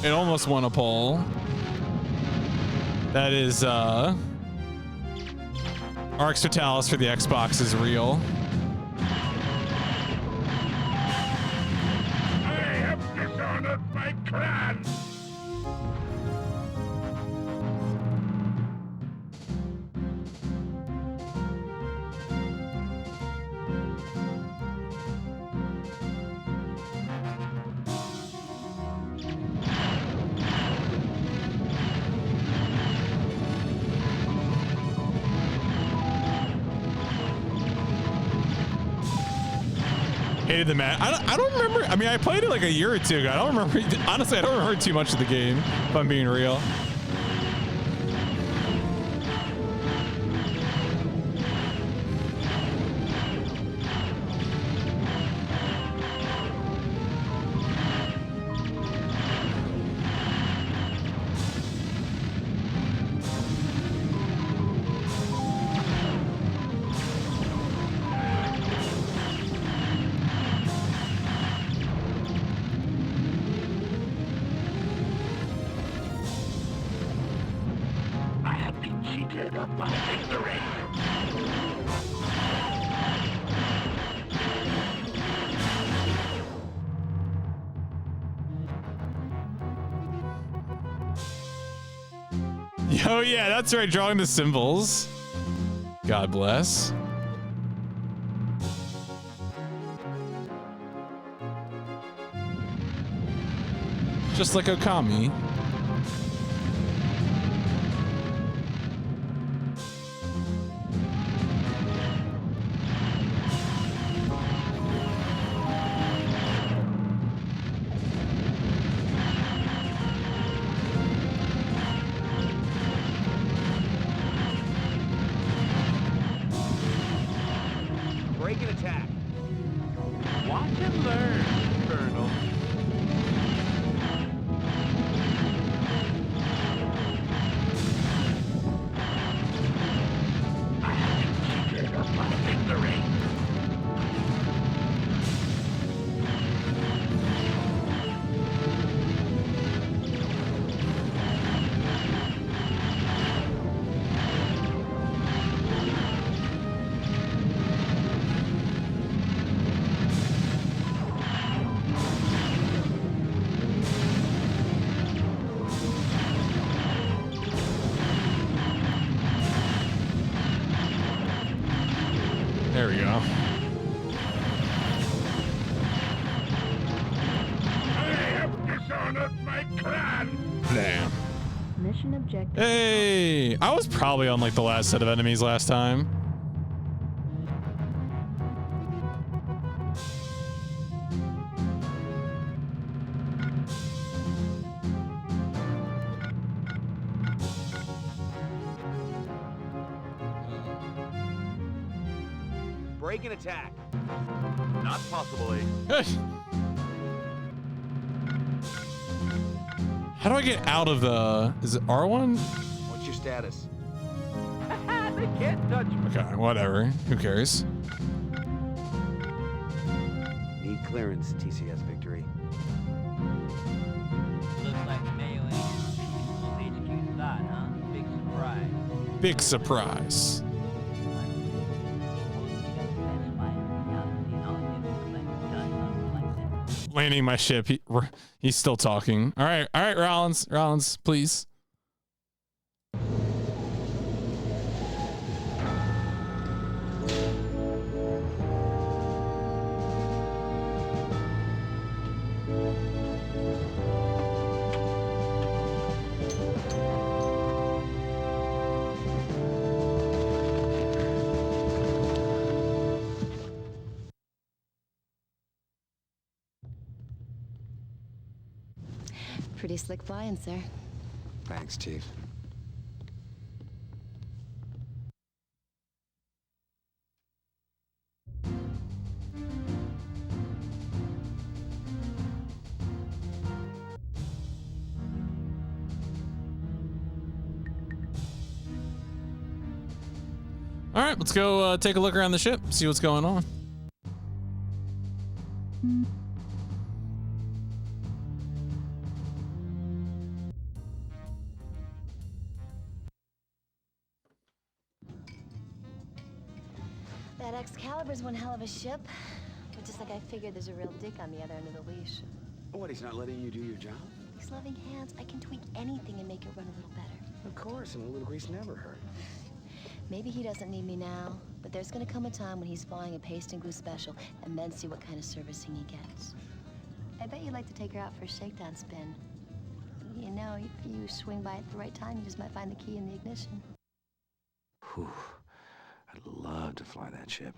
It almost won a poll. That is Arx Totalis for the Xbox is real. I have dishonored my clan. Hated the match. I don't remember. I mean, I played it like a year or two ago. I don't remember. Honestly, I don't remember too much of the game, if I'm being real. I have been cheated of my victory. Oh yeah, that's right. Drawing the symbols. God bless. Just like Okami. Break and attack. Watch and learn, Colonel. There we go. Damn. Mission objective. Hey, I was probably on like the last set of enemies last time. Break and attack. Not possible, Ace. How do I get out of the... Is it R1? What's your status? They can't touch me. Okay, whatever. Who cares? Need clearance, TCS Victory. Looks like Mayo ain't HQ thought, huh? Big surprise. Big surprise. Landing my ship. He's still talking. All right, Rollins. Rollins, please. Pretty slick flying, sir. Thanks, Chief. All right, let's go take a look around the ship, see what's going on. That Excalibur's one hell of a ship. But just like I figured, there's a real dick on the other end of the leash. What, he's not letting you do your job? These loving hands, I can tweak anything and make it run a little better. Of course, and a little grease never hurt. Maybe he doesn't need me now, but there's gonna come a time when he's flying a paste and glue special, and then see what kind of servicing he gets. I bet you'd like to take her out for a shakedown spin. You know, if you swing by at the right time, you just might find the key in the ignition. Whew. I'd love to fly that ship.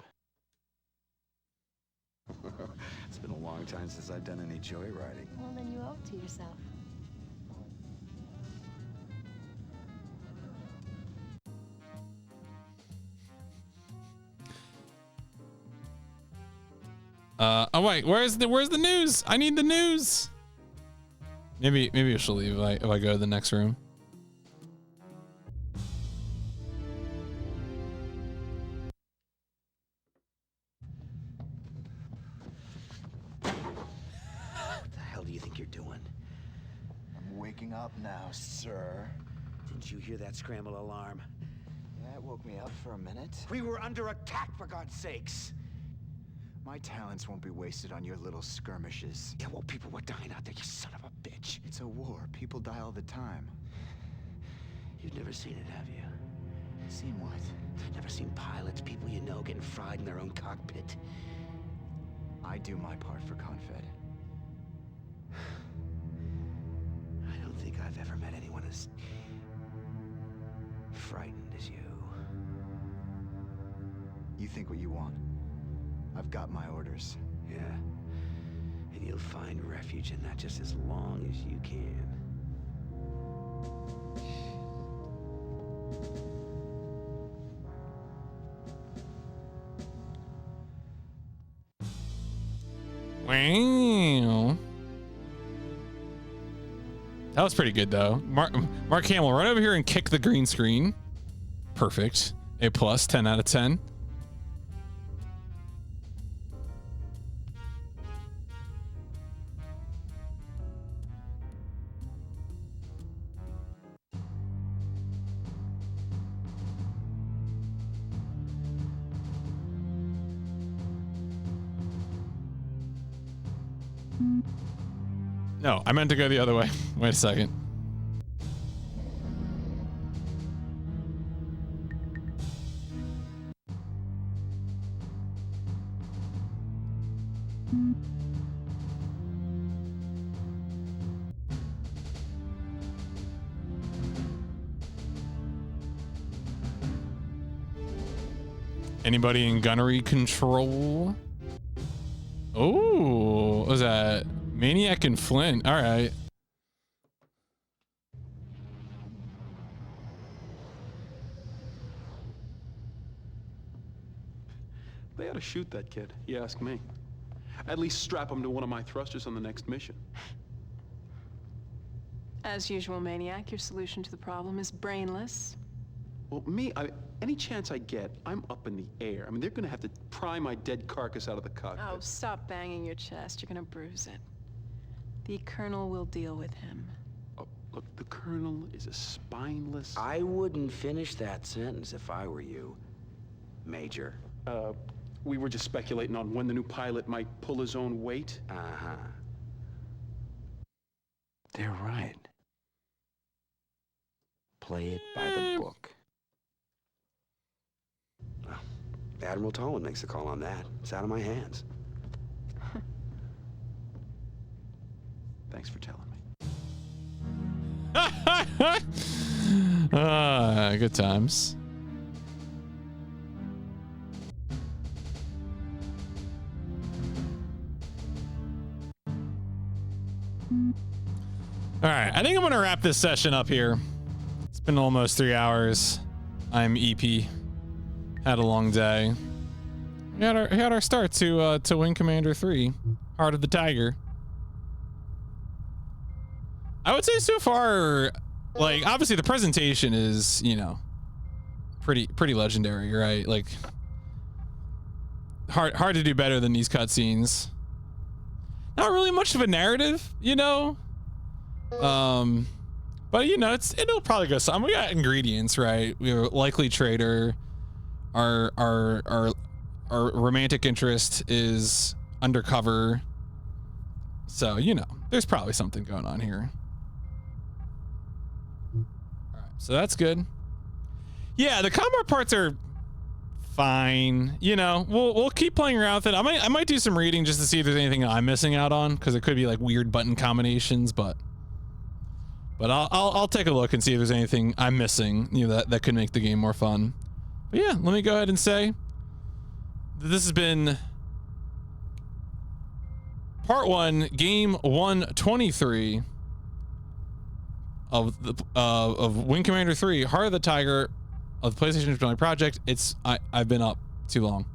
It's been a long time since I've done any joyriding. Well, then you owe it to yourself. Oh wait, where's the news? I need the news. Maybe I should leave if I go to the next room. What the hell do you think you're doing? I'm waking up now, sir. Didn't you hear that scramble alarm? Yeah, it woke me up for a minute. We were under attack, for God's sakes. My talents won't be wasted on your little skirmishes. Yeah, well, people were dying out there, you son of a bitch. It's a war. People die all the time. You've never seen it, have you? Seen what? Never seen pilots, people you know, getting fried in their own cockpit. I do my part for Confed. I don't think I've ever met anyone as frightened as you. You think what you want. I've got my orders. Yeah. And you'll find refuge in that just as long as you can. Wow. That was pretty good though. Mark Hamill, run over here and kick the green screen. Perfect. A plus, 10 out of 10. No, I meant to go the other way. Wait a second. Anybody in gunnery control? Oh, what was that? Maniac and Flint. All right. They ought to shoot that kid, you ask me. At least strap him to one of my thrusters on the next mission. As usual, Maniac, your solution to the problem is brainless. Well, any chance I get, I'm up in the air. I mean, they're gonna have to pry my dead carcass out of the cockpit. Oh, stop banging your chest. You're gonna bruise it. The Colonel will deal with him. Oh, look, the Colonel is a spineless... I wouldn't finish that sentence if I were you, Major. We were just speculating on when the new pilot might pull his own weight. Uh-huh. They're right. Play it by the book. Well, Admiral Tallman makes a call on that. It's out of my hands. Thanks for telling me. Good times. All right, I think I'm gonna wrap this session up here. It's been almost 3 hours. I'm EP. Had a long day. We had our start to Wing Commander 3, Heart of the Tiger. I would say so far, like, obviously the presentation is, you know, pretty legendary, right? Like, hard to do better than these cutscenes. Not really much of a narrative, you know. But you know, it'll probably go some. We got ingredients, right? We have a likely traitor. Our romantic interest is undercover. So, you know, there's probably something going on here. All right, so that's good. Yeah, the combat parts are fine. You know, we'll keep playing around with it. I might do some reading just to see if there's anything I'm missing out on, because it could be like weird button combinations, but I'll take a look and see if there's anything I'm missing, you know, that could make the game more fun. But yeah, let me go ahead and say that this has been part 1, game 123 of Wing Commander 3, Heart of the Tiger of the PlayStation Instrumentality Project. I've been up too long.